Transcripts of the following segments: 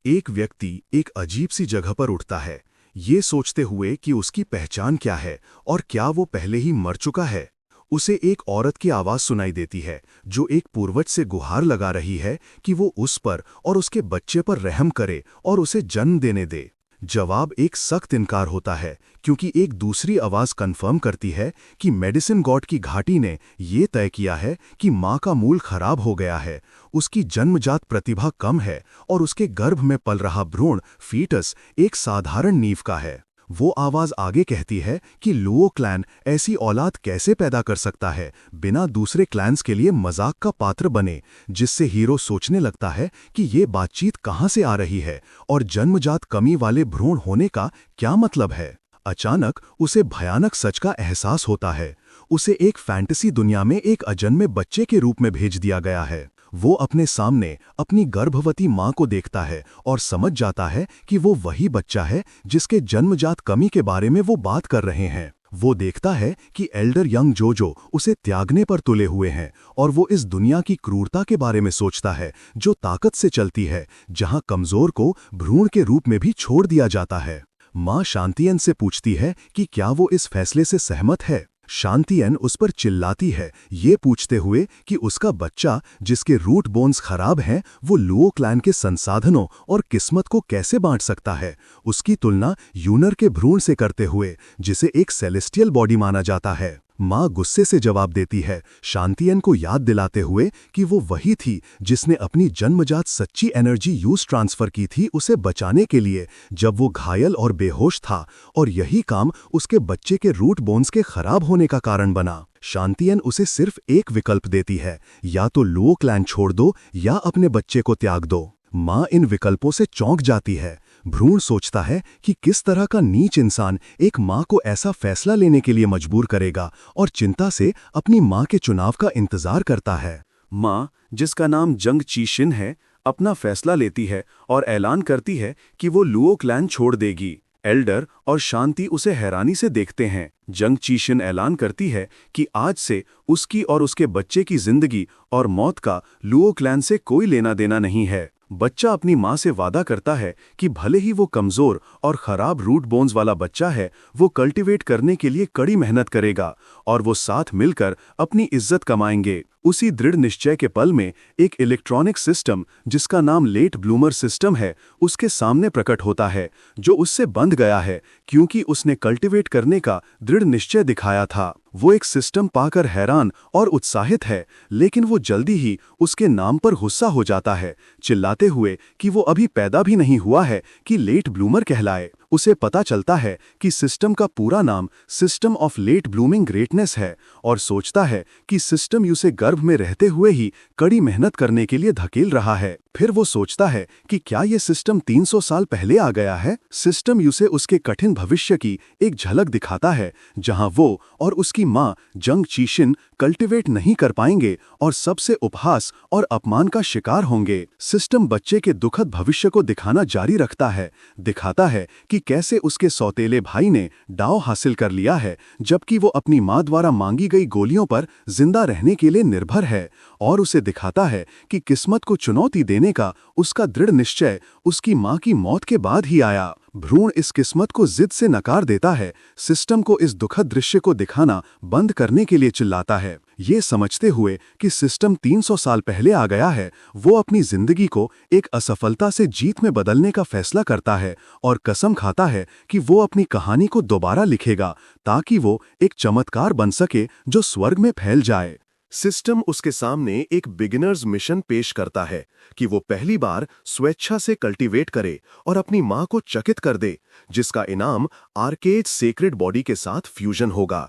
एक व्यक्ति एक अजीब सी जगह पर उठता है, ये सोचते हुए कि उसकी पहचान क्या है और क्या वो पहले ही मर चुका है। उसे एक औरत की आवाज़ सुनाई देती है, जो एक पूर्वज से गुहार लगा रही है कि वो उस पर और उसके बच्चे पर रहम करे और उसे जन्म देने दे। जवाब एक सख्त इनकार होता है, क्योंकि एक दूसरी आवाज़ कन्फर्म करती है कि मेडिसिन गॉड की घाटी ने ये तय किया है कि माँ का मूल खराब हो गया है, उसकी जन्मजात प्रतिभा कम है और उसके गर्भ में पल रहा भ्रूण फीटस एक साधारण नींव का है। वो आवाज़ आगे कहती है कि लुओ क्लैन ऐसी औलाद कैसे पैदा कर सकता है बिना दूसरे क्लैन्स के लिए मजाक का पात्र बने, जिससे हीरो सोचने लगता है कि ये बातचीत कहाँ से आ रही है और जन्मजात कमी वाले भ्रूण होने का क्या मतलब है। अचानक उसे भयानक सच का एहसास होता है। उसे एक फैंटेसी दुनिया में एक अजन्मे बच्चे के रूप में भेज दिया गया है। वो अपने सामने अपनी गर्भवती माँ को देखता है और समझ जाता है कि वो वही बच्चा है जिसके जन्मजात कमी के बारे में वो बात कर रहे हैं। वो देखता है कि एल्डर यंग जोजो उसे त्यागने पर तुले हुए हैं और वो इस दुनिया की क्रूरता के बारे में सोचता है जो ताकत से चलती है, जहां कमजोर को भ्रूण के रूप में भी छोड़ दिया जाता है। माँ शांतियन से पूछती है कि क्या वो इस फैसले से सहमत है। शांतियन उस पर चिल्लाती है, ये पूछते हुए कि उसका बच्चा, जिसके रूट बोन्स खराब हैं, वो लुओ क्लैन के संसाधनों और किस्मत को कैसे बांट सकता है, उसकी तुलना यूनर के भ्रूण से करते हुए, जिसे एक सेलेस्टियल बॉडी माना जाता है। माँ गुस्से से जवाब देती है, शांतियन को याद दिलाते हुए कि वो वही थी जिसने अपनी जन्मजात सच्ची एनर्जी यूज ट्रांसफर की थी उसे बचाने के लिए, जब वो घायल और बेहोश था, और यही काम उसके बच्चे के रूट बोन्स के खराब होने का कारण बना। शांतियन उसे सिर्फ एक विकल्प देती है, या तो लुओ क्लैन छोड़ दो या अपने बच्चे को त्याग दो। माँ इन विकल्पों से चौंक जाती है। भ्रूण सोचता है कि किस तरह का नीच इंसान एक माँ को ऐसा फैसला लेने के लिए मजबूर करेगा, और चिंता से अपनी माँ के चुनाव का इंतजार करता है। माँ, जिसका नाम जंग चीशिन है, अपना फैसला लेती है और ऐलान करती है कि वो लुओ क्लैन छोड़ देगी। एल्डर और शांति उसे हैरानी से देखते हैं। जंग चीशिन ऐलान करती है कि आज से उसकी और उसके बच्चे की जिंदगी और मौत का लुओ क्लैन से कोई लेना देना नहीं है। बच्चा अपनी माँ से वादा करता है कि भले ही वो कमजोर और खराब रूट बोन्स वाला बच्चा है, वो कल्टीवेट करने के लिए कड़ी मेहनत करेगा और वो साथ मिलकर अपनी इज्जत कमाएंगे। उसी दृढ़ निश्चय के पल में एक इलेक्ट्रॉनिक सिस्टम, जिसका नाम लेट ब्लूमर सिस्टम है, उसके सामने प्रकट होता है, जो उससे बंध गया है क्योंकि उसने कल्टीवेट करने का दृढ़ निश्चय दिखाया था। वो एक सिस्टम पाकर हैरान और उत्साहित है, लेकिन वो जल्दी ही उसके नाम पर गुस्सा हो जाता है, चिल्लाते हुए कि वो अभी पैदा भी नहीं हुआ है कि लेट ब्लूमर कहलाए। उसे पता चलता है कि सिस्टम का पूरा नाम system of late blooming greatness है, और सोचता है कि सिस्टम उसे गर्भ में रहते हुए ही कड़ी मेहनत करने के लिए धकेल रहा है। फिर वो सोचता है कि क्या ये सिस्टम 300 साल पहले आ गया है। सिस्टम उसे उसके कठिन भविष्य की एक झलक दिखाता है, जहां वो और उसकी माँ जंग चीशिन कल्टीवेट नहीं कर पाएंगे और सबसे उपहास और अपमान का शिकार होंगे। सिस्टम बच्चे के दुखद भविष्य को दिखाना जारी रखता है, दिखाता है कि कैसे उसके सौतेले भाई ने डाव हासिल कर लिया है, जबकि वो अपनी माँ द्वारा मांगी गई गोलियों पर जिंदा रहने के लिए निर्भर है, और उसे दिखाता है कि किस्मत को चुनौती देने का उसका दृढ़ निश्चय उसकी माँ की मौत के बाद ही आया। भ्रूण इस किस्मत को जिद से नकार देता है, सिस्टम को इस दुखद दृश्य को दिखाना बंद करने के लिए चिल्लाता है। ये समझते हुए कि सिस्टम 300 साल पहले आ गया है, वो अपनी जिंदगी को एक असफलता से जीत में बदलने का फैसला करता है और कसम खाता है कि वो अपनी कहानी को दोबारा लिखेगा, ताकि वो एक चमत्कार बन सके जो स्वर्ग में फैल जाए। सिस्टम उसके सामने एक बिगिनर्स मिशन पेश करता है कि वो पहली बार स्वेच्छा से कल्टीवेट करे और अपनी माँ को चकित कर दे, जिसका इनाम आर्केड सेक्रेड बॉडी के साथ फ्यूजन होगा।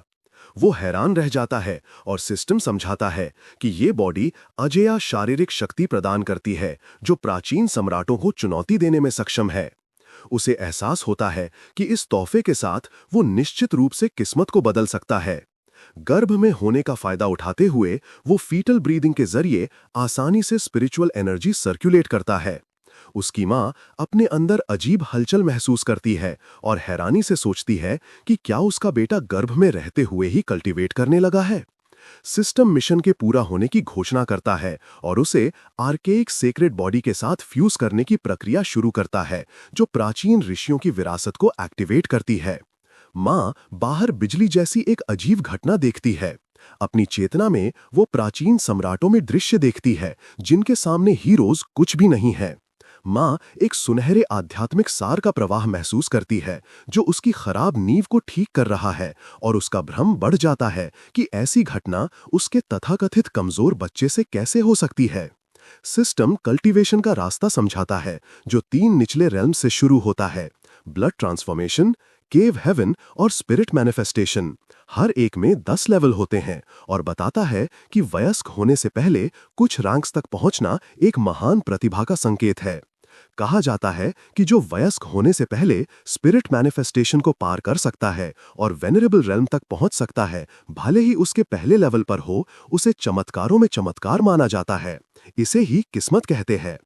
वो हैरान रह जाता है और सिस्टम समझाता है कि ये बॉडी अजेय शारीरिक शक्ति प्रदान करती है, जो प्राचीन सम्राटों को चुनौती देने में सक्षम है। उसे एहसास होता है कि इस तोहफे के साथ वो निश्चित रूप से किस्मत को बदल सकता है। गर्भ में होने का फायदा उठाते हुए वो फीटल ब्रीदिंग के जरिए आसानी से स्पिरिचुअल एनर्जी सर्कुलेट करता है। उसकी माँ अपने अंदर अजीब हलचल महसूस करती है और हैरानी से सोचती है कि क्या उसका बेटा गर्भ में रहते हुए ही कल्टीवेट करने लगा है। सिस्टम मिशन के पूरा होने की घोषणा करता है और उसे आर्केइक सेक्रेड बॉडी के साथ फ्यूज करने की प्रक्रिया शुरू करता है, जो प्राचीन ऋषियों की विरासत को एक्टिवेट करती है। माँ बाहर बिजली जैसी एक अजीब घटना देखती है। अपनी चेतना में वो प्राचीन सम्राटों में दृश्य देखती है जिनके सामने हीरोज कुछ भी नहीं है। माँ एक सुनहरे आध्यात्मिक सार का प्रवाह महसूस करती है जो उसकी खराब नींव को ठीक कर रहा है, और उसका भ्रम बढ़ जाता है कि ऐसी घटना उसके तथाकथित कमजोर बच्चे से कैसे हो सकती है। सिस्टम कल्टीवेशन का रास्ता समझाता है जो 3 निचले रेल्म से शुरू होता है: ब्लड ट्रांसफॉर्मेशन, केव हेवन और स्पिरिट मैनिफेस्टेशन। हर एक में 10 लेवल होते हैं और बताता है कि वयस्क होने से पहले कुछ रैंक्स तक पहुंचना एक महान प्रतिभा का संकेत है। कहा जाता है कि जो वयस्क होने से पहले स्पिरिट मैनिफेस्टेशन को पार कर सकता है और वेनरेबल रेल्म तक पहुंच सकता है, भले ही उसके पहले लेवल पर हो, उसे चमत्कारों में चमत्कार माना जाता है। इसे ही किस्मत कहते हैं।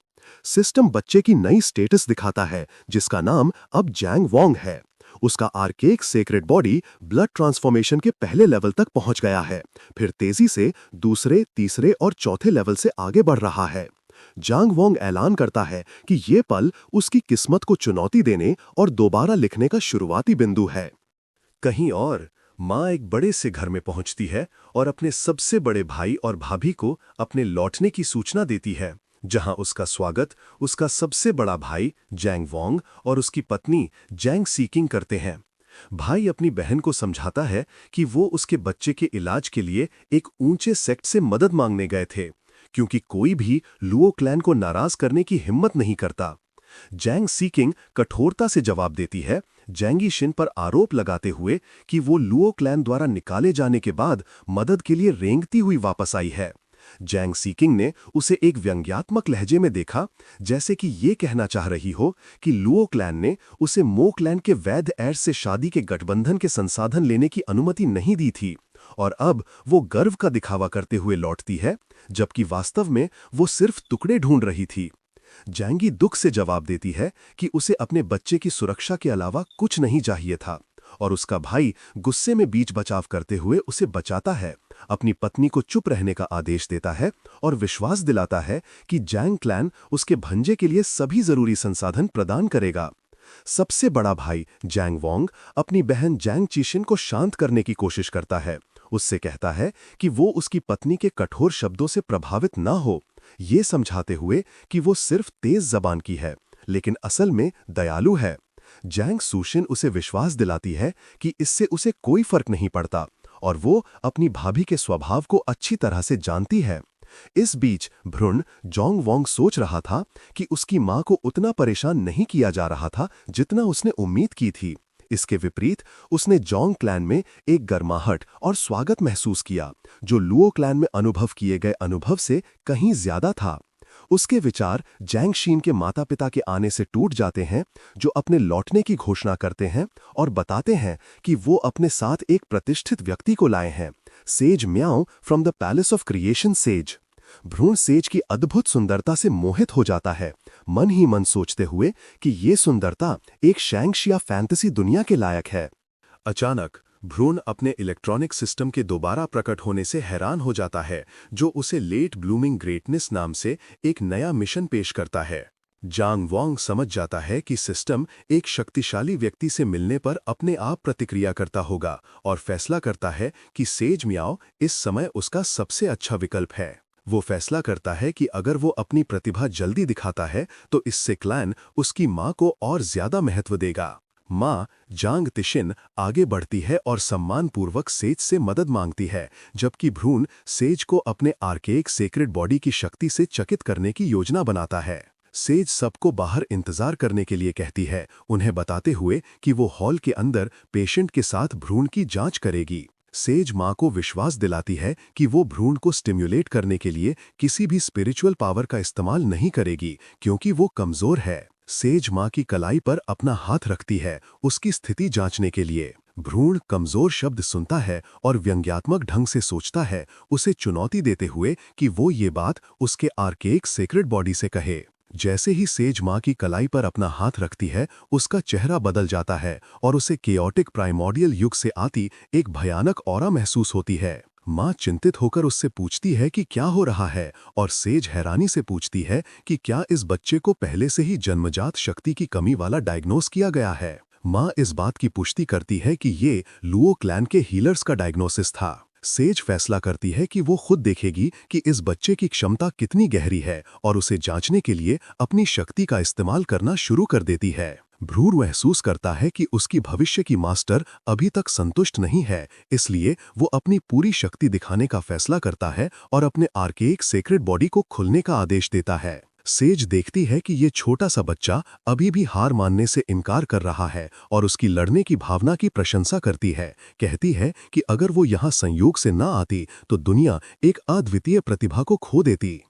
सिस्टम बच्चे की नई स्टेटस दिखाता है जिसका नाम अब जैंग वोंग है। उसका archaic sacred body blood transformation के पहले लेवल तक पहुंच गया है, फिर तेजी से दूसरे, तीसरे और चौथे लेवल से आगे बढ़ रहा है। जांग वोंग ऐलान करता है कि ये पल उसकी किस्मत को चुनौती देने और दोबारा लिखने का शुरुआती बिंदु है। कहीं और माँ एक बड़े से घर में पहुंचती है और अपने सबसे बड़े भाई और भाभी को अपने लौटने की सूचना देती है, जहां उसका स्वागत उसका सबसे बड़ा भाई जैंग वोंग और उसकी पत्नी जैंग सीकिंग करते हैं। भाई अपनी बहन को समझाता है कि वो उसके बच्चे के इलाज के लिए एक ऊंचे सेक्ट से मदद मांगने गए थे, क्योंकि कोई भी लुओ क्लैन को नाराज करने की हिम्मत नहीं करता। जैंग सीकिंग कठोरता से जवाब देती है, जैंगी शिन पर आरोप लगाते हुए कि वो लुओ क्लैन द्वारा निकाले जाने के बाद मदद के लिए रेंगती हुई वापस आई है। जैंग सीकिंग ने उसे एक व्यंग्यात्मक लहजे में देखा, जैसे कि ये कहना चाह रही हो कि लुओ क्लैन ने उसे मो क्लैन के वैध एयर से शादी के गठबंधन के संसाधन लेने की अनुमति नहीं दी थी, और अब वो गर्व का दिखावा करते हुए लौटती है, जबकि वास्तव में वो सिर्फ टुकड़े ढूंढ रही थी। जैंगी दुख से जवाब देती है कि उसे अपने बच्चे की सुरक्षा के अलावा कुछ नहीं चाहिए था, और उसका भाई गुस्से में बीच बचाव करते हुए उसे बचाता है, अपनी पत्नी को चुप रहने का आदेश देता है और विश्वास दिलाता है कि जैंग क्लैन उसके भंजे के लिए सभी जरूरी संसाधन प्रदान करेगा। सबसे बड़ा भाई जैंग वोंग अपनी बहन जैंग चीशिन को शांत करने की कोशिश करता है। उससे कहता है कि वो उसकी पत्नी के कठोर शब्दों से प्रभावित ना हो, ये समझाते हुए कि वो सिर्फ तेज जबान की है, लेकिन असल में दयालु है। जैंग सूशिन उसे विश्वास दिलाती है कि इससे उसे कोई फर्क नहीं पड़ता, और वो अपनी भाभी के स्वभाव को अच्छी तरह से जानती है। इस बीच भ्रूण जोंग वोंग सोच रहा था कि उसकी मां को उतना परेशान नहीं किया जा रहा था जितना उसने उम्मीद की थी। इसके विपरीत उसने जोंग क्लैन में एक गर्माहट और स्वागत महसूस किया, जो लुओ क्लैन में अनुभव किए गए अनुभव से कहीं ज्यादा था। उसके विचार जैंग शीन के माता पिता के आने से टूट जाते हैं, जो अपने लौटने की घोषणा करते हैं और बताते हैं कि वो अपने साथ एक प्रतिष्ठित व्यक्ति को लाए हैं, says meow from the palace of creation says. भ्रूण सेज की अद्भुत सुंदरता से मोहित हो जाता है, मन ही मन सोचते हुए कि ये सुंदरता एक शैंगशिया फैंटेसी दुनिया के लायक है। अचानक भ्रूण अपने इलेक्ट्रॉनिक सिस्टम के दोबारा प्रकट होने से हैरान हो जाता है, जो उसे लेट ब्लूमिंग ग्रेटनेस नाम से एक नया मिशन पेश करता है। जांग वोंग समझ जाता है कि सिस्टम एक शक्तिशाली व्यक्ति से मिलने पर अपने आप प्रतिक्रिया करता होगा, और फैसला करता है कि सेज म्याओ इस समय उसका सबसे अच्छा विकल्प है। वो फैसला करता है कि अगर वो अपनी प्रतिभा जल्दी दिखाता है तो इससे क्लैन उसकी माँ को और ज्यादा महत्व देगा। माँ जांग तिशिन आगे बढ़ती है और सम्मानपूर्वक सेज से मदद मांगती है, जबकि भ्रूण सेज को अपने आर्केइक सेक्रेड बॉडी की शक्ति से चकित करने की योजना बनाता है। सेज सबको बाहर इंतजार करने के लिए कहती है, उन्हें बताते हुए कि वो हॉल के अंदर पेशेंट के साथ भ्रूण की जांच करेगी। सेज माँ को विश्वास दिलाती है कि वो भ्रूण को स्टिम्युलेट करने के लिए किसी भी स्पिरिचुअल पावर का इस्तेमाल नहीं करेगी, क्योंकि वो कमजोर है। सेज माँ की कलाई पर अपना हाथ रखती है, उसकी स्थिति जांचने के लिए। भ्रूण कमजोर शब्द सुनता है और व्यंग्यात्मक ढंग से सोचता है, उसे चुनौती देते हुए कि वो ये बात उसके आर्केइक सेक्रेड बॉडी से कहे। जैसे ही सेज माँ की कलाई पर अपना हाथ रखती है, उसका चेहरा बदल जाता है और उसे केओटिक प्राइमोर्डियल युग से आती एक भयानक ऑरा महसूस होती है। माँ चिंतित होकर उससे पूछती है कि क्या हो रहा है, और सेज हैरानी से पूछती है कि क्या इस बच्चे को पहले से ही जन्मजात शक्ति की कमी वाला डायग्नोस किया गया है। माँ इस बात की पुष्टि करती है कि ये लुओ क्लैन के हीलर्स का डायग्नोसिस था। सेज फैसला करती है कि वो खुद देखेगी कि इस बच्चे की क्षमता कितनी गहरी है और उसे जांचने के लिए अपनी शक्ति का इस्तेमाल करना शुरू कर देती है। भ्रूण महसूस करता है कि उसकी भविष्य की मास्टर अभी तक संतुष्ट नहीं है, इसलिए वो अपनी पूरी शक्ति दिखाने का फैसला करता है और अपने आर्केइक सेक्रेड बॉडी को खुलने का आदेश देता है। सेज देखती है कि ये छोटा सा बच्चा अभी भी हार मानने से इनकार कर रहा है और उसकी लड़ने की भावना की प्रशंसा करती है। कहती है कि अगर वो यहाँ संयोग से ना आती तो दुनिया एक अद्वितीय प्रतिभा को खो देती।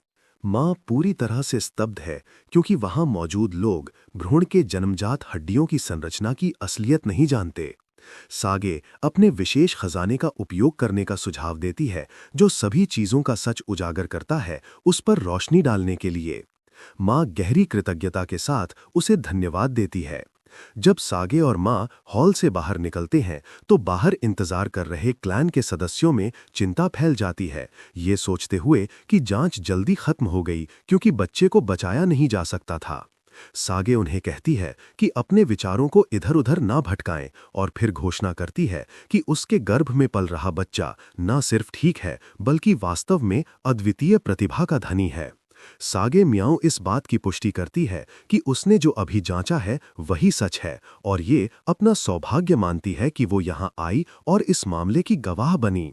माँ पूरी तरह से स्तब्ध है क्योंकि वहां मौजूद लोग भ्रूण के जन्मजात हड्डियों की संरचना की असलियत नहीं जानते। सागे अपने विशेष खजाने का उपयोग करने का सुझाव देती है जो सभी चीजों का सच उजागर करता है, उस पर रोशनी डालने के लिए। माँ गहरी कृतज्ञता के साथ उसे धन्यवाद देती है। जब सागे और माँ हॉल से बाहर निकलते हैं तो बाहर इंतजार कर रहे क्लैन के सदस्यों में चिंता फैल जाती है, ये सोचते हुए कि जांच जल्दी खत्म हो गई क्योंकि बच्चे को बचाया नहीं जा सकता था। सागे उन्हें कहती है कि अपने विचारों को इधर उधर ना भटकाएं और फिर घोषणा करती है कि उसके गर्भ में पल रहा बच्चा न सिर्फ ठीक है बल्कि वास्तव में अद्वितीय प्रतिभा का धनी है। सागे मियाओ इस बात की पुष्टि करती है कि उसने जो अभी जांचा है वही सच है और ये अपना सौभाग्य मानती है कि वो यहाँ आई और इस मामले की गवाह बनी।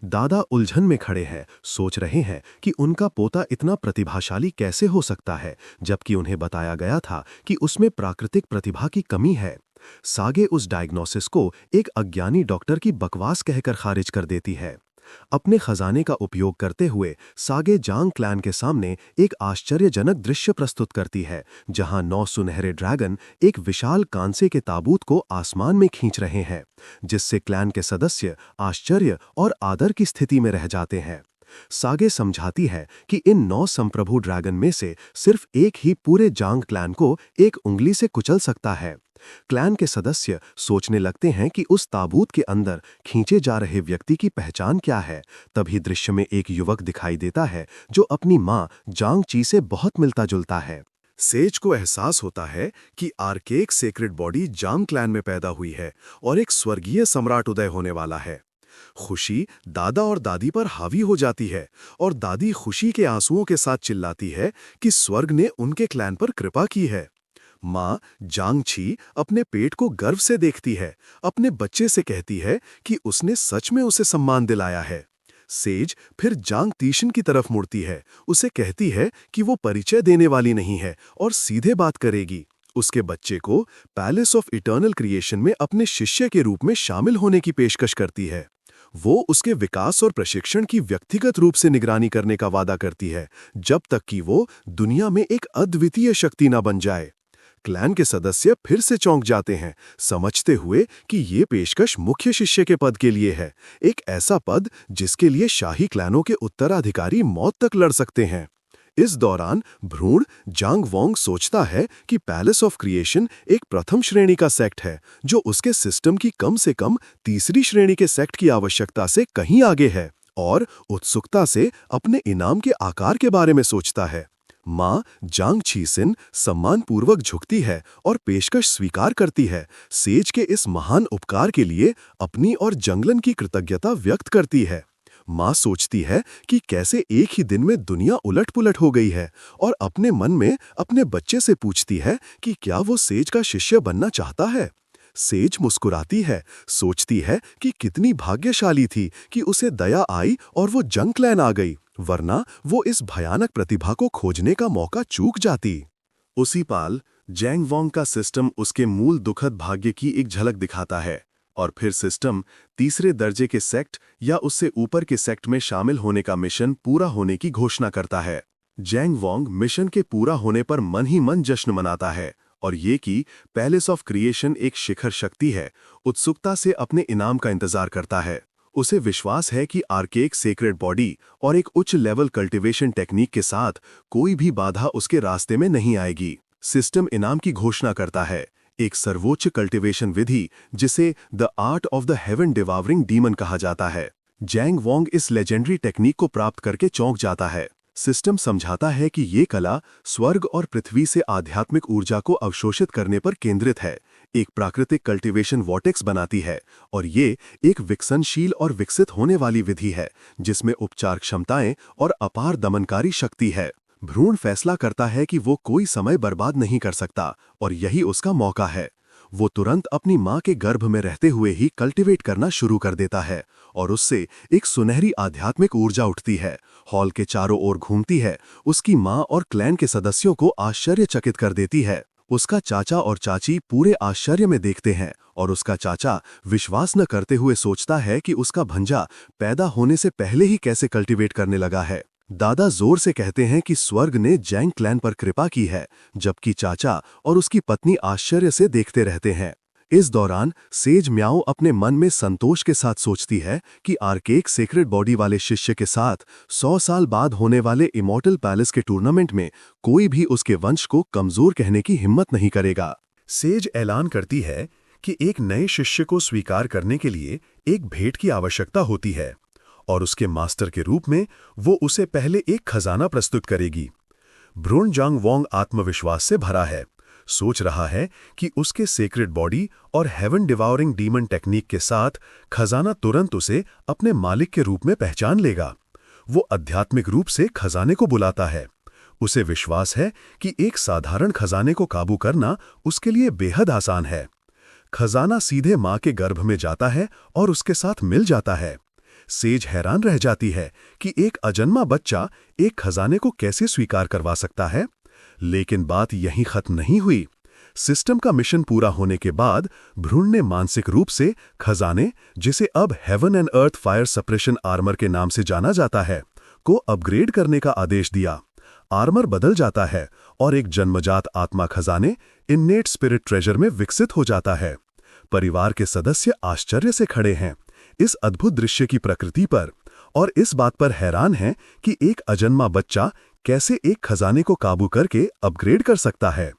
दादा उलझन में खड़े हैं, सोच रहे हैं कि उनका पोता इतना प्रतिभाशाली कैसे हो सकता है जबकि उन्हें बताया गया था कि उसमें प्राकृतिक प्रतिभा की कमी है। सागे उस डायग्नोसिस को एक अज्ञानी डॉक्टर की बकवास कहकर खारिज कर देती है। अपने खजाने का उपयोग करते हुए सागे जांग क्लैन के सामने एक आश्चर्यजनक दृश्य प्रस्तुत करती है जहां 9 सुनहरे ड्रैगन एक विशाल कांसे के ताबूत को आसमान में खींच रहे हैं, जिससे क्लैन के सदस्य आश्चर्य और आदर की स्थिति में रह जाते हैं। सागे समझाती है कि इन 9 संप्रभु ड्रैगन में से सिर्फ एक ही पूरे जांग क्लैन को एक उंगली से कुचल सकता है। क्लैन के सदस्य सोचने लगते हैं कि उस ताबूत के अंदर खींचे जा रहे व्यक्ति की पहचान क्या है। तभी दृश्य में एक युवक दिखाई देता है जो अपनी माँ जांग ची से बहुत मिलता जुलता है। सेज को एहसास होता है कि आर्केइक सेक्रेड बॉडी जांग क्लैन में पैदा हुई है और एक स्वर्गीय सम्राट उदय होने वाला है। खुशी दादा और दादी पर हावी हो जाती है और दादी खुशी के आंसुओं के साथ चिल्लाती है कि स्वर्ग ने उनके क्लैन पर कृपा की है। माँ जांग छी अपने पेट को गर्व से देखती है, अपने बच्चे से कहती है कि उसने सच में उसे सम्मान दिलाया है। सेज फिर जांग तीशन की तरफ मुड़ती है, उसे कहती है कि वो परिचय देने वाली नहीं है और सीधे बात करेगी। उसके बच्चे को पैलेस ऑफ इटर्नल क्रिएशन में अपने शिष्य के रूप में शामिल होने की पेशकश करती है। वो उसके विकास और प्रशिक्षण की व्यक्तिगत रूप से निगरानी करने का वादा करती है जब तक कि वो दुनिया में एक अद्वितीय शक्ति न बन जाए। क्लैन के सदस्य फिर से चौंक जाते हैं, समझते हुए कि ये पेशकश मुख्य शिष्य के पद के लिए है, एक ऐसा पद जिसके लिए शाही क्लैनों के उत्तराधिकारी मौत तक लड़ सकते हैं। इस दौरान भ्रूण जांग वोंग सोचता है कि पैलेस ऑफ क्रिएशन एक प्रथम श्रेणी का सेक्ट है जो उसके सिस्टम की कम से कम तीसरी श्रेणी के सेक्ट की आवश्यकता से कहीं आगे है और उत्सुकता से अपने इनाम के आकार के बारे में सोचता है। माँ जांग छीसिन सम्मानपूर्वक झुकती है और पेशकश स्वीकार करती है, सेज के इस महान उपकार के लिए अपनी और जंगलन की कृतज्ञता व्यक्त करती है। माँ सोचती है कि कैसे एक ही दिन में दुनिया उलट-पुलट हो गई है और अपने मन में अपने बच्चे से पूछती है कि क्या वो सेज का शिष्य बनना चाहता है। सेज मुस्कुराती है, सोचती है कि कितनी भाग्यशाली थी कि उसे दया आई और वो जंग क्लैन आ गई, वरना वो इस भयानक प्रतिभा को खोजने का मौका चूक जाती। उसी पाल जैंग वोंग का सिस्टम उसके मूल दुखद भाग्य की एक झलक दिखाता है और फिर सिस्टम तीसरे दर्जे के सेक्ट या उससे ऊपर के सेक्ट में शामिल होने का मिशन पूरा होने की घोषणा करता है। जैंग वोंग मिशन के पूरा होने पर मन ही मन जश्न मनाता है और ये कि पैलेस ऑफ क्रिएशन एक शिखर शक्ति है, उत्सुकता से अपने इनाम का इंतजार करता है। उसे विश्वास है कि आर्केइक सेक्रेड बॉडी और एक उच्च लेवल कल्टीवेशन टेक्निक के साथ कोई भी बाधा उसके रास्ते में नहीं आएगी। सिस्टम इनाम की घोषणा करता है, एक सर्वोच्च कल्टीवेशन विधि जिसे the art of the heaven devouring demon कहा जाता है। जैंग वोंग इस लेजेंडरी टेक्निक को प्राप्त करके चौंक जाता है। सिस्टम समझाता है कि ये कला स्वर्ग और पृथ्वी से आध्यात्मिक ऊर्जा को अवशोषित करने पर केंद्रित है, एक प्राकृतिक कल्टीवेशन वॉर्टेक्स बनाती है, और ये एक विकसनशील और विकसित होने वाली विधि है जिसमें उपचार क्षमताएं और अपार दमनकारी शक्ति है। भ्रूण फैसला करता है कि वो कोई समय बर्बाद नहीं कर सकता और यही उसका मौका है। वो तुरंत अपनी मां के गर्भ में रहते हुए ही कल्टीवेट करना शुरू कर देता है और उससे एक सुनहरी आध्यात्मिक ऊर्जा उठती है, हॉल के चारों ओर घूमती है, उसकी मां और क्लैन के सदस्यों को आश्चर्यचकित कर देती है। उसका चाचा और चाची पूरे आश्चर्य में देखते हैं और उसका चाचा विश्वास न करते हुए सोचता है कि उसका भंजा पैदा होने से पहले ही कैसे कल्टीवेट करने लगा है। दादा जोर से कहते हैं कि स्वर्ग ने जैंग क्लैन पर कृपा की है, जबकि चाचा और उसकी पत्नी आश्चर्य से देखते रहते हैं। इस दौरान सेज म्याओ अपने मन में संतोष के साथ सोचती है कि आर्केक सेक्रेड बॉडी वाले शिष्य के साथ 100 साल बाद होने वाले इमॉर्टल पैलेस के टूर्नामेंट में कोई भी उसके वंश को कमजोर कहने की हिम्मत नहीं करेगा। सेज ऐलान करती है कि एक नए शिष्य को स्वीकार करने के लिए एक भेंट की आवश्यकता होती है और उसके मास्टर के रूप में वो उसे पहले एक खजाना प्रस्तुत करेगी। भ्रूण जांग वोंग आत्मविश्वास से भरा है, सोच रहा है कि उसके सेक्रेड बॉडी और हेवन डिवाउरिंग डीमन टेक्निक के साथ खजाना तुरंत उसे अपने मालिक के रूप में पहचान लेगा। वो आध्यात्मिक रूप से खजाने को बुलाता है। उसे विश्वास है कि एक साधारण खजाने को काबू करना उसके लिए बेहद आसान है। खजाना सीधे मां के गर्भ में जाता है और उसके साथ मिल जाता है। सेज हैरान रह जाती है कि एक अजन्मा बच्चा एक खजाने को कैसे स्वीकार करवा सकता है, लेकिन बात यहीं खत्म नहीं हुई। सिस्टम का मिशन पूरा होने के बाद भ्रूण ने मानसिक रूप से खजाने, जिसे अब heaven and earth fire suppression armour के नाम से जाना जाता है, को अपग्रेड करने का आदेश दिया। आर्मर बदल जाता है और एक जन्मजात आत्मा खजाने इन्नेट स्पिरिट ट्रेजर में विकसित हो जाता है। परिवार के सदस्य आश्चर्य से खड़े हैं इस अद्भुत दृश्य की प्रकृति पर और इस बात पर हैरान हैं कि एक अजन्मा बच्चा कैसे एक खजाने को काबू करके अपग्रेड कर सकता है।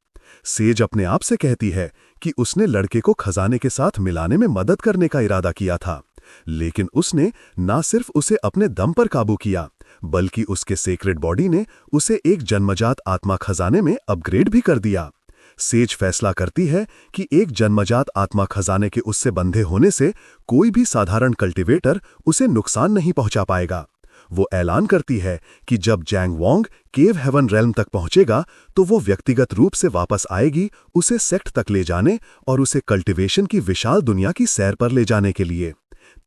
सेज अपने आप से कहती है कि उसने लड़के को खजाने के साथ मिलाने में मदद करने का इरादा किया था, लेकिन उसने ना सिर्फ उसे अपने दम पर काबू किया, बल्कि उसके सेक्रेड बॉडी ने उसे एक जन्मजात आत्मा खजाने में अपग्रेड भी कर दिया। सेज फैसला करती है कि एक जन्मजात आत्मा खजाने के उससे बंधे होने से कोई भी साधारण कल्टीवेटर उसे नुकसान नहीं पहुंचा पाएगा। वो ऐलान करती है कि जब जैंग वोंग केव हेवन रेल्म तक पहुंचेगा तो वो व्यक्तिगत रूप से वापस आएगी उसे सेक्ट तक ले जाने और उसे कल्टीवेशन की विशाल दुनिया की सैर पर ले जाने के लिए।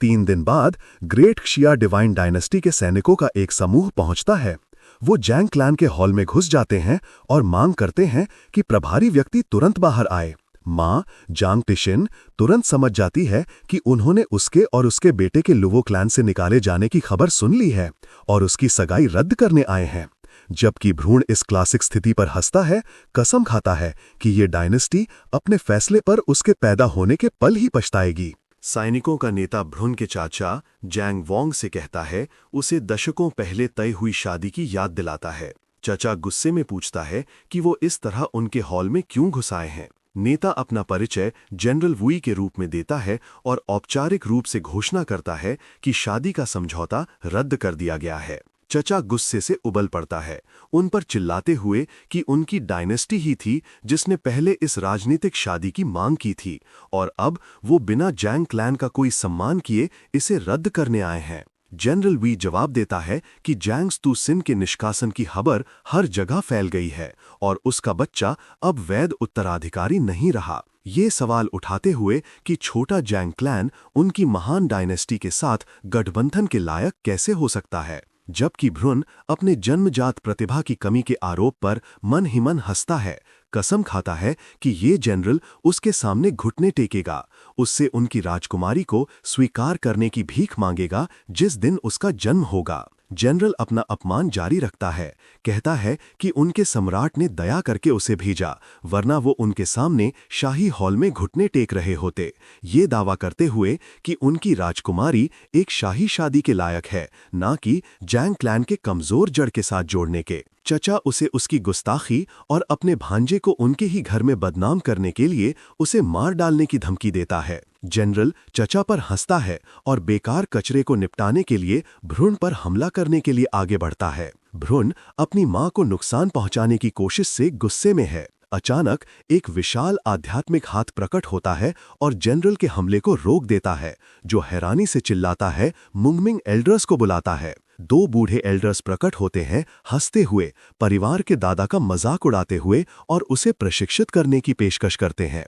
3 दिन बाद ग्रेट क्षिया डिवाइन डायनेस्टी के सैनिकों का एक समूह पहुंचता है। वो जैंग क्लैन के हॉल में घुस जाते हैं और मांग करते हैं कि प्रभारी व्यक्ति तुरंत बाहर आए। मां जांग टिशिन तुरंत समझ जाती है कि उन्होंने उसके और उसके बेटे के लुवो क्लैन से निकाले जाने की खबर सुन ली है और उसकी सगाई रद्द करने आए हैं। जबकि भ्रूण इस क्लासिक स्थिति पर हंसता है, कसम खाता है कि ये डायनेस्टी अपने फैसले पर उसके पैदा होने के पल ही पछताएगी। सैनिकों का नेता भ्रूण के चाचा जैंग वोंग से कहता है, उसे दशकों पहले तय हुई शादी की याद दिलाता है। चाचा गुस्से में पूछता है कि वो इस तरह उनके हॉल में क्यों घुस आए हैं। नेता अपना परिचय जनरल वुई के रूप में देता है और औपचारिक रूप से घोषणा करता है कि शादी का समझौता रद्द कर दिया गया है। चचा गुस्से से उबल पड़ता है, उन पर चिल्लाते हुए कि उनकी डायनेस्टी ही थी जिसने पहले इस राजनीतिक शादी की मांग की थी और अब वो बिना जैंग क्लैन का कोई सम्मान किए इसे रद्द करने आए हैं। जनरल वी जवाब देता है कि जैंग तू सिन के निष्कासन की खबर हर जगह फैल गई है और उसका बच्चा अब वैध उत्तराधिकारी नहीं रहा। ये सवाल उठाते हुए कि छोटा जैंग क्लैन उनकी महान डायनेस्टी के साथ गठबंधन के लायक कैसे हो सकता है, जबकि भ्रूण अपने जन्मजात प्रतिभा की कमी के आरोप पर मन ही मन हंसता है, कसम खाता है कि ये जनरल उसके सामने घुटने टेकेगा, उससे उनकी राजकुमारी को स्वीकार करने की भीख मांगेगा जिस दिन उसका जन्म होगा। जनरल अपना अपमान जारी रखता है, कहता है कि उनके सम्राट ने दया करके उसे भेजा, वरना वो उनके सामने शाही हॉल में घुटने टेक रहे होते, ये दावा करते हुए कि उनकी राजकुमारी एक शाही शादी के लायक है, ना कि जैंग क्लैन के कमजोर जड़ के साथ जोड़ने के। चचा उसे उसकी गुस्ताखी और अपने भांजे को उनके ही घर में बदनाम करने के लिए उसे मार डालने की धमकी देता है। जनरल चचा पर हंसता है और बेकार कचरे को निपटाने के लिए भ्रूण पर हमला करने के लिए आगे बढ़ता है। भ्रूण अपनी मां को नुकसान पहुंचाने की कोशिश से गुस्से में है। अचानक एक विशाल आध्यात्मिक हाथ प्रकट होता है और जनरल के हमले को रोक देता है, जो हैरानी से चिल्लाता है, मुंगमिंग एल्डर्स को बुलाता है। दो बूढ़े एल्डर्स प्रकट होते हैं, हंसते हुए, परिवार के दादा का मजाक उड़ाते हुए और उसे प्रशिक्षित करने की पेशकश करते हैं।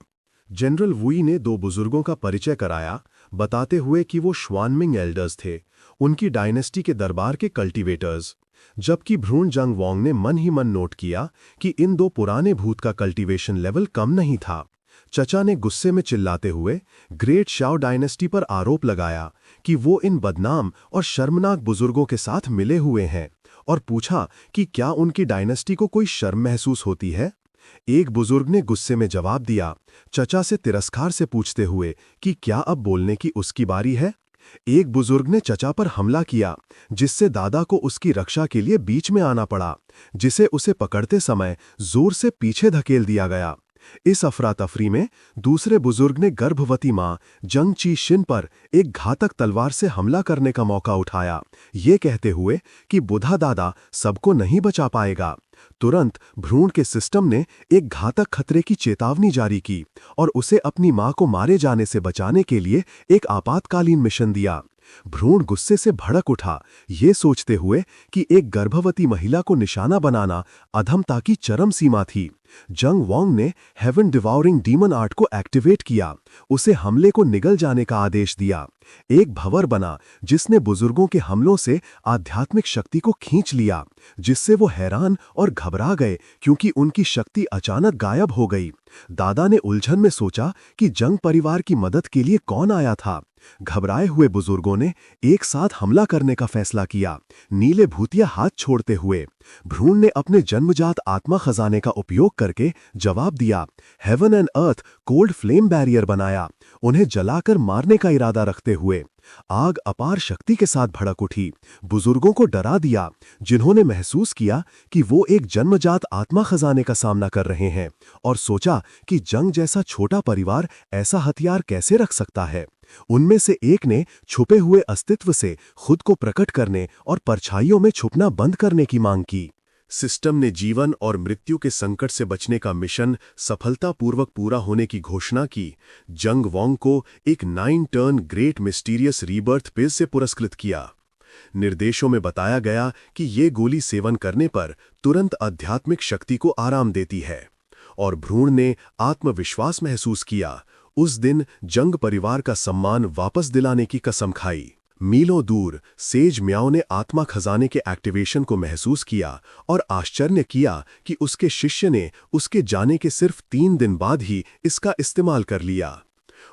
जनरल वुई ने दो बुजुर्गों का परिचय कराया, बताते हुए कि वो श्वानमिंग एल्डर्स थे, उनकी डायनेस्टी के दरबार के कल्टीवेटर्स। जबकि भ्रूण जंग वोंग ने मन ही मन नोट किया कि इन दो पुराने भूत का कल्टीवेशन लेवल कम नहीं था। चचा ने गुस्से में चिल्लाते हुए ग्रेट शाओ डायनेस्टी पर आरोप लगाया कि वो इन बदनाम और शर्मनाक बुजुर्गों के साथ मिले हुए हैं और पूछा कि क्या उनकी डायनेस्टी को कोई शर्म महसूस होती है। एक बुजुर्ग ने गुस्से में जवाब दिया, चचा से तिरस्कार से पूछते हुए कि क्या अब बोलने की उसकी बारी है। एक बुजुर्ग ने चचा पर हमला किया, जिससे दादा को उसकी रक्षा के लिए बीच में आना पड़ा, जिसे उसे पकड़ते समय जोर से पीछे धकेल दिया गया। इस अफरा तफरी में दूसरे बुजुर्ग ने गर्भवती मां जंग ची शिन पर एक घातक तलवार से हमला करने का मौका उठाया, ये कहते हुए कि बुधा दादा सबको नहीं बचा पाएगा। तुरंत भ्रूण के सिस्टम ने एक घातक खतरे की चेतावनी जारी की और उसे अपनी मां को मारे जाने से बचाने के लिए एक आपातकालीन मिशन दिया। भ्रूण गुस्से से भड़क उठा, ये सोचते हुए कि एक गर्भवती महिला को निशाना बनाना अधमता की चरम सीमा थी। जंग वोंग ने हेवन डिवाउरिंग डीमन आर्ट को एक्टिवेट किया, उसे हमले को निगल जाने का आदेश दिया। एक भंवर बना जिसने बुजुर्गों के हमलों से आध्यात्मिक शक्ति को खींच लिया, जिससे वो हैरान और घबरा गए क्योंकि उनकी शक्ति अचानक गायब हो गई। दादा ने उलझन में सोचा कि जंग परिवार की मदद के लिए कौन आया था। घबराए हुए बुजुर्गों ने एक साथ हमला करने का फैसला किया, नीले भूतिया हाथ छोड़ते हुए। भ्रूण ने अपने जन्मजात आत्मा खजाने का उपयोग करके जवाब दिया, heaven and earth cold flame barrier बनाया, उन्हें जलाकर मारने का इरादा रखते हुए। आग अपार शक्ति के साथ भड़क उठी, बुजुर्गों को डरा दिया, जिन्होंने महसूस किया कि वो एक जन्मजात आत्मा खजाने का सामना कर रहे हैं, और सोचा कि जंग जैसा छोटा परिवार ऐसा हथियार कैसे रख सकता है। उनमें से एक ने छुपे हुए अस्तित्व से खुद को प्रकट करने और परछाइयों में छुपना बंद करने की मांग की। सिस्टम ने जीवन और मृत्यु के संकट से बचने का मिशन सफलतापूर्वक पूरा होने की घोषणा की। जंग वोंग को एक 9 turn great mysterious rebirth page से पुरस्कृत किया। निर्देशों में बताया गया कि ये गोली सेवन करने पर तुरंत आध्यात्मिक शक्ति को आराम देती है, और भ्रूण ने आत्मविश्वास महसूस किया। उस दिन जंग परिवार का सम्मान वापस दिलाने की कसम खाई। मीलों दूर सेज म्याओ ने आत्मा खजाने के एक्टिवेशन को महसूस किया और आश्चर्य किया कि उसके शिष्य ने उसके जाने के सिर्फ 3 दिन बाद ही इसका इस्तेमाल कर लिया।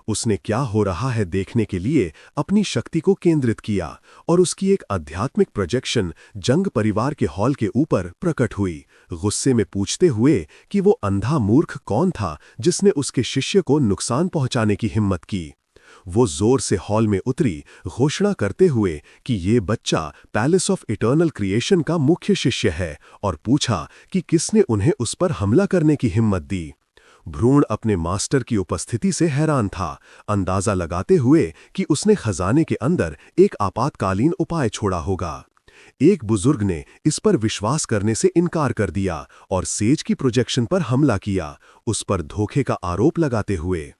उसने क्या हो रहा है देखने के लिए अपनी शक्ति को केंद्रित किया और उसकी एक आध्यात्मिक प्रोजेक्शन जंग परिवार के हॉल के ऊपर प्रकट हुई, गुस्से में पूछते हुए कि वो अंधा मूर्ख कौन था जिसने उसके शिष्य को नुकसान पहुंचाने की हिम्मत की। वो जोर से हॉल में उतरी, घोषणा करते हुए कि ये बच्चा पैलेस ऑफ इटर्नल क्रिएशन का मुख्य शिष्य है, और पूछा कि किसने उन्हें उस पर हमला करने की हिम्मत दी। भ्रूण अपने मास्टर की उपस्थिति से हैरान था, अंदाजा लगाते हुए कि उसने खजाने के अंदर एक आपातकालीन उपाय छोड़ा होगा। एक बुजुर्ग ने इस पर विश्वास करने से इनकार कर दिया और सेज की प्रोजेक्शन पर हमला किया, उस पर धोखे का आरोप लगाते हुए।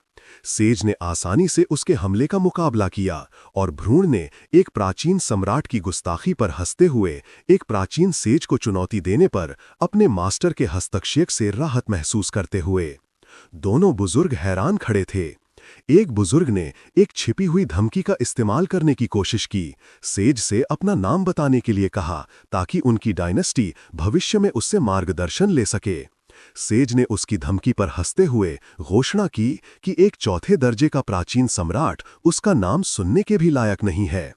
सेज ने आसानी से उसके हमले का मुकाबला किया और भ्रूण ने एक प्राचीन सम्राट की गुस्ताखी पर हंसते हुए एक प्राचीन सेज को चुनौती देने पर अपने मास्टर के हस्तक्षेप से राहत महसूस करते हुए। दोनों बुजुर्ग हैरान खड़े थे। एक बुजुर्ग ने एक छिपी हुई धमकी का इस्तेमाल करने की कोशिश की, सेज से अपना नाम बताने के लिए कहा ताकि उनकी डायनेस्टी भविष्य में उससे मार्गदर्शन ले सके। सेज ने उसकी धमकी पर हंसते हुए घोषणा की कि एक चौथे दर्जे का प्राचीन सम्राट उसका नाम सुनने के भी लायक नहीं है।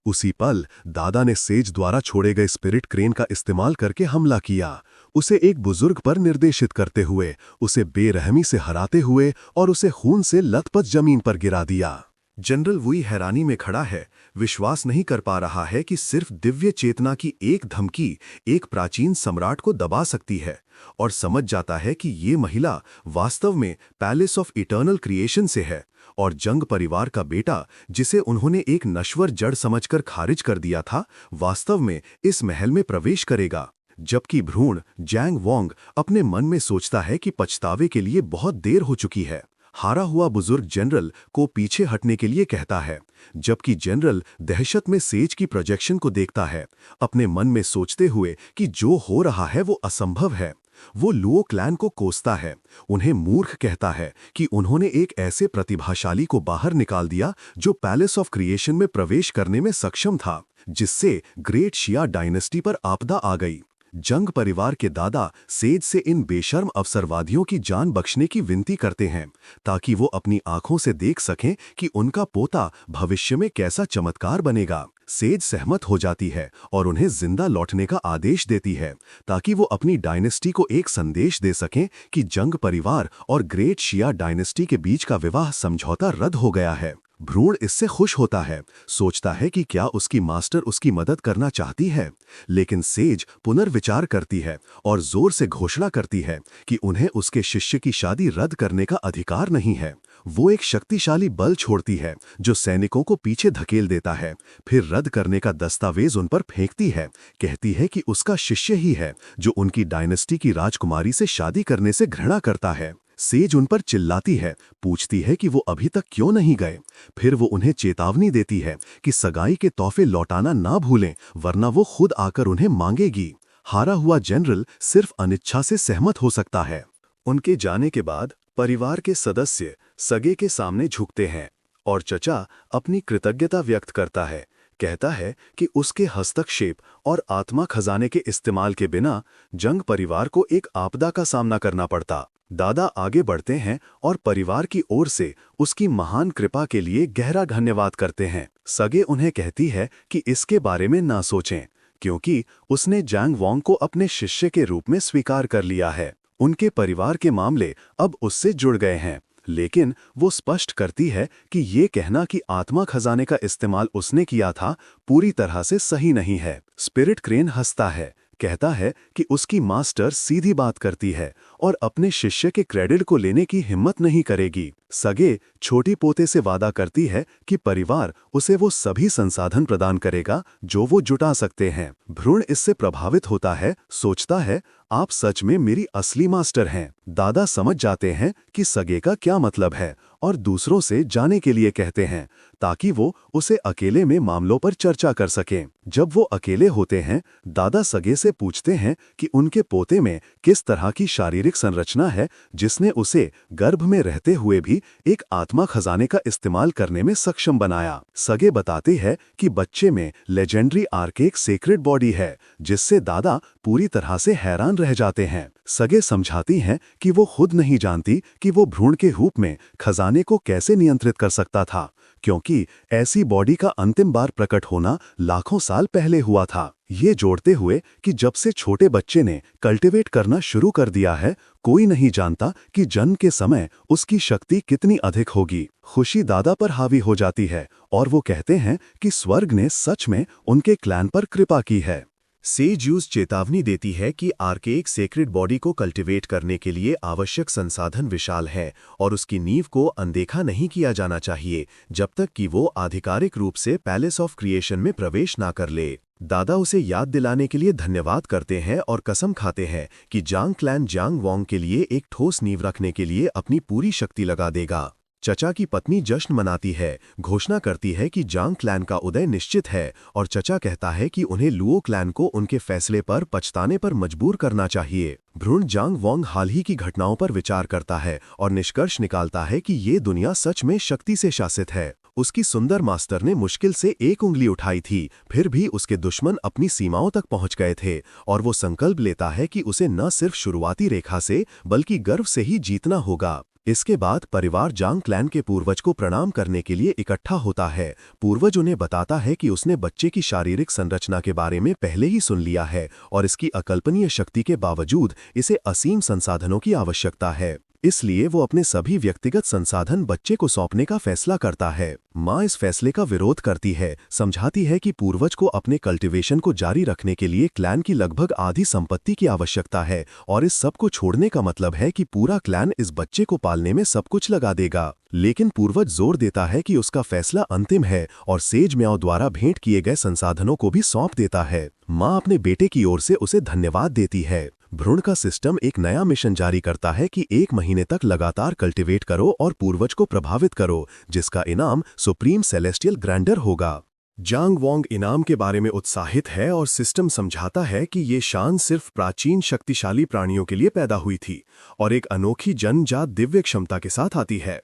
उसी पल दादा ने सेज द्वारा छोड़े गए स्पिरिट क्रेन का इस्तेमाल करके हमला किया, उसे एक बुजुर्ग पर निर्देशित करते हुए, उसे बेरहमी से हराते हुए और उसे खून से लथपथ जमीन पर गिरा दिया। जनरल वुई हैरानी में खड़ा है, विश्वास नहीं कर पा रहा है कि सिर्फ दिव्य चेतना की एक धमकी एक प्राचीन सम्राट को दबा सकती है, और समझ जाता है कि ये महिला वास्तव में पैलेस ऑफ इटर्नल क्रिएशन से है, और जंग परिवार का बेटा, जिसे उन्होंने एक नश्वर जड़ समझकर खारिज कर दिया था, वास्तव में इस महल में प्रवेश करेगा। जबकि भ्रूण जैंग वोंग अपने मन में सोचता है कि पछतावे के लिए बहुत देर हो चुकी है। हारा हुआ बुजुर्ग जनरल को पीछे हटने के लिए कहता है, जबकि जनरल दहशत में सेज की प्रोजेक्शन को देखता है, अपने मन में सोचते हुए कि जो हो रहा है वो असंभव है। वो लुओ क्लैन को कोसता है, उन्हें मूर्ख कहता है कि उन्होंने एक ऐसे प्रतिभाशाली को बाहर निकाल दिया जो पैलेस ऑफ क्रिएशन में प्रवेश करने में सक्षम था, जिससे ग्रेट शिया डायनेस्टी पर आपदा आ गई। जंग परिवार के दादा सेज से इन बेशर्म अवसरवादियों की जान बख्शने की विनती करते हैं, ताकि वो अपनी आंखों से देख सकें कि उनका पोता भविष्य में कैसा चमत्कार बनेगा। सेज सहमत हो जाती है और उन्हें जिंदा लौटने का आदेश देती है, ताकि वो अपनी डायनेस्टी को एक संदेश दे सकें कि जंग परिवार और ग्रेट शिया डायनेस्टी के बीच का विवाह समझौता रद्द हो गया है। भ्रूण इससे खुश होता है, सोचता है कि क्या उसकी मास्टर उसकी मदद करना चाहती है, लेकिन सेज पुनर्विचार करती है और जोर से घोषणा करती है कि उन्हें उसके शिष्य की शादी रद्द करने का अधिकार नहीं है। वो एक शक्तिशाली बल छोड़ती है जो सैनिकों को पीछे धकेल देता है, फिर रद्द करने का दस्तावेज उन पर फेंकती है, कहती है कि उसका शिष्य ही है जो उनकी डायनेस्टी की राजकुमारी से शादी करने से घृणा करता है। सेज उन पर चिल्लाती है, पूछती है कि वो अभी तक क्यों नहीं गए। फिर वो उन्हें चेतावनी देती है कि सगाई के तोहफे लौटाना ना भूलें, वरना वो खुद आकर उन्हें मांगेगी। हारा हुआ जनरल सिर्फ अनिच्छा से सहमत हो सकता है। उनके जाने के बाद परिवार के सदस्य सगे के सामने झुकते हैं और चचा अपनी कृतज्ञता व्यक्त करता है, कहता है कि उसके हस्तक्षेप और आत्मा खजाने के इस्तेमाल के बिना जंग परिवार को एक आपदा का सामना करना पड़ता। दादा आगे बढ़ते हैं और परिवार की ओर से उसकी महान कृपा के लिए गहरा धन्यवाद करते हैं। सगे उन्हें कहती है कि इसके बारे में ना सोचें, क्योंकि उसने जैंग वोंग को अपने शिष्य के रूप में स्वीकार कर लिया है। उनके परिवार के मामले अब उससे जुड़ गए हैं, लेकिन वो स्पष्ट करती है कि ये कहना कि आत्मा खजाने का इस्तेमाल उसने किया था पूरी तरह से सही नहीं है। स्पिरिट क्रेन हंसता है, कहता है कि उसकी मास्टर सीधी बात करती है और अपने शिष्य के क्रेडिट को लेने की हिम्मत नहीं करेगी। सगे छोटी पोते से वादा करती है कि परिवार उसे वो सभी संसाधन प्रदान करेगा जो वो जुटा सकते हैं। भ्रूण इससे प्रभावित होता है, सोचता है, आप सच में मेरी असली मास्टर हैं। दादा समझ जाते हैं कि सगे का क्या मतलब है और दूसरों से जाने के लिए कहते हैं, ताकि वो उसे अकेले में मामलों पर चर्चा कर सकें। जब वो अकेले होते हैं, दादा सगे से पूछते हैं कि उनके पोते में किस तरह की शारीरिक संरचना है जिसने उसे गर्भ में रहते हुए भी एक आत्मा खजाने का इस्तेमाल करने में सक्षम बनाया। सगे बताते हैं कि बच्चे में लेजेंडरी आर्केक सेक्रेड बॉडी है, जिससे दादा पूरी तरह से हैरान रह जाते हैं। सगे समझाती हैं कि वो खुद नहीं जानती कि वो भ्रूण के रूप में खजाने को कैसे नियंत्रित कर सकता था, क्योंकि ऐसी बॉडी का अंतिम बार प्रकट होना लाखों साल पहले हुआ था। ये जोड़ते हुए कि जब से छोटे बच्चे ने कल्टिवेट करना शुरू कर दिया है, कोई नहीं जानता कि जन्म के समय उसकी शक्ति कितनी अधिक होगी। खुशी दादा पर हावी हो जाती है और वो कहते हैं कि स्वर्ग ने सच में उनके क्लैन पर कृपा की है। सेज्यूस चेतावनी देती है कि आर्केक सेक्रेड बॉडी को कल्टिवेट करने के लिए आवश्यक संसाधन विशाल है और उसकी नींव को अनदेखा नहीं किया जाना चाहिए जब तक कि वो आधिकारिक रूप से पैलेस ऑफ क्रिएशन में प्रवेश ना कर ले। दादा उसे याद दिलाने के लिए धन्यवाद करते हैं और कसम खाते हैं कि जांग क्लैन जैंग वोंग के लिए एक ठोस नींव रखने के लिए अपनी पूरी शक्ति लगा देगा। चचा की पत्नी जश्न मनाती है, घोषणा करती है कि जांग क्लैन का उदय निश्चित है और चचा कहता है कि उन्हें लुओ क्लैन को उनके फैसले पर पछताने पर मजबूर करना चाहिए। भ्रूण जांग वोंग हाल ही की घटनाओं पर विचार करता है और निष्कर्ष निकालता है कि ये दुनिया सच में शक्ति से शासित है। उसकी सुंदर मास्टर ने मुश्किल से एक उंगली उठाई थी, फिर भी उसके दुश्मन अपनी सीमाओं तक पहुंच गए थे और वो संकल्प लेता है कि उसे न सिर्फ शुरुआती रेखा से बल्कि गर्व से ही जीतना होगा। इसके बाद परिवार जांग क्लैन के पूर्वज को प्रणाम करने के लिए इकट्ठा होता है। पूर्वज उन्हें बताता है कि उसने बच्चे की शारीरिक संरचना के बारे में पहले ही सुन लिया है और इसकी अकल्पनीय शक्ति के बावजूद इसे असीम संसाधनों की आवश्यकता है। इसलिए वो अपने सभी व्यक्तिगत संसाधन बच्चे को सौंपने का फैसला करता है। माँ इस फैसले का विरोध करती है, समझाती है कि पूर्वज को अपने कल्टीवेशन को जारी रखने के लिए क्लैन की लगभग आधी संपत्ति की आवश्यकता है और इस सब को छोड़ने का मतलब है कि पूरा क्लैन इस बच्चे को पालने में सब कुछ लगा देगा। लेकिन पूर्वज जोर देता है कि उसका फैसला अंतिम है और सेज म्याओ द्वारा भेंट किए गए संसाधनों को भी सौंप देता है। माँ अपने बेटे की ओर से उसे धन्यवाद देती है। भ्रूण का सिस्टम एक नया मिशन जारी करता है कि 1 महीने तक लगातार कल्टीवेट करो और पूर्वज को प्रभावित करो, जिसका इनाम सुप्रीम सेलेस्टियल ग्रैंडर होगा। जांग वोंग इनाम के बारे में उत्साहित है और सिस्टम समझाता है कि ये शान सिर्फ प्राचीन शक्तिशाली प्राणियों के लिए पैदा हुई थी और एक अनोखी जन्मजात दिव्य क्षमता के साथ आती है।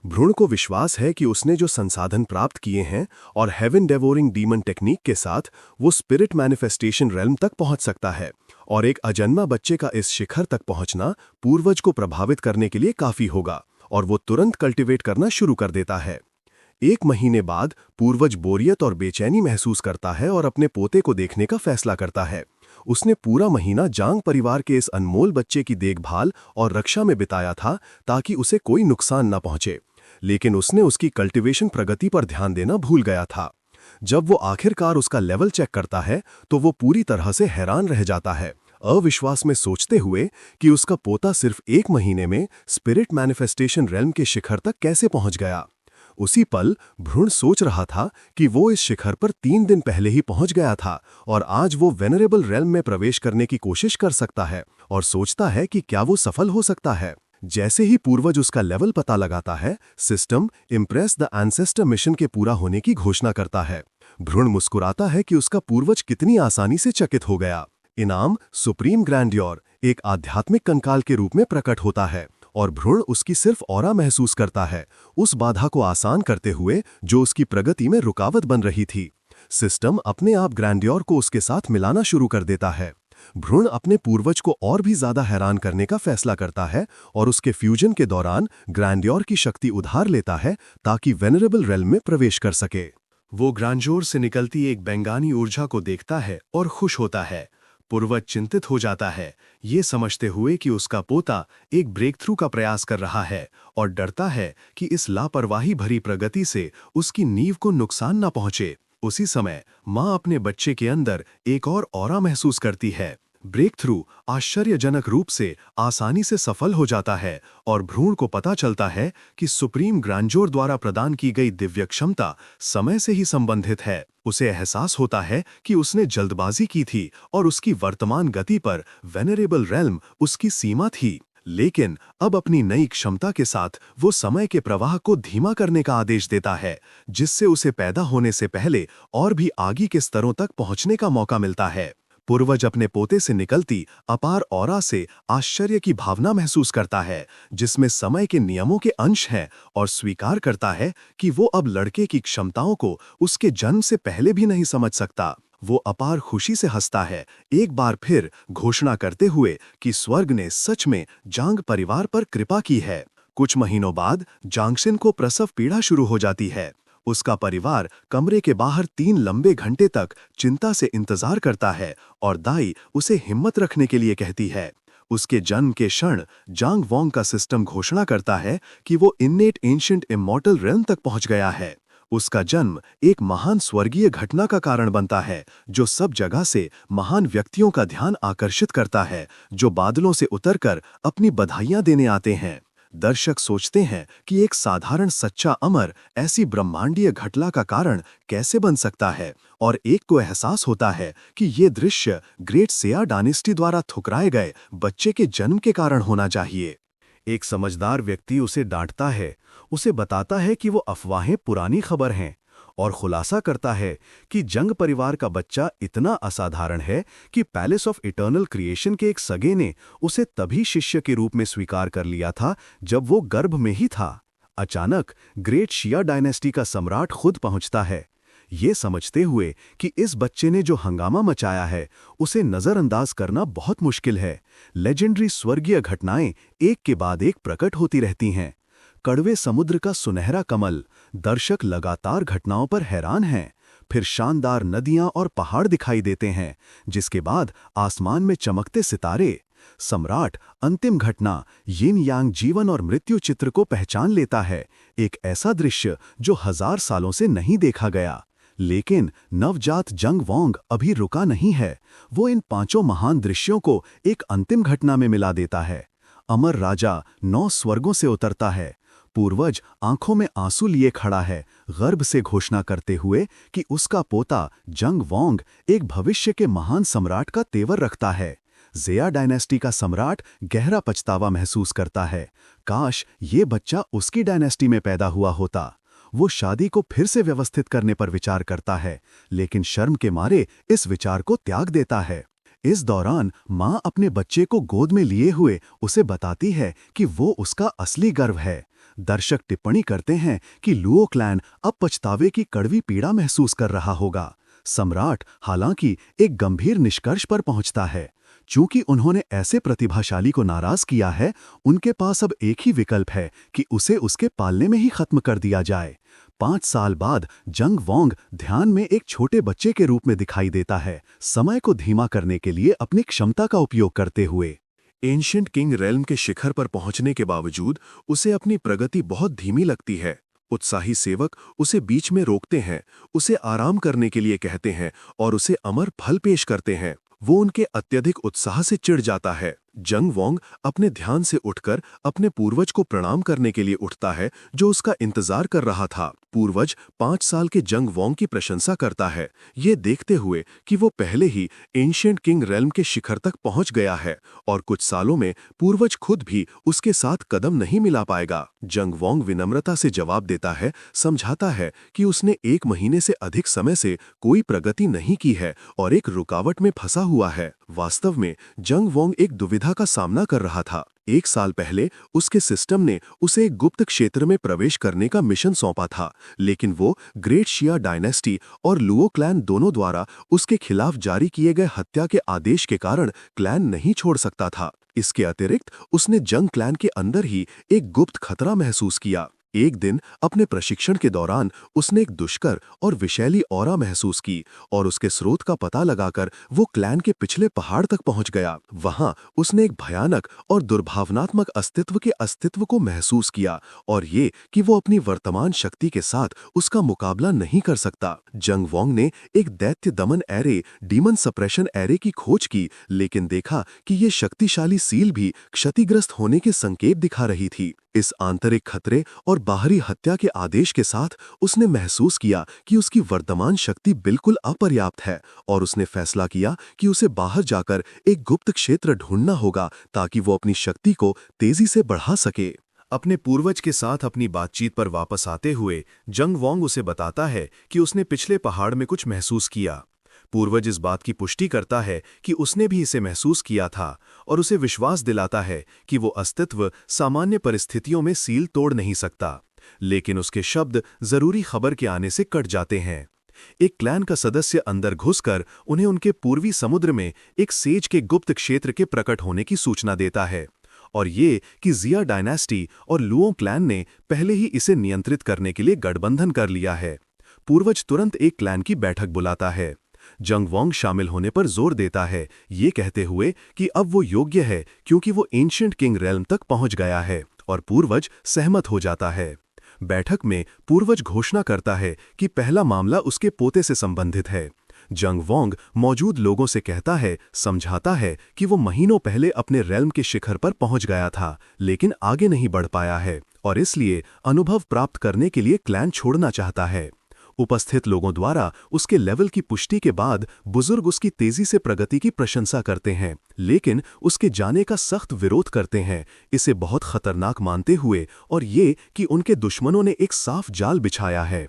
भ्रूण को विश्वास है कि उसने जो संसाधन प्राप्त किए हैं और हेवन डेवोरिंग डीमन टेक्निक के साथ वो स्पिरिट मैनिफेस्टेशन रेल्म तक पहुंच सकता है और एक अजन्मा बच्चे का इस शिखर तक पहुंचना पूर्वज को प्रभावित करने के लिए काफी होगा और वो तुरंत कल्टीवेट करना शुरू कर देता है। 1 महीने बाद पूर्वज बोरियत और बेचैनी महसूस करता है और अपने पोते को देखने का फैसला करता है। उसने पूरा महीना जांग परिवार के इस अनमोल बच्चे की देखभाल और रक्षा में बिताया था ताकि उसे कोई नुकसान न पहुंचे, लेकिन उसने उसकी कल्टीवेशन प्रगति पर ध्यान देना भूल गया था। जब वो आखिरकार उसका लेवल चेक करता है तो वो पूरी तरह से हैरान रह जाता है, अविश्वास में सोचते हुए कि उसका पोता सिर्फ 1 महीने में स्पिरिट मैनिफेस्टेशन रेल्म के शिखर तक कैसे पहुंच गया। उसी पल भ्रूण सोच रहा था कि वो इस शिखर पर 3 दिन पहले ही पहुंच गया था और आज वो वेनरेबल रेल्म में प्रवेश करने की कोशिश कर सकता है और सोचता है कि क्या वो सफल हो सकता है। जैसे ही पूर्वज उसका लेवल पता लगाता है, system impress the ancestor mission के पूरा होने की घोषणा करता है। भ्रूण मुस्कुराता है कि उसका पूर्वज कितनी आसानी से चकित हो गया। इनाम सुप्रीम ग्रैंडियोर एक आध्यात्मिक कंकाल के रूप में प्रकट होता है और भ्रूण उसकी सिर्फ ऑरा महसूस करता है, उस बाधा को आसान करते हुए जो उसकी प्रगति में रुकावट बन रही थी। सिस्टम अपने आप ग्रैंडियोर को उसके साथ मिलाना शुरू कर देता है। भ्रूण अपने पूर्वज को और भी ज्यादा हैरान करने का फैसला करता है और उसके फ्यूजन के दौरान ग्रैंडियोर की शक्ति उधार लेता है ताकि वेनरेबल रेल्म में प्रवेश कर सके। वो ग्रांजोर से निकलती एक बेंगानी ऊर्जा को देखता है और खुश होता है। पूर्वज चिंतित हो जाता है, ये समझते हुए कि उसका पोता एक ब्रेक थ्रू का प्रयास कर रहा है और डरता है कि इस लापरवाही भरी प्रगति से उसकी नींव को नुकसान न पहुंचे। उसी समय माँ अपने बच्चे के अंदर एक और ऑरा महसूस करती है। ब्रेक थ्रू आश्चर्यजनक रूप से आसानी से सफल हो जाता है और भ्रूण को पता चलता है कि सुप्रीम ग्रांजोर द्वारा प्रदान की गई दिव्य क्षमता समय से ही संबंधित है। उसे एहसास होता है कि उसने जल्दबाजी की थी और उसकी वर्तमान गति पर वेनरेबल रेल्म उसकी सीमा थी, लेकिन अब अपनी नई क्षमता के साथ वो समय के प्रवाह को धीमा करने का आदेश देता है, जिससे उसे पैदा होने से पहले और भी आगे के स्तरों तक पहुंचने का मौका मिलता है। पूर्वज अपने पोते से निकलती अपार ऑरा से आश्चर्य की भावना महसूस करता है, जिसमें समय के नियमों के अंश हैं, और स्वीकार करता है कि वो अब लड़के की क्षमताओं को उसके जन्म से पहले भी नहीं समझ सकता। वो अपार खुशी से हंसता है, एक बार फिर घोषणा करते हुए कि स्वर्ग ने सच में जांग परिवार पर कृपा की है। कुछ महीनों बाद जांगशिन को प्रसव पीड़ा शुरू हो जाती है। उसका परिवार कमरे के बाहर 3 लंबे घंटे तक चिंता से इंतजार करता है और दाई उसे हिम्मत रखने के लिए कहती है। उसके जन्म के क्षण जांग वोंग का सिस्टम घोषणा करता है कि वो इन्नेट एंशिएंट इमॉर्टल रेल्म तक पहुंच गया है। उसका जन्म एक महान स्वर्गीय घटना का कारण बनता है, जो सब जगह से महान व्यक्तियों का ध्यान आकर्षित करता है, जो बादलों से उतरकर अपनी बधाइयां देने आते हैं। दर्शक सोचते हैं कि एक साधारण सच्चा अमर ऐसी ब्रह्मांडीय घटना का कारण कैसे बन सकता है, और एक को एहसास होता है कि ये दृश्य ग्रेट सेया डायनेस्टी द्वारा ठुकराए गए बच्चे के जन्म के कारण होना चाहिए। एक समझदार व्यक्ति उसे डांटता है, उसे बताता है कि वो अफवाहें पुरानी खबर हैं, और खुलासा करता है कि जंग परिवार का बच्चा इतना असाधारण है कि पैलेस ऑफ इटर्नल क्रिएशन के एक सगे ने उसे तभी शिष्य के रूप में स्वीकार कर लिया था जब वो गर्भ में ही था। अचानक ग्रेट शिया डायनेस्टी का सम्राट खुद पहुंचता है, ये समझते हुए कि इस बच्चे ने जो हंगामा मचाया है उसे नजरअंदाज करना बहुत मुश्किल है। लेजेंडरी स्वर्गीय घटनाएं एक के बाद एक प्रकट होती रहती हैं। कड़वे समुद्र का सुनहरा कमल, दर्शक लगातार घटनाओं पर हैरान हैं। फिर शानदार नदियां और पहाड़ दिखाई देते हैं, जिसके बाद आसमान में चमकते सितारे। सम्राट अंतिम घटना यिन यांग जीवन और मृत्यु चित्र को पहचान लेता है, एक ऐसा दृश्य जो 1000 सालों से नहीं देखा गया। लेकिन नवजात जंग वोंग अभी रुका नहीं है। वो इन 5 महान दृश्यों को एक अंतिम घटना में मिला देता है। अमर राजा 9 स्वर्गों से उतरता है। पूर्वज आंखों में आंसू लिए खड़ा है, गर्व से घोषणा करते हुए कि उसका पोता जंग वोंग एक भविष्य के महान सम्राट का तेवर रखता है। ज़ेया डायनेस्टी का सम्राट गहरा पछतावा महसूस करता है। काश ये बच्चा उसकी डायनेस्टी में पैदा हुआ होता। वो शादी को फिर से व्यवस्थित करने पर विचार करता है, लेकिन शर्म के मारे इस विचार को त्याग देता है। इस दौरान माँ अपने बच्चे को गोद में लिए हुए उसे बताती है कि वो उसका असली गर्व है। दर्शक टिप्पणी करते हैं कि लुओ क्लैन अब पछतावे की कड़वी पीड़ा महसूस कर रहा होगा। सम्राट हालांकि एक गंभीर निष्कर्ष पर पहुंचता है। चूंकि उन्होंने ऐसे प्रतिभाशाली को नाराज किया है, उनके पास अब एक ही विकल्प है कि उसे उसके पालने में ही खत्म कर दिया जाए। 5 साल बाद जंग वोंग ध्यान में एक छोटे बच्चे के रूप में दिखाई देता है, समय को धीमा करने के लिए अपनी क्षमता का उपयोग करते हुए। एंशिएंट किंग रेल्म के शिखर पर पहुंचने के बावजूद उसे अपनी प्रगति बहुत धीमी लगती है। उत्साही सेवक उसे बीच में रोकते हैं, उसे आराम करने के लिए कहते हैं और उसे अमर फल पेश करते हैं। वो उनके अत्यधिक उत्साह से चिढ़ जाता है। जंग वोंग अपने ध्यान से उठकर अपने पूर्वज को प्रणाम करने के लिए उठता है, जो उसका इंतजार कर रहा था। पूर्वज 5 साल के जंग वोंग की प्रशंसा करता है, ये देखते हुए कि वो पहले ही एंशिएंट किंग रेल्म के शिखर तक पहुंच गया है और कुछ सालों में पूर्वज खुद भी उसके साथ कदम नहीं मिला पाएगा। जंग वोंग विनम्रता से जवाब देता है, समझाता है कि उसने 1 महीने से अधिक समय से कोई प्रगति नहीं की है और एक रुकावट में फंसा हुआ है। वास्तव में जंग वोंग एक दुविधा का सामना कर रहा था। 1 साल पहले उसके सिस्टम ने उसे एक गुप्त क्षेत्र में प्रवेश करने का मिशन सौंपा था, लेकिन वो ग्रेट शिया डायनेस्टी और लुओ क्लैन दोनों द्वारा उसके खिलाफ जारी किए गए हत्या के आदेश के कारण क्लैन नहीं छोड़ सकता था। इसके अतिरिक्त उसने जंग क्लैन के अंदर ही एक गुप्त खतरा महसूस किया। एक दिन अपने प्रशिक्षण के दौरान उसने एक दुष्कर और विषैली ऑरा महसूस की और उसके स्रोत का पता लगाकर वो क्लैन के पिछले पहाड़ तक पहुंच गया। वहां उसने एक भयानक और दुर्भावनात्मक अस्तित्व को महसूस किया और ये कि वो अपनी वर्तमान शक्ति के साथ उसका मुकाबला नहीं कर सकता। जंग वोंग ने एक दैत्य दमन एरे, डीमन सप्रेशन एरे की खोज की, लेकिन देखा कि ये शक्तिशाली सील भी क्षतिग्रस्त होने के संकेत दिखा रही थी। इस आंतरिक खतरे और बाहरी हत्या के आदेश के साथ उसने महसूस किया कि उसकी वर्तमान शक्ति बिल्कुल अपर्याप्त है और उसने फैसला किया कि उसे बाहर जाकर एक गुप्त क्षेत्र ढूंढना होगा ताकि वो अपनी शक्ति को तेजी से बढ़ा सके। अपने पूर्वज के साथ अपनी बातचीत पर वापस आते हुए जंग वोंग उसे बताता है कि उसने पिछले पहाड़ में कुछ महसूस किया। पूर्वज इस बात की पुष्टि करता है कि उसने भी इसे महसूस किया था और उसे विश्वास दिलाता है कि वो अस्तित्व सामान्य परिस्थितियों में सील तोड़ नहीं सकता। लेकिन उसके शब्द जरूरी खबर के आने से कट जाते हैं। एक क्लैन का सदस्य अंदर घुसकर उन्हें उनके पूर्वी समुद्र में एक सेज के गुप्त क्षेत्र के प्रकट होने की सूचना देता है और ये कि ज़िया डायनेस्टी और लुओ क्लैन ने पहले ही इसे नियंत्रित करने के लिए गठबंधन कर लिया है। पूर्वज तुरंत एक क्लैन की बैठक बुलाता है। जंग वोंग शामिल होने पर जोर देता है, ये कहते हुए कि अब वो योग्य है क्योंकि वो एंशिएंट किंग रेल्म तक पहुंच गया है, और पूर्वज सहमत हो जाता है। बैठक में पूर्वज घोषणा करता है कि पहला मामला उसके पोते से संबंधित है। जंग वोंग मौजूद लोगों से कहता है, समझाता है कि वो महीनों पहले अपने रेल्म के शिखर पर पहुंच गया था, लेकिन आगे नहीं बढ़ पाया है और इसलिए अनुभव प्राप्त करने के लिए क्लैन छोड़ना चाहता है। उपस्थित लोगों द्वारा उसके लेवल की पुष्टि के बाद बुजुर्ग उसकी तेजी से प्रगति की प्रशंसा करते हैं, लेकिन उसके जाने का सख्त विरोध करते हैं, इसे बहुत खतरनाक मानते हुए और ये कि उनके दुश्मनों ने एक साफ जाल बिछाया है।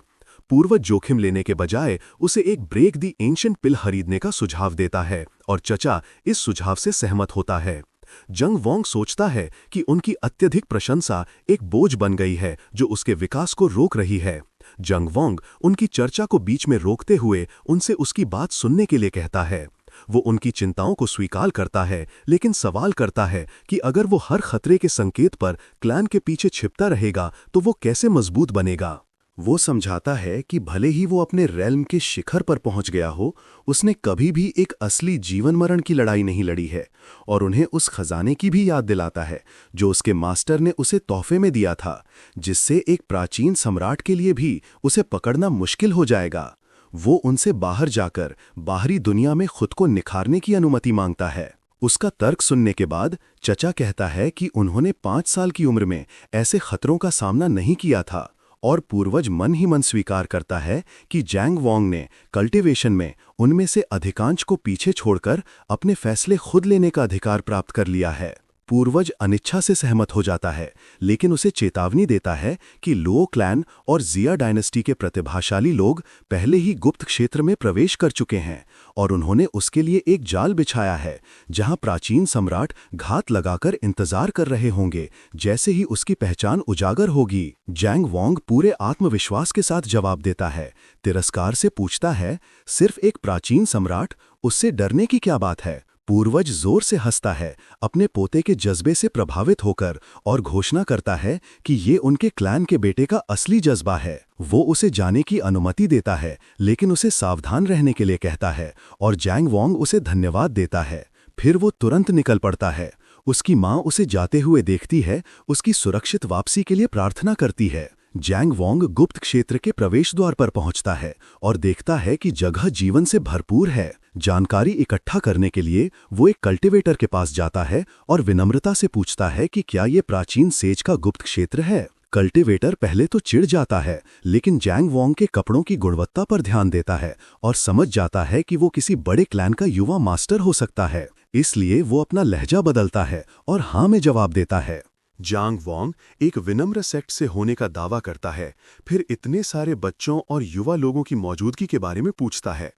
पूर्वज जोखिम लेने के बजाय उसे एक ब्रेक दी एंशिएंट पिल खरीदने का सुझाव देता है और चचा इस सुझाव से सहमत होता है। जंग वोंग सोचता है कि उनकी अत्यधिक प्रशंसा एक बोझ बन गई है जो उसके विकास को रोक रही है। जंग वोंग उनकी चर्चा को बीच में रोकते हुए उनसे उसकी बात सुनने के लिए कहता है। वो उनकी चिंताओं को स्वीकार करता है, लेकिन सवाल करता है कि अगर वो हर खतरे के संकेत पर क्लैन के पीछे छिपता रहेगा तो वो कैसे मजबूत बनेगा। वो समझाता है कि भले ही वो अपने रेल्म के शिखर पर पहुंच गया हो, उसने कभी भी एक असली जीवन मरण की लड़ाई नहीं लड़ी है, और उन्हें उस खजाने की भी याद दिलाता है जो उसके मास्टर ने उसे तोहफे में दिया था, जिससे एक प्राचीन सम्राट के लिए भी उसे पकड़ना मुश्किल हो जाएगा। वो उनसे बाहर जाकर बाहरी दुनिया में खुद को निखारने की अनुमति मांगता है। उसका तर्क सुनने के बाद चचा कहता है कि उन्होंने 5 साल की उम्र में ऐसे खतरों का सामना नहीं किया था, और पूर्वज मन ही मन स्वीकार करता है कि जैंग वॉन्ग ने कल्टीवेशन में उनमें से अधिकांश को पीछे छोड़कर अपने फैसले खुद लेने का अधिकार प्राप्त कर लिया है। पूर्वज अनिच्छा से सहमत हो जाता है, लेकिन उसे चेतावनी देता है कि लुओ क्लैन और जिया डायनेस्टी के प्रतिभाशाली लोग पहले ही गुप्त क्षेत्र में प्रवेश कर चुके हैं, और उन्होंने उसके लिए एक जाल बिछाया है जहां प्राचीन सम्राट घात लगाकर इंतजार कर रहे होंगे जैसे ही उसकी पहचान उजागर होगी। जैंग वॉन्ग पूरे आत्मविश्वास के साथ जवाब देता है, तिरस्कार से पूछता है, सिर्फ एक प्राचीन सम्राट, उससे डरने की क्या बात है? पूर्वज जोर से हंसता है, अपने पोते के जज्बे से प्रभावित होकर, और घोषणा करता है कि ये उनके क्लैन के बेटे का असली जज्बा है। वो उसे जाने की अनुमति देता है, लेकिन उसे सावधान रहने के लिए कहता है, और जैंग वॉन्ग उसे धन्यवाद देता है। फिर वो तुरंत निकल पड़ता है। उसकी माँ उसे जाते हुए देखती है, उसकी सुरक्षित वापसी के लिए प्रार्थना करती है। जैंग वॉन्ग गुप्त क्षेत्र के प्रवेश द्वार पर पहुंचता है और देखता है कि जगह जीवन से भरपूर है। जानकारी इकट्ठा करने के लिए वो एक कल्टीवेटर के पास जाता है और विनम्रता से पूछता है कि क्या ये प्राचीन सेज का गुप्त क्षेत्र है। कल्टीवेटर पहले तो चिढ़ जाता है, लेकिन जैंग वॉन्ग के कपड़ों की गुणवत्ता पर ध्यान देता है और समझ जाता है कि वो किसी बड़े क्लैन का युवा मास्टर हो सकता है। इसलिए वो अपना लहजा बदलता है और हाँ में जवाब देता है। जांग वॉन्ग एक विनम्र सेक्ट से होने का दावा करता है, फिर इतने सारे बच्चों और युवा लोगों की मौजूदगी के बारे में पूछता है।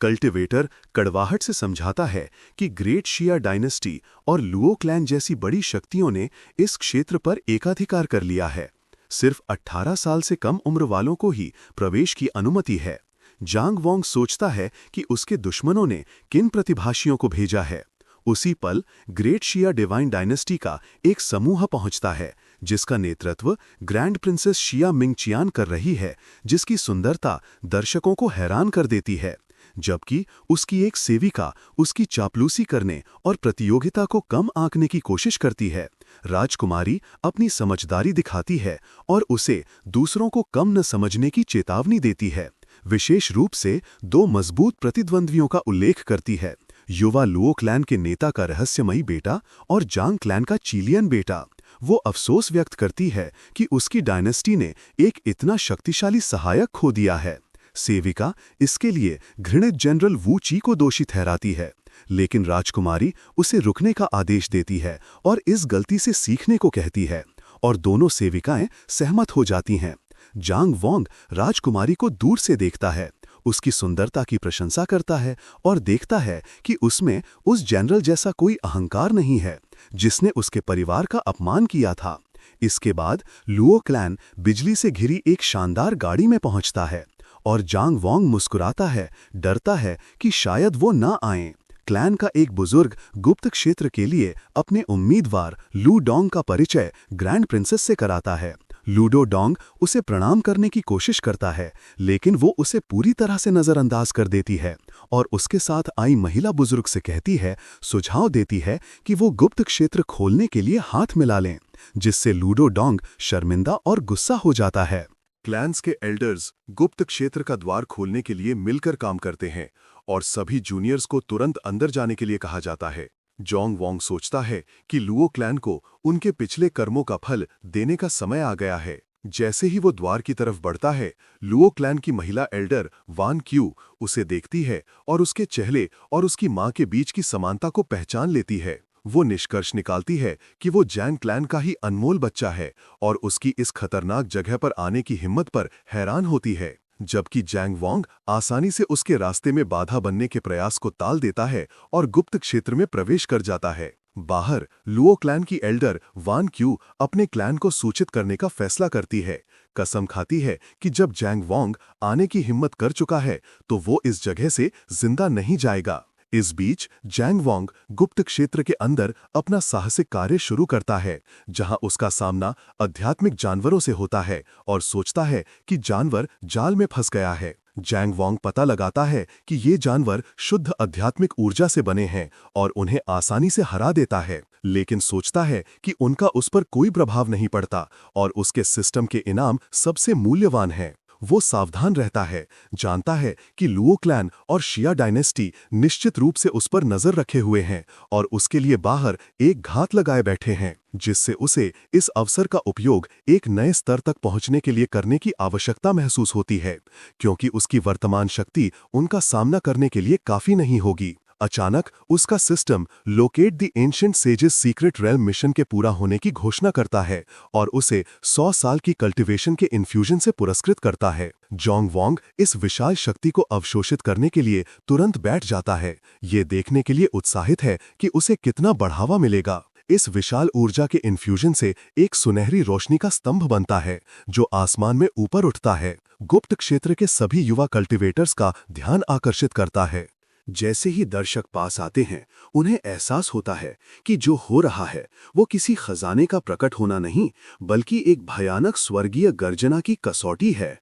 कल्टीवेटर कड़वाहट से समझाता है कि ग्रेट शिया डायनेस्टी और लुओ क्लैन जैसी बड़ी शक्तियों ने इस क्षेत्र पर एकाधिकार कर लिया है। सिर्फ 18 साल से कम उम्र वालों को ही प्रवेश की अनुमति है। जांग वॉन्ग सोचता है कि उसके दुश्मनों ने किन प्रतिभाशियों को भेजा है। उसी पल ग्रेट शिया डिवाइन डायनेस्टी का एक समूह पहुंचता है, जिसका नेतृत्व ग्रैंड प्रिंसेस शिया मिंगचियान कर रही है, जिसकी सुंदरता दर्शकों को हैरान कर देती है, जबकि उसकी एक सेविका उसकी चापलूसी करने और प्रतियोगिता को कम आंकने की कोशिश करती है। राजकुमारी अपनी समझदारी दिखाती है और उसे दूसरों को कम न समझने की चेतावनी देती है। विशेष रूप से 2 मजबूत प्रतिद्वंद्वियों का उल्लेख करती है, युवा लुओ क्लैन के नेता का रहस्यमयी बेटा और जांग क्लैन का चीलियन बेटा। वो अफसोस व्यक्त करती है कि उसकी डायनेस्टी ने एक इतना शक्तिशाली सहायक खो दिया है। सेविका इसके लिए घृणित जनरल वू ची को दोषी ठहराती है, लेकिन राजकुमारी उसे रुकने का आदेश देती है और इस गलती से सीखने को कहती है, और दोनों सेविकाएं सहमत हो जाती हैं। जांग वॉन्ग राजकुमारी को दूर से देखता है, उसकी सुंदरता की प्रशंसा करता है और देखता है कि उसमें उस जनरल जैसा कोई अहंकार नहीं है जिसने उसके परिवार का अपमान किया था। इसके बाद लुओ क्लैन बिजली से घिरी एक शानदार गाड़ी में पहुंचता है और जांग वॉन्ग मुस्कुराता है, डरता है कि शायद वो ना आएं। क्लैन का एक बुजुर्ग गुप्त क्षेत्र के लिए अपने उम्मीदवार लू डोंग का परिचय ग्रैंड प्रिंसेस से कराता है। लूडो डोंग उसे प्रणाम करने की कोशिश करता है, लेकिन वो उसे पूरी तरह से नजरअंदाज कर देती है और उसके साथ आई महिला बुजुर्ग से कहती है, सुझाव देती है कि वो गुप्त क्षेत्र खोलने के लिए हाथ मिला लें, जिससे लूडो डोंग शर्मिंदा और गुस्सा हो जाता है। क्लैंस के एल्डर्स गुप्त क्षेत्र का द्वार खोलने के लिए मिलकर काम करते हैं और सभी जूनियर्स को तुरंत अंदर जाने के लिए कहा जाता है। जांग वॉन्ग सोचता है कि लुओ क्लैन को उनके पिछले कर्मों का फल देने का समय आ गया है। जैसे ही वो द्वार की तरफ बढ़ता है, लुओ क्लैन की महिला एल्डर वान क्यू उसे देखती है और उसके चेहरे और उसकी मां के बीच की समानता को पहचान लेती है। वो निष्कर्ष निकालती है कि वो जैंग क्लैन का ही अनमोल बच्चा है और उसकी इस खतरनाक जगह पर आने की हिम्मत पर हैरान होती है, जबकि जैंग वॉन्ग आसानी से उसके रास्ते में बाधा बनने के प्रयास को टाल देता है और गुप्त क्षेत्र में प्रवेश कर जाता है। बाहर लुओ क्लैन की एल्डर वान क्यू अपने क्लैन को सूचित करने का फैसला करती है, कसम खाती है कि जब जैंग वॉन्ग आने की हिम्मत कर चुका है तो वो इस जगह से जिंदा नहीं जाएगा। इस बीच जैंग वोंग गुप्त क्षेत्र के अंदर अपना साहसिक कार्य शुरू करता है, जहां उसका सामना आध्यात्मिक जानवरों से होता है और सोचता है कि जानवर जाल में फंस गया है। जैंग वोंग पता लगाता है कि ये जानवर शुद्ध आध्यात्मिक ऊर्जा से बने हैं और उन्हें आसानी से हरा देता है, लेकिन सोचता है कि उनका उस पर कोई प्रभाव नहीं पड़ता और उसके सिस्टम के इनाम सबसे मूल्यवान हैं। वो सावधान रहता है, जानता है कि लुओ क्लैन और शिया डायनेस्टी निश्चित रूप से उस पर नजर रखे हुए हैं और उसके लिए बाहर एक घात लगाए बैठे हैं, जिससे उसे इस अवसर का उपयोग एक नए स्तर तक पहुंचने के लिए करने की आवश्यकता महसूस होती है, क्योंकि उसकी वर्तमान शक्ति उनका सामना करने के लिए काफी नहीं होगी। अचानक उसका system locate the ancient sages secret realm mission के पूरा होने की घोषणा करता है और उसे 100 साल की कल्टीवेशन के इन्फ्यूजन से पुरस्कृत करता है। जॉन्ग वोंग इस विशाल शक्ति को अवशोषित करने के लिए तुरंत बैठ जाता है, ये देखने के लिए उत्साहित है कि उसे कितना बढ़ावा मिलेगा। इस विशाल ऊर्जा के इन्फ्यूजन से एक सुनहरी रोशनी का स्तंभ बनता है जो आसमान में ऊपर उठता है, गुप्त क्षेत्र के सभी युवा कल्टीवेटर्स का ध्यान आकर्षित करता है। जैसे ही दर्शक पास आते हैं, उन्हें एहसास होता है कि जो हो रहा है वो किसी खजाने का प्रकट होना नहीं, बल्कि एक भयानक स्वर्गीय गर्जना की कसौटी है।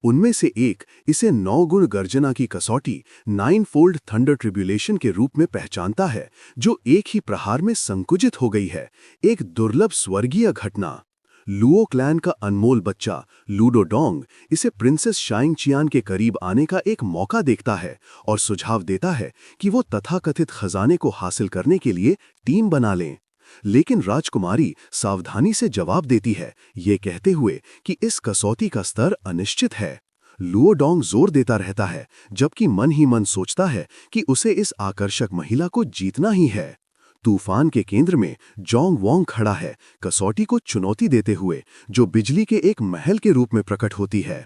उनमें से एक इसे 9 गुण गर्जना की कसौटी 9-फोल्ड थंडर ट्रिब्यूलेशन के रूप में पहचानता है, जो एक ही प्रहार में संकुचित हो गई है, एक दुर्लभ स्वर्गीय घटना। लुओ क्लैन का अनमोल बच्चा लूडो डोंग इसे प्रिंसेस शाइंग चियान के करीब आने का एक मौका देखता है और सुझाव देता है कि वो तथाकथित खजाने को हासिल करने के लिए टीम बना लें। लेकिन राजकुमारी सावधानी से जवाब देती है, ये कहते हुए कि इस कसौटी का स्तर अनिश्चित है। लुओ डोंग जोर देता रहता है, जबकि मन ही मन सोचता है कि उसे इस आकर्षक महिला को जीतना ही है। तूफान के केंद्र में जॉन्ग वोंग खड़ा है, कसौटी को चुनौती देते हुए, जो बिजली के एक महल के रूप में प्रकट होती है।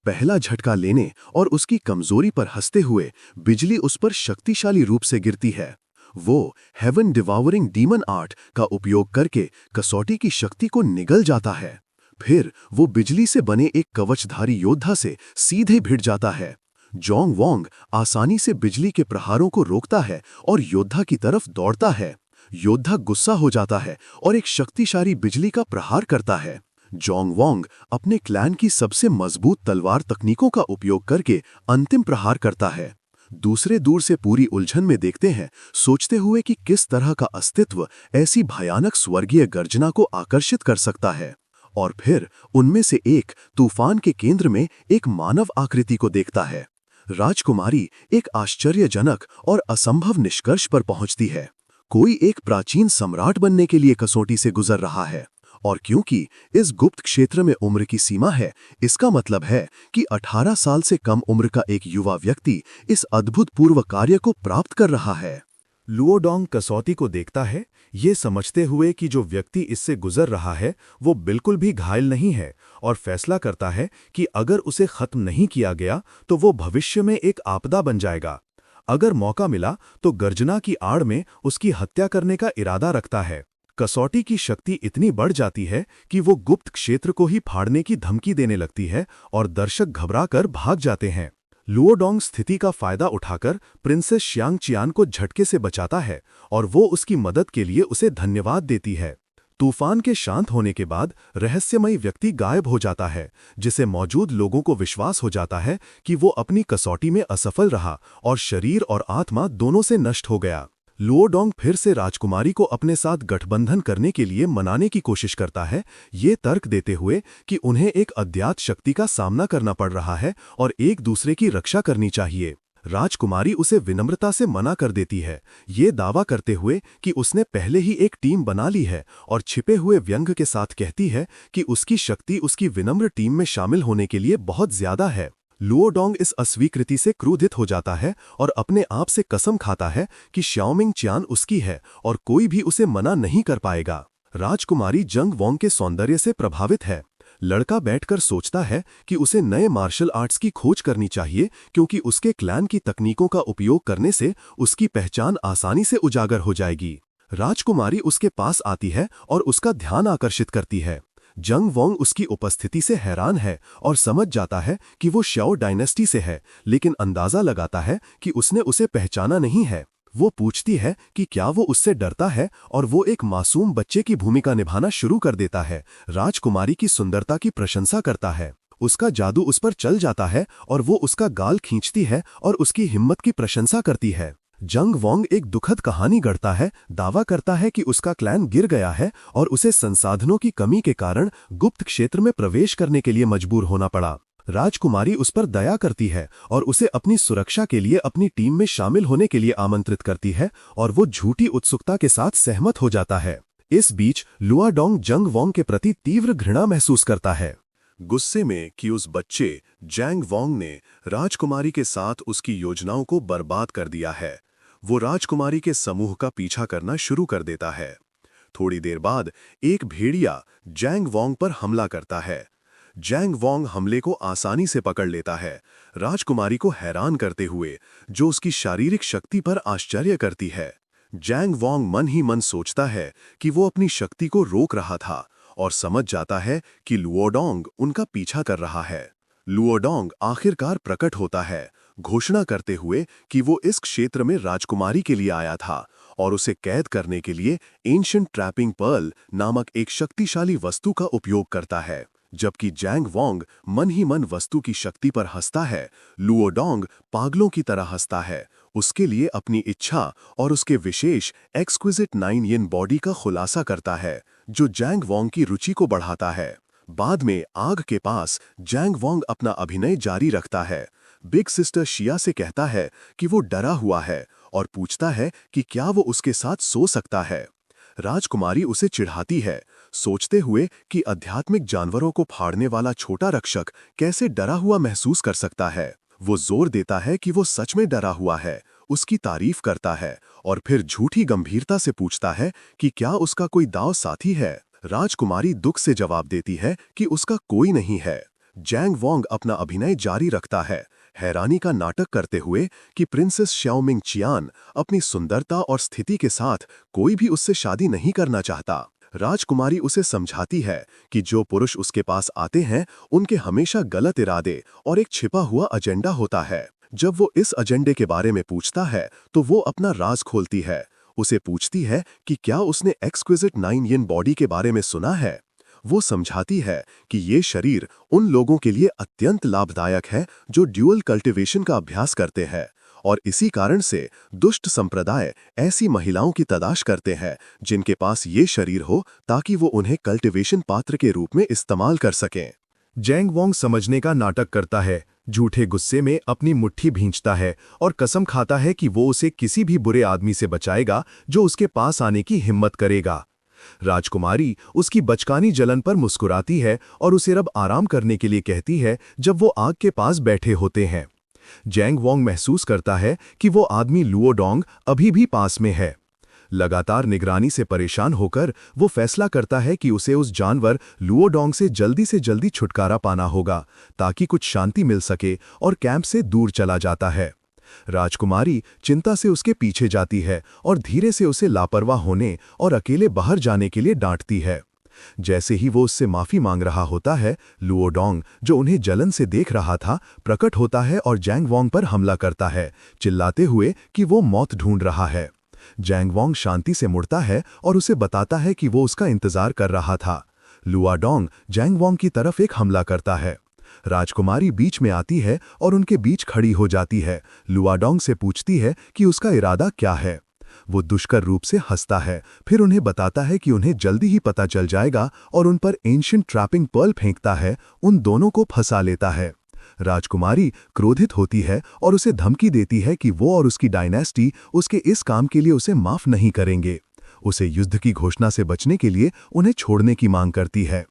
पहला झटका लेने और उसकी कमजोरी पर हंसते हुए बिजली उस पर शक्तिशाली रूप से गिरती है। वो हेवन डिवावरिंग डीमन आर्ट का उपयोग करके कसौटी की शक्ति को निगल जाता है। फिर वो बिजली से बने एक कवचधारी योद्धा से सीधे भिड़ जाता है। जॉन्ग वोंग आसानी से बिजली के प्रहारों को रोकता है और योद्धा की तरफ दौड़ता है। योद्धा गुस्सा हो जाता है और एक शक्तिशाली बिजली का प्रहार करता है। जॉन्ग वोंग अपने क्लैन की सबसे मजबूत तलवार तकनीकों का उपयोग करके अंतिम प्रहार करता है। दूसरे दूर से पूरी उलझन में देखते हैं, सोचते हुए कि किस तरह का अस्तित्व ऐसी भयानक स्वर्गीय गर्जना को आकर्षित कर सकता है। और फिर उनमें से एक तूफान के केंद्र में एक मानव आकृति को देखता है। राजकुमारी एक आश्चर्यजनक और असंभव निष्कर्ष पर पहुंचती है। कोई एक प्राचीन सम्राट बनने के लिए कसौटी से गुजर रहा है, और क्योंकि इस गुप्त क्षेत्र में उम्र की सीमा है, इसका मतलब है कि 18 साल से कम उम्र का एक युवा व्यक्ति इस अद्भुत पूर्व कार्य को प्राप्त कर रहा है। लुओ डोंग कसौटी को देखता है, ये समझते हुए कि जो व्यक्ति इससे गुजर रहा है वो बिल्कुल भी घायल नहीं है, और फैसला करता है कि अगर उसे खत्म नहीं किया गया तो वो भविष्य में एक आपदा बन जाएगा। अगर मौका मिला तो गर्जना की आड़ में उसकी हत्या करने का इरादा रखता है। कसौटी की शक्ति इतनी बढ़ जाती है कि वो गुप्त क्षेत्र को ही फाड़ने की धमकी देने लगती है और दर्शक घबराकर भाग जाते हैं। लुओ डोंग स्थिति का फायदा उठाकर प्रिंसेस शियांग चियान को झटके से बचाता है और वो उसकी मदद के लिए उसे धन्यवाद देती है। तूफान के शांत होने के बाद रहस्यमयी व्यक्ति गायब हो जाता है, जिसे मौजूद लोगों को विश्वास हो जाता है कि वो अपनी कसौटी में असफल रहा और शरीर और आत्मा दोनों से नष्ट हो गया। लुओ डोंग फिर से राजकुमारी को अपने साथ गठबंधन करने के लिए मनाने की कोशिश करता है, ये तर्क देते हुए कि उन्हें एक अज्ञात शक्ति का सामना करना पड़ रहा है और एक दूसरे की रक्षा करनी चाहिए। राजकुमारी उसे विनम्रता से मना कर देती है, ये दावा करते हुए कि उसने पहले ही एक टीम बना ली है, और छिपे हुए व्यंग के साथ कहती है कि उसकी शक्ति उसकी विनम्र टीम में शामिल होने के लिए बहुत ज्यादा है। लुओ डोंग इस अस्वीकृति से क्रोधित हो जाता है और अपने आप से कसम खाता है कि श्याओमिंग चियान उसकी है और कोई भी उसे मना नहीं कर पाएगा। राजकुमारी जंग वोंग के सौंदर्य से प्रभावित है। लड़का बैठकर सोचता है कि उसे नए मार्शल आर्ट्स की खोज करनी चाहिए, क्योंकि उसके क्लैन की तकनीकों का उपयोग करने से उसकी पहचान आसानी से उजागर हो जाएगी। राजकुमारी उसके पास आती है और उसका ध्यान आकर्षित करती है। जंग वोंग उसकी उपस्थिति से हैरान है और समझ जाता है कि वो श्याओ डायनेस्टी से है, लेकिन अंदाजा लगाता है कि उसने उसे पहचाना नहीं है। वो पूछती है कि क्या वो उससे डरता है और वो एक मासूम बच्चे की भूमिका निभाना शुरू कर देता है। राजकुमारी की सुंदरता की प्रशंसा करता है, उसका जादू उस पर चल जाता है और वो उसका गाल खींचती है और उसकी हिम्मत की प्रशंसा करती है। जंग वोंग एक दुखद कहानी गढ़ता है, दावा करता है कि उसका क्लैन गिर गया है और उसे संसाधनों की कमी के कारण गुप्त क्षेत्र में प्रवेश करने के लिए मजबूर होना पड़ा। राजकुमारी उस पर दया करती है और उसे अपनी सुरक्षा के लिए अपनी टीम में शामिल होने के लिए आमंत्रित करती है और वो झूठी उत्सुकता के साथ सहमत हो जाता है। इस बीच लुआडोंग जंग वोंग के प्रति तीव्र घृणा महसूस करता है। गुस्से में कि उस बच्चे जैंग वोंग ने राजकुमारी के साथ उसकी योजनाओं को बर्बाद कर दिया है, वो राजकुमारी के समूह का पीछा करना शुरू कर देता है। थोड़ी देर बाद एक भेड़िया जैंग वोंग पर हमला करता है। जैंग वोंग हमले को आसानी से पकड़ लेता है, राजकुमारी को हैरान करते हुए, जो उसकी शारीरिक शक्ति पर आश्चर्य करती है। जैंग वोंग मन ही मन सोचता है कि वो अपनी शक्ति को रोक रहा था और समझ जाता है कि लुओडोंग उनका पीछा कर रहा है। लुओडोंग आखिरकार प्रकट होता है, घोषणा करते हुए कि वो इस क्षेत्र में राजकुमारी के लिए आया था और उसे कैद करने के लिए एंशिएंट ट्रैपिंग पर्ल नामक एक शक्तिशाली वस्तु का उपयोग करता है। जबकि जैंग वोंग मन ही मन वस्तु की शक्ति पर हंसता है, लुओडोंग पागलों की तरह हंसता है, उसके लिए अपनी इच्छा और उसके विशेष एक्सक्विजिट 9 यिन बॉडी का खुलासा करता है, जो जैंग वोंग की रुचि को बढ़ाता है। बाद में आग के पास जैंग वोंग अपना अभिनय जारी रखता है। बिग सिस्टर शिया से कहता है कि वो डरा हुआ है और पूछता है कि क्या वो उसके साथ सो सकता है। राजकुमारी उसे चिढ़ाती है, सोचते हुए कि आध्यात्मिक जानवरों को फाड़ने वाला छोटा रक्षक कैसे डरा हुआ महसूस कर सकता है। वो जोर देता है कि वो सच में डरा हुआ है, उसकी तारीफ करता है और फिर झूठी गंभीरता से पूछता है कि क्या उसका कोई दाव साथी है। राजकुमारी दुख से जवाब देती है कि उसका कोई नहीं है। जैंग वोंग अपना अभिनय जारी रखता है, हैरानी का नाटक करते हुए कि प्रिंसेस श्याओमिंग चियान अपनी सुंदरता और स्थिति के साथ कोई भी उससे शादी नहीं करना चाहता। राजकुमारी उसे समझाती है कि जो पुरुष उसके पास आते हैं उनके हमेशा गलत इरादे और एक छिपा हुआ एजेंडा होता है। जब वो इस एजेंडे के बारे में पूछता है तो वो अपना राज खोलती है, उसे पूछती है कि क्या उसने एक्सक्विजिट 9 यिन बॉडी के बारे में सुना है। वो समझाती है कि ये शरीर उन लोगों के लिए अत्यंत लाभदायक है जो ड्यूअल कल्टीवेशन का अभ्यास करते हैं और इसी कारण से दुष्ट संप्रदाय ऐसी महिलाओं की तलाश करते हैं जिनके पास ये शरीर हो ताकि वो उन्हें कल्टीवेशन पात्र के रूप में इस्तेमाल कर सकें। जैंग वोंग समझने का नाटक करता है, झूठे गुस्से में अपनी मुट्ठी भींचता है और कसम खाता है कि वो उसे किसी भी बुरे आदमी से बचाएगा जो उसके पास आने की हिम्मत करेगा। राजकुमारी उसकी बचकानी जलन पर मुस्कुराती है और उसे अब आराम करने के लिए कहती है जब वो आग के पास बैठे होते हैं। जैंग वोंग महसूस करता है कि वो आदमी लुओडोंग अभी भी पास में है। लगातार निगरानी से परेशान होकर वो फैसला करता है कि उसे उस जानवर लुओडोंग से जल्दी छुटकारा पाना होगा ताकि कुछ शांति मिल सके और कैंप से दूर चला जाता है। राजकुमारी चिंता से उसके पीछे जाती है और धीरे से उसे लापरवाह होने और अकेले बाहर जाने के लिए डांटती है। जैसे ही वो उससे माफी मांग रहा होता है, लुओडोंग जो उन्हें जलन से देख रहा था प्रकट होता है और जैंग वोंग पर हमला करता है, चिल्लाते हुए कि वो मौत ढूंढ रहा है। जैंग वोंग शांति से मुड़ता है और उसे बताता है कि वो उसका इंतजार कर रहा था। लुआडोंग जैंग वोंग की तरफ एक हमला करता है। राजकुमारी बीच में आती है और उनके बीच खड़ी हो जाती है। लुआडोंग से पूछती है कि उसका इरादा क्या है। वो दुष्कर रूप से हंसता है, फिर उन्हें बताता है कि उन्हें जल्दी ही पता चल जाएगा और उन पर एंशिएंट ट्रैपिंग पर्ल फेंकता है, उन दोनों को फंसा लेता है। राजकुमारी क्रोधित होती है और उसे धमकी देती है कि वो और उसकी डायनेस्टी उसके इस काम के लिए उसे माफ नहीं करेंगे। उसे युद्ध की घोषणा से बचने के लिए उन्हें छोड़ने की मांग करती है।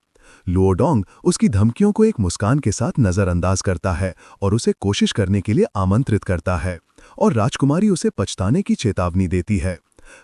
लुओडोंग उसकी धमकियों को एक मुस्कान के साथ नजरअंदाज करता है और उसे कोशिश करने के लिए आमंत्रित करता है और राजकुमारी उसे पछताने की चेतावनी देती है।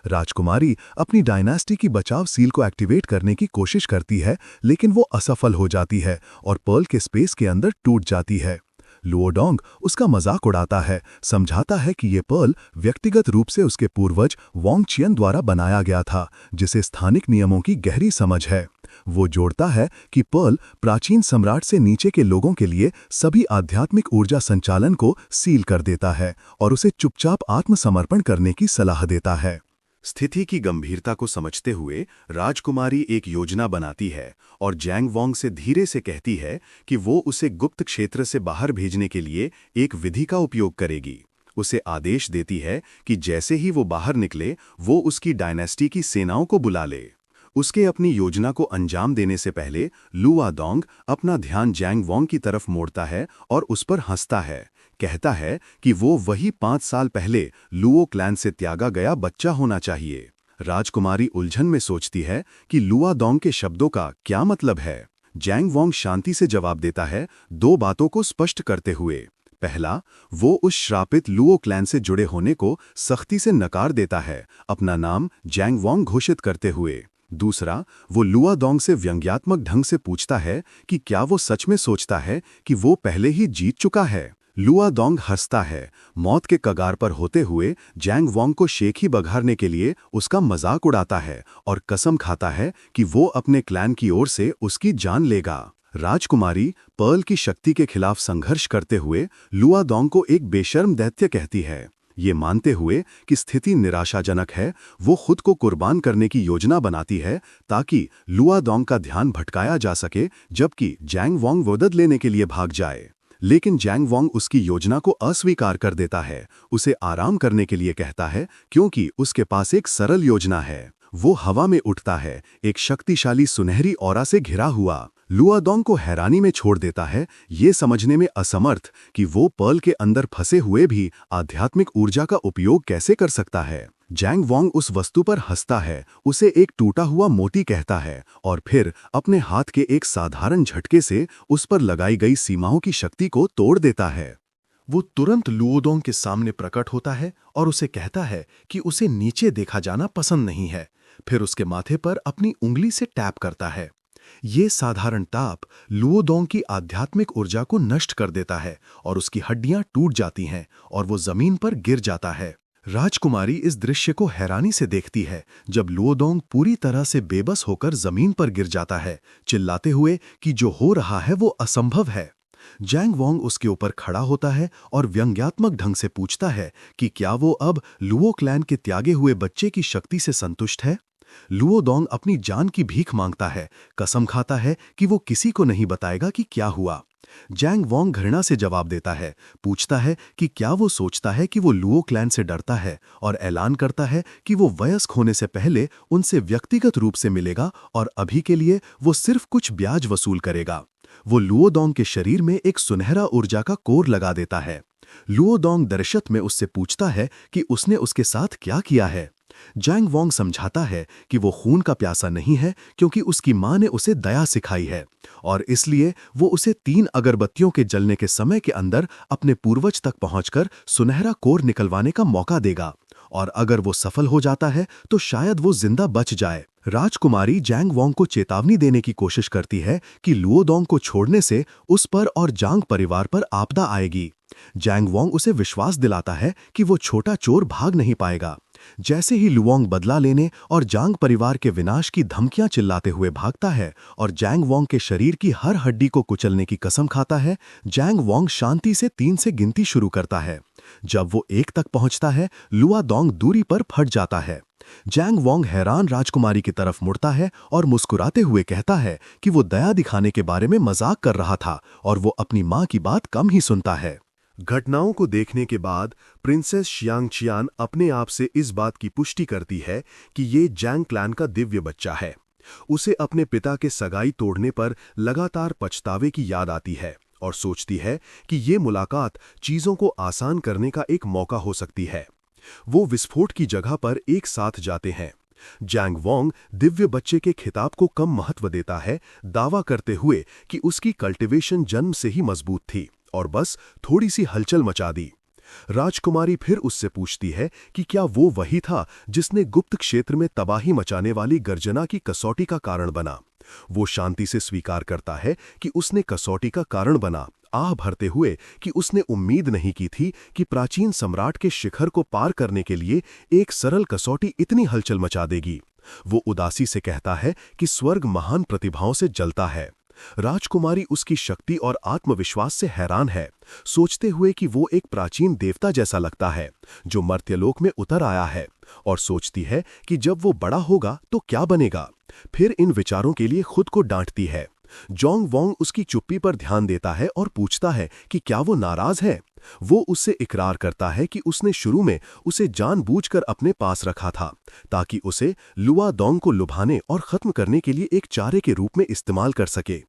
राजकुमारी अपनी डायनेस्टी की बचाव सील को एक्टिवेट करने की कोशिश करती है, लेकिन वो असफल हो जाती है और पर्ल के स्पेस के अंदर टूट जाती है। लुओडोंग उसका मजाक उड़ाता है, समझाता है कि ये पर्ल व्यक्तिगत रूप से उसके पूर्वज वोंग चियन द्वारा बनाया गया था, जिसे स्थानिक नियमों की गहरी समझ है। वो जोड़ता है कि पर्ल प्राचीन सम्राट से नीचे के लोगों के लिए सभी आध्यात्मिक ऊर्जा संचालन को सील कर देता है और उसे चुपचाप आत्मसमर्पण करने की सलाह देता है। स्थिति की गंभीरता को समझते हुए राजकुमारी एक योजना बनाती है और जैंग वोंग से धीरे से कहती है कि वो उसे गुप्त क्षेत्र से बाहर भेजने के लिए एक विधि का उपयोग करेगी। उसे आदेश देती है कि जैसे ही वो बाहर निकले वो उसकी डायनेस्टी की सेनाओं को बुला ले। उसके अपनी योजना को अंजाम देने से पहले लुआ डोंग अपना ध्यान जैंग वोंग की तरफ मोड़ता है और उस पर हंसता है, कहता है कि वो वही 5 साल पहले लुओ क्लैन से त्यागा गया बच्चा होना चाहिए। राजकुमारी उलझन में सोचती है कि लुआ डोंग के शब्दों का क्या मतलब है। जैंग वोंग शांति से जवाब देता है, 2 बातों को स्पष्ट करते हुए। पहला, वो उस श्रापित लुओ क्लैन से जुड़े होने को सख्ती से नकार देता है, अपना नाम जैंग वोंग घोषित करते हुए। दूसरा, वो लुआ डोंग से व्यंग्यात्मक ढंग से पूछता है कि क्या वो सच में सोचता है कि वो पहले ही जीत चुका है। लुआ डोंग हंसता है, मौत के कगार पर होते हुए जैंग वोंग को शेखी बघारने के लिए उसका मजाक उड़ाता है और कसम खाता है कि वो अपने क्लैन की ओर से उसकी जान लेगा। राजकुमारी पर्ल की शक्ति के खिलाफ संघर्ष करते हुए लुआ डोंग को एक बेशर्म दैत्य कहती है। ये मानते हुए कि स्थिति निराशाजनक है, वो खुद को कुर्बान करने की योजना बनाती है ताकि लुआ डोंग का ध्यान भटकाया जा सके, जबकि जैंग वोंग मदद लेने के लिए भाग जाए। लेकिन जैंग वोंग उसकी योजना को अस्वीकार कर देता है, उसे आराम करने के लिए कहता है क्योंकि उसके पास एक सरल योजना है। वो हवा में उठता है, एक शक्तिशाली सुनहरी ऑरा से घिरा हुआ। लुआ डोंग को हैरानी में छोड़ देता है, ये समझने में असमर्थ कि वो पर्ल के अंदर फंसे हुए भी आध्यात्मिक ऊर्जा का उपयोग कैसे कर सकता है। जैंग वोंग उस वस्तु पर हंसता है, उसे एक टूटा हुआ मोती कहता है और फिर अपने हाथ के एक साधारण झटके से उस पर लगाई गई सीमाओं की शक्ति को तोड़ देता है। वो तुरंत लुओ डोंग के सामने प्रकट होता है और उसे कहता है कि उसे नीचे देखा जाना पसंद नहीं है। फिर उसके माथे पर अपनी उंगली से टैप करता है। ये साधारण ताप लुओ डोंग की आध्यात्मिक ऊर्जा को नष्ट कर देता है और उसकी हड्डियां टूट जाती हैं और वो जमीन पर गिर जाता है। राजकुमारी इस दृश्य को हैरानी से देखती है जब लुओ डोंग पूरी तरह से बेबस होकर जमीन पर गिर जाता है, चिल्लाते हुए कि जो हो रहा है वो असंभव है। जैंग वोंग उसके ऊपर खड़ा होता है और व्यंग्यात्मक ढंग से पूछता है कि क्या वो अब लुओ क्लैन के त्यागे हुए बच्चे की शक्ति से संतुष्ट है। लुओ डोंग अपनी जान की भीख मांगता है, कसम खाता है कि वो किसी को नहीं बताएगा कि क्या हुआ। जैंग वोंग घृणा से जवाब देता है, पूछता है कि क्या वो सोचता है कि वो लुओ क्लैन से डरता है और ऐलान करता है कि वो वयस्क होने से पहले उनसे व्यक्तिगत रूप से मिलेगा और अभी के लिए वो सिर्फ कुछ ब्याज वसूल करेगा। वो लुओ डोंग के शरीर में एक सुनहरा ऊर्जा का कोर लगा देता है। लुओ डोंग दहशत में उससे पूछता है कि उसने उसके साथ क्या किया है। जैंग वोंग समझाता है कि वो खून का प्यासा नहीं है क्योंकि उसकी मां ने उसे दया सिखाई है और इसलिए वो उसे 3 अगरबत्तियों के जलने के समय के अंदर अपने पूर्वज तक पहुंचकर सुनहरा कोर निकलवाने का मौका देगा और अगर वो सफल हो जाता है तो शायद वो जिंदा बच जाए। राजकुमारी जैंग वोंग को चेतावनी देने की कोशिश करती है कि लुओ डोंग को छोड़ने से उस पर और जांग परिवार पर आपदा आएगी। जैंग वोंग उसे विश्वास दिलाता है कि वो छोटा चोर भाग नहीं पाएगा। जैसे ही लुओंग बदला लेने और जांग परिवार के विनाश की धमकियां चिल्लाते हुए भागता है और जैंग वोंग के शरीर की हर हड्डी को कुचलने की कसम खाता है, जैंग वोंग शांति से 3 से गिनती शुरू करता है। जब वो 1 तक पहुंचता है, लुआ डोंग दूरी पर फट जाता है। जैंग वोंग हैरान राजकुमारी की तरफ मुड़ता है और मुस्कुराते हुए कहता है कि वो दया दिखाने के बारे में मजाक कर रहा था और वो अपनी मां की बात कम ही सुनता है। घटनाओं को देखने के बाद प्रिंसेस शियांग चियान अपने आप से इस बात की पुष्टि करती है कि ये जैंग क्लैन का दिव्य बच्चा है। उसे अपने पिता के सगाई तोड़ने पर लगातार पछतावे की याद आती है और सोचती है कि ये मुलाकात चीजों को आसान करने का एक मौका हो सकती है। वो विस्फोट की जगह पर एक साथ जाते हैं। जैंग वोंग दिव्य बच्चे के खिताब को कम महत्व देता है, दावा करते हुए कि उसकी कल्टीवेशन जन्म से ही मजबूत थी और बस थोड़ी सी हलचल मचा दी। राजकुमारी फिर उससे पूछती है कि क्या वो वही था जिसने गुप्त क्षेत्र में तबाही मचाने वाली गर्जना की कसौटी का कारण बना। वो शांति से स्वीकार करता है कि उसने कसौटी का कारण बना, आह भरते हुए कि उसने उम्मीद नहीं की थी कि प्राचीन सम्राट के शिखर को पार करने के लिए एक सरल कसौटी इतनी हलचल मचा देगी। वो उदासी से कहता है कि स्वर्ग महान प्रतिभाओं से जलता है। राजकुमारी उसकी शक्ति और आत्मविश्वास से हैरान है, सोचते हुए कि वो एक प्राचीन देवता जैसा लगता है जो मर्त्यलोक में उतर आया है, और सोचती है कि जब वो बड़ा होगा तो क्या बनेगा। फिर इन विचारों के लिए खुद को डांटती है। जोंग वोंग उसकी चुप्पी पर ध्यान देता है और पूछता है कि क्या वो नाराज है। वो उससे इकरार करता है कि उसने शुरू में उसे जानबूझकर अपने पास रखा था ताकि उसे लुआ दोंग को लुभाने और खत्म करने के लिए एक चारे के रूप में इस्तेमाल कर सके।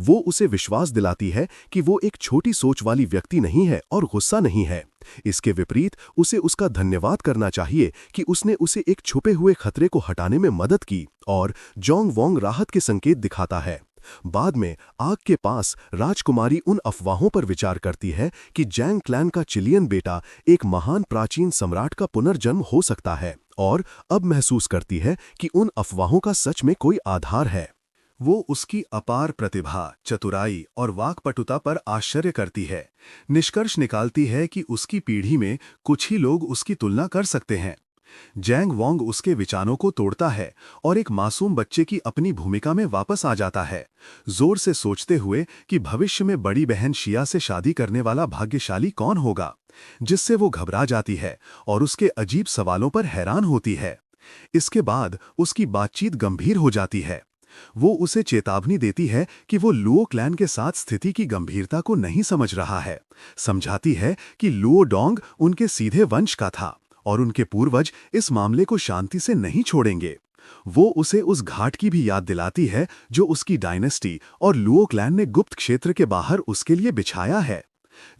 वो उसे विश्वास दिलाती है कि वो एक छोटी सोच वाली व्यक्ति नहीं है और गुस्सा नहीं है। इसके विपरीत उसे उसका धन्यवाद करना चाहिए कि उसने उसे एक छुपे हुए खतरे को हटाने में मदद की, और जोंग वोंग राहत के संकेत दिखाता है। बाद में आग के पास राजकुमारी उन अफवाहों पर विचार करती है कि जैंग क्लैन का चिलियन बेटा एक महान प्राचीन सम्राट का पुनर्जन्म हो सकता है, और अब महसूस करती है कि उन अफवाहों का सच में कोई आधार है। वो उसकी अपार प्रतिभा, चतुराई और वाक्पटुता पर आश्चर्य करती है। निष्कर्ष निकालती है कि उसकी पीढ़ी में कुछ ही लोग उसकी तुलना कर सकते हैं। जैंग वोंग उसके विचारों को तोड़ता है और एक मासूम बच्चे की अपनी भूमिका में वापस आ जाता है, जोर से सोचते हुए कि भविष्य में बड़ी बहन शिया से शादी करने वाला भाग्यशाली कौन होगा, जिससे वो घबरा जाती है और उसके अजीब सवालों पर हैरान होती है। इसके बाद उसकी बातचीत गंभीर हो जाती है। वो उसे चेतावनी देती है कि वो लुओ क्लैन के साथ स्थिति की गंभीरता को नहीं समझ रहा है। समझाती है कि लुओ डोंग उनके सीधे वंश का था और उनके पूर्वज इस मामले को शांति से नहीं छोड़ेंगे। वो उसे उस घाट की भी याद दिलाती है जो उसकी डायनेस्टी और लुओ क्लैन ने गुप्त क्षेत्र के बाहर उसके लिए बिछाया है।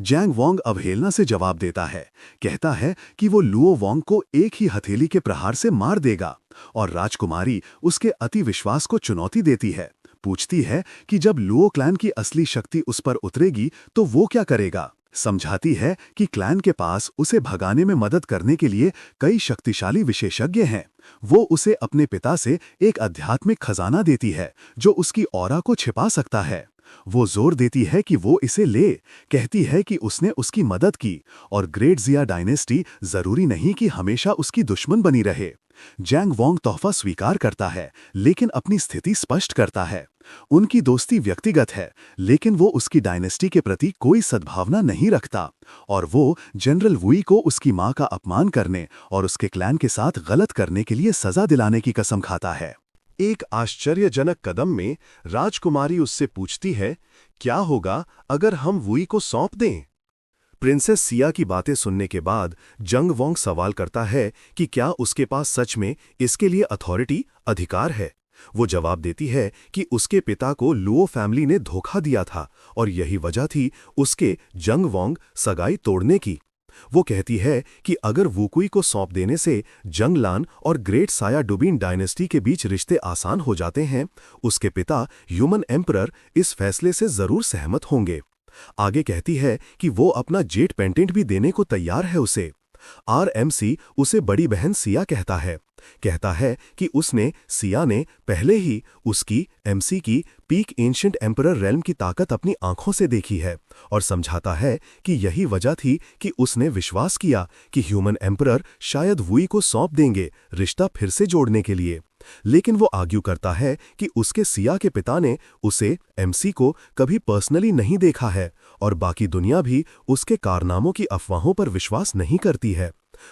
जैंग वोंग अवहेलना से जवाब देता है, कहता है कि वो लुओ वोंग को एक ही हथेली के प्रहार से मार देगा, और राजकुमारी उसके अति विश्वास को चुनौती देती है। पूछती है कि जब लुओ क्लैन की असली शक्ति उस पर उतरेगी तो वो क्या करेगा। समझाती है कि क्लैन के पास उसे भगाने में मदद करने के लिए कई शक्तिशाली विशेषज्ञ हैं। वो उसे अपने पिता से एक आध्यात्मिक खजाना देती है जो उसकी ऑरा को छिपा सकता है। वो जोर देती है कि वो इसे ले, कहती है कि उसने उसकी मदद की और ग्रेट जिया डायनेस्टी जरूरी नहीं कि हमेशा उसकी दुश्मन बनी रहे। जैंग वोंग तोहफा स्वीकार करता है, लेकिन अपनी स्थिति स्पष्ट करता है। उनकी दोस्ती व्यक्तिगत है, लेकिन वो उसकी डायनेस्टी के प्रति कोई सद्भावना नहीं रखता, और वो जनरल वुई को उसकी मां का अपमान करने और उसके क्लैन के साथ गलत करने के लिए सजा दिलाने की कसम खाता है। एक आश्चर्यजनक कदम में राजकुमारी उससे पूछती है, क्या होगा अगर हम वुई को सौंप दें? प्रिंसेस सिया की बातें सुनने के बाद जंग वोंग सवाल करता है कि क्या उसके पास सच में इसके लिए अथॉरिटी, अधिकार है। वो जवाब देती है कि उसके पिता को लुओ फैमिली ने धोखा दिया था और यही वजह थी उसके जंग वोंग सगाई तोड़ने की। वो कहती है कि अगर वुकुई को सौंप देने से जंगलान और ग्रेट साया डुबिन डायनेस्टी के बीच रिश्ते आसान हो जाते हैं, उसके पिता ह्यूमन एम्परर इस फैसले से जरूर सहमत होंगे। आगे कहती है कि वो अपना जेट पेंडेंट भी देने को तैयार है उसे। आरएमसी उसे बड़ी बहन सिया कहता है कि उसने सिया ने पहले ही उसकी एमसी की पीक एंशिएंट एम्परर रेल्म की ताकत अपनी आंखों से देखी है, और समझाता है कि यही वजह थी कि उसने विश्वास किया कि ह्यूमन एम्परर शायद वुई को सौंप देंगे रिश्ता फिर से जोड़ने के लिए। लेकिन वो आर्ग्यू करता है कि उसके सिया के पिता ने उसे एमसी को कभी पर्सनली नहीं देखा है और बाकी दुनिया भी उसके कारनामों की अफवाहों पर विश्वास नहीं करती है।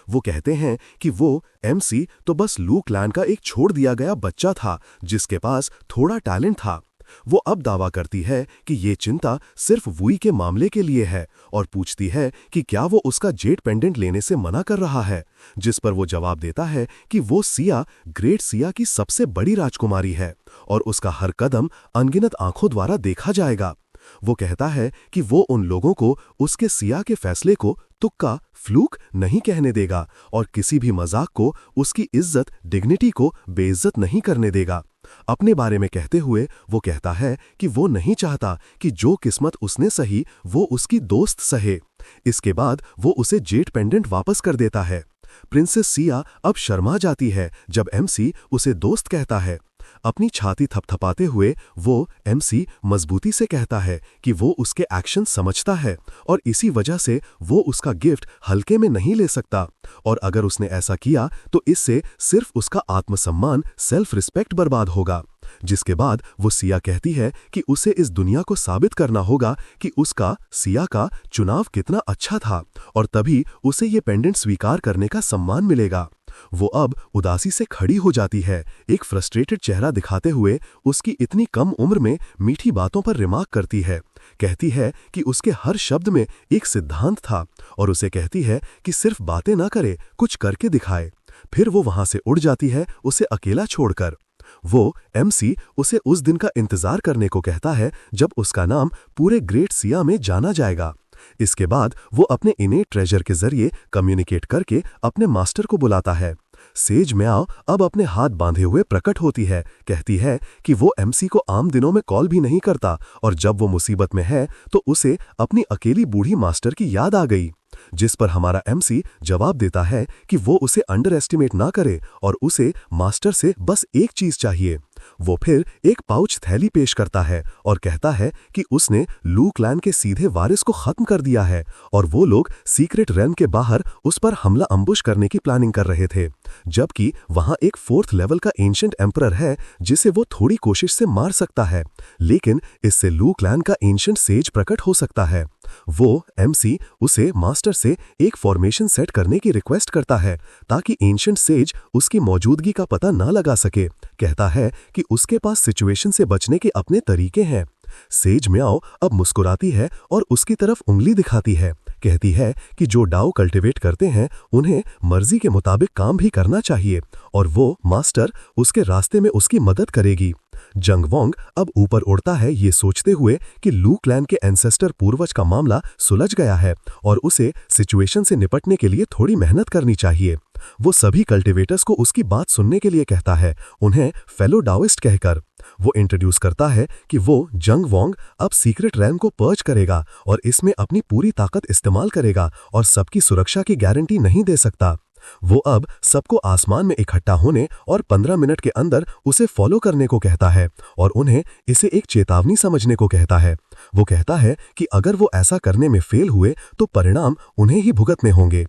वो कहते हैं कि वो एमसी तो बस लू क्लैन का एक छोड़ दिया गया बच्चा था जिसके पास थोड़ा टैलेंट था। वो अब दावा करती है कि ये चिंता सिर्फ वुई के मामले के लिए है और पूछती है कि क्या वो उसका जेट पेंडेंट लेने से मना कर रहा है, जिस पर वो जवाब देता है कि वो सिया ग्रेट सिया की सबसे बड़ी राजकुमारी है और उसका हर कदम अनगिनत आंखों द्वारा देखा जाएगा। वो कहता है कि वो उन लोगों को उसके सिया के फैसले को तुक्का, फ्लूक नहीं कहने देगा और किसी भी मजाक को उसकी इज्जत, डिग्निटी को बेइज्जत नहीं करने देगा। अपने बारे में कहते हुए वो कहता है कि वो नहीं चाहता कि जो किस्मत उसने सही वो उसकी दोस्त सहे। इसके बाद वो उसे जेट पेंडेंट वापस कर देता है। प्रिंसेस सिया अब शर्मा जाती है जब एमसी उसे दोस्त कहता है। अपनी छाती थपथपाते हुए वो एमसी मजबूती से कहता है कि वो उसके एक्शन समझता है और इसी वजह से वो उसका गिफ्ट हल्के में नहीं ले सकता, और अगर उसने ऐसा किया तो इससे सिर्फ उसका आत्मसम्मान, सेल्फ रिस्पेक्ट बर्बाद होगा। जिसके बाद वो सिया कहती है कि उसे इस दुनिया को साबित करना होगा कि उसका, सिया का, चुनाव कितना अच्छा था, और तभी उसे ये पेंडेंट स्वीकार करने का सम्मान मिलेगा। वो अब उदासी से खड़ी हो जाती है, एक फ्रस्ट्रेटेड चेहरा दिखाते हुए उसकी इतनी कम उम्र में मीठी बातों पर रिमार्क करती है। कहती है कि उसके हर शब्द में एक सिद्धांत था, और उसे कहती है कि सिर्फ बातें ना करे, कुछ करके दिखाए। फिर वो वहां से उड़ जाती है, उसे अकेला छोड़कर। वो एमसी उसे उस दिन का इंतजार करने को कहता है जब उसका नाम पूरे ग्रेट सिया में जाना जाएगा। इसके बाद वो अपने इनेट ट्रेजर के जरिए कम्युनिकेट करके अपने मास्टर को बुलाता है। सेज म्याओ अब अपने हाथ बांधे हुए प्रकट होती है, कहती है कि वो एमसी को आम दिनों में कॉल भी नहीं करता, और जब वो मुसीबत में है तो उसे अपनी अकेली बूढ़ी मास्टर की याद आ गई। जिस पर हमारा एमसी जवाब देता है कि वो उसे अंडर एस्टिमेट ना करे और उसे मास्टर से बस एक चीज चाहिए। वो फिर एक पाउच थैली पेश करता है और कहता है कि उसने लू क्लैन के सीधे वारिस को खत्म कर दिया है, और वो लोग सीक्रेट रेल्म के बाहर उस पर हमला अम्बुश करने की प्लानिंग कर रहे थे, जबकि वहां एक 4th लेवल का एंशिएंट एम्परर है जिसे वो थोड़ी कोशिश से मार सकता है, लेकिन इससे लू क्लैन का एंशिएंट सेज प्रकट हो सकता है। वो एमसी उसे मास्टर से एक फॉर्मेशन सेट करने की रिक्वेस्ट करता है ताकि एंशिएंट सेज उसकी मौजूदगी का पता ना लगा सके। कहता है कि उसके पास सिचुएशन से बचने के अपने तरीके हैं। सेज म्याओ अब मुस्कुराती है और उसकी तरफ उंगली दिखाती है, कहती है कि जो डाओ कल्टिवेट करते हैं उन्हें मर्जी के मुताबिक काम भी करना चाहिए, और वो मास्टर उसके रास्ते में उसकी मदद करेगी। जंग वोंग अब ऊपर उड़ता है ये सोचते हुए कि लू क्लैन के एंसेस्टर पूर्वज का मामला सुलझ गया है और उसे सिचुएशन से निपटने के लिए थोड़ी मेहनत करनी चाहिए। वो सभी कल्टिवेटर्स को उसकी बात सुनने के लिए कहता है, उन्हें फेलो डाओइस्ट कहकर। वो इंट्रोड्यूस करता है कि वो जंग वोंग अब सीक्रेट रेल्म को पर्ज करेगा और इसमें अपनी पूरी ताकत इस्तेमाल करेगा और सबकी सुरक्षा की गारंटी नहीं दे सकता। वो अब सबको आसमान में इकट्ठा होने और 15 मिनट के अंदर उसे फॉलो करने को कहता है और उन्हें इसे एक चेतावनी समझने को कहता है। वो कहता है कि अगर वो ऐसा करने में फेल हुए तो परिणाम उन्हें ही भुगतने होंगे।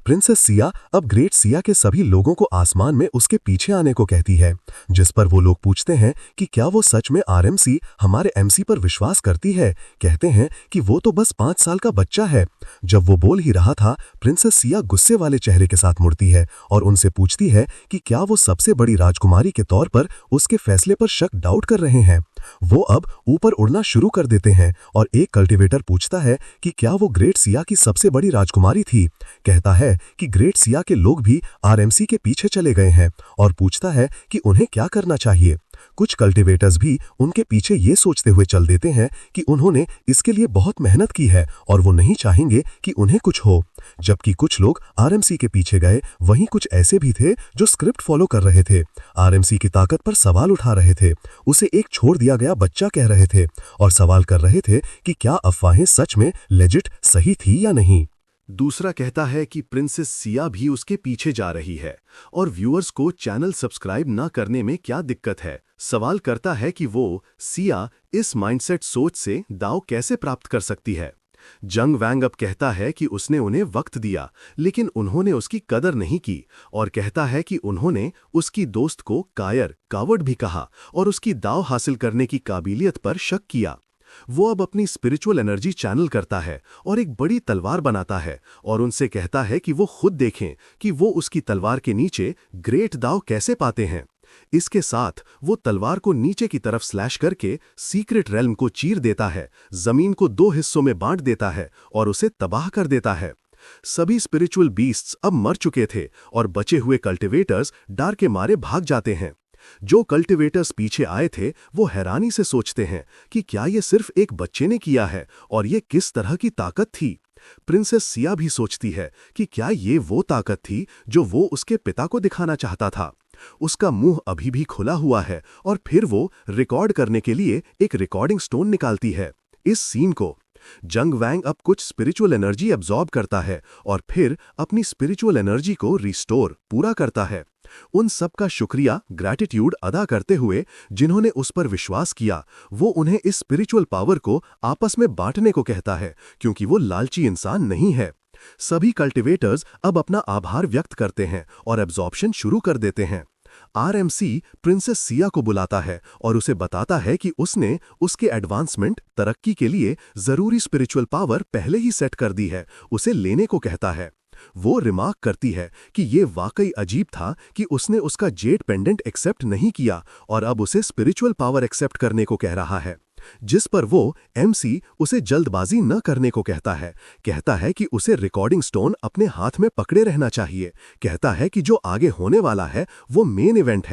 प्रिंसेस सिया अब ग्रेट सिया के सभी लोगों को आसमान में उसके पीछे आने को कहती है, जिस पर वो लोग पूछते हैं कि क्या वो सच में आरएमसी हमारे एमसी पर विश्वास करती है। कहते हैं कि वो तो बस 5 साल का बच्चा है। जब वो बोल ही रहा था, प्रिंसेस सिया गुस्से वाले चेहरे के साथ मुड़ती है और उनसे पूछती है कि क्या वो सबसे बड़ी राजकुमारी के तौर पर उसके फैसले पर शक डाउट कर रहे हैं। वो अब ऊपर उड़ना शुरू कर देते हैं और एक कल्टिवेटर पूछता है कि क्या वो ग्रेट सिया की सबसे बड़ी राजकुमारी थी। कहता है कि ग्रेट सिया के लोग भी आरएमसी के पीछे चले गए हैं और पूछता है कि उन्हें क्या करना चाहिए। कुछ कल्टिवेटर्स भी उनके पीछे ये सोचते हुए चल देते हैं कि उन्होंने इसके लिए बहुत मेहनत की है और वो नहीं चाहेंगे कि उन्हें कुछ हो। जबकि कुछ लोग आरएमसी के पीछे गए, वहीं कुछ ऐसे भी थे जो स्क्रिप्ट फॉलो कर रहे थे, आरएमसी की ताकत पर सवाल उठा रहे थे, उसे एक छोड़ दिया गया बच्चा कह रहे थे और सवाल कर रहे थे कि क्या अफवाहें सच में लेजिट सही थी या नहीं। दूसरा कहता है कि प्रिंसेस सिया भी उसके पीछे जा रही है और व्यूअर्स को चैनल सब्सक्राइब ना करने में क्या दिक्कत है। सवाल करता है कि वो सिया इस माइंडसेट सोच से दाव कैसे प्राप्त कर सकती है। जंग वैंग अब कहता है कि उसने उन्हें वक्त दिया लेकिन उन्होंने उसकी कदर नहीं की, और कहता है कि उन्होंने उसकी दोस्त को कावर्ड भी कहा और उसकी दाव हासिल करने की काबिलियत पर शक किया। वो अब अपनी स्पिरिचुअल एनर्जी चैनल करता है और एक बड़ी तलवार बनाता है और उनसे कहता है कि वो खुद देखें कि वो उसकी तलवार के नीचे ग्रेट दाव कैसे पाते हैं। इसके साथ वो तलवार को नीचे की तरफ स्लैश करके सीक्रेट रेल्म को चीर देता है, जमीन को 2 हिस्सों में बांट देता है और उसे तबाह कर देता है। सभी स्पिरिचुअल बीस्ट्स अब मर चुके थे और बचे हुए कल्टिवेटर्स डर के मारे भाग जाते हैं। जो कल्टिवेटर्स पीछे आए थे वो हैरानी से सोचते हैं कि क्या ये सिर्फ एक बच्चे ने किया है और ये किस तरह की ताकत थी। प्रिंसेस सिया भी सोचती है कि क्या ये वो ताकत थी जो वो उसके पिता को दिखाना चाहता था। उसका मुंह अभी भी खुला हुआ है और फिर वो रिकॉर्ड करने के लिए एक रिकॉर्डिंग स्टोन निकालती है। इस सीन को जंग वैंग अब कुछ स्पिरिचुअल एनर्जी एब्जॉर्ब करता है और फिर अपनी स्पिरिचुअल एनर्जी को रिस्टोर पूरा करता है। उन सब का शुक्रिया, ग्रैटिट्यूड अदा करते हुए जिन्होंने उस पर विश्वास किया, वो उन्हें इस स्पिरिचुअल पावर को आपस में बांटने को कहता है, क्योंकि वो लालची इंसान नहीं है। सभी कल्टिवेटर्स अब अपना आभार व्यक्त करते हैं और एब्जॉर्प्शन शुरू कर देते हैं। आरएमसी प्रिंसेस सिया को बुलाता है और उसे बताता है कि उसने उसके एडवांसमेंट, तरक्की के लिए जरूरी स्पिरिचुअल पावर पहले ही सेट कर दी है, उसे लेने को कहता है। वो रिमार्क करती है कि ये वाकई अजीब था कि उसने उसका जेड पेंडेंट एक्सेप्ट नहीं किया और अब उसे स्पिरिचुअल पावर एक्सेप्ट करने को कह रहा है, जिस पर वो एमसी उसे जल्दबाजी न करने को कहता है कि उसे रिकॉर्डिंग स्टोन अपने हाथ में पकड़े रहना चाहिए, कहता है कि जो आगे होने वाला है वो मेन इवेंट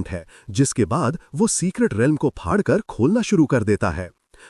है, जिसके बाद वो सीक्रेट रेल्म को फाड़कर खोलना शुरू कर देता है।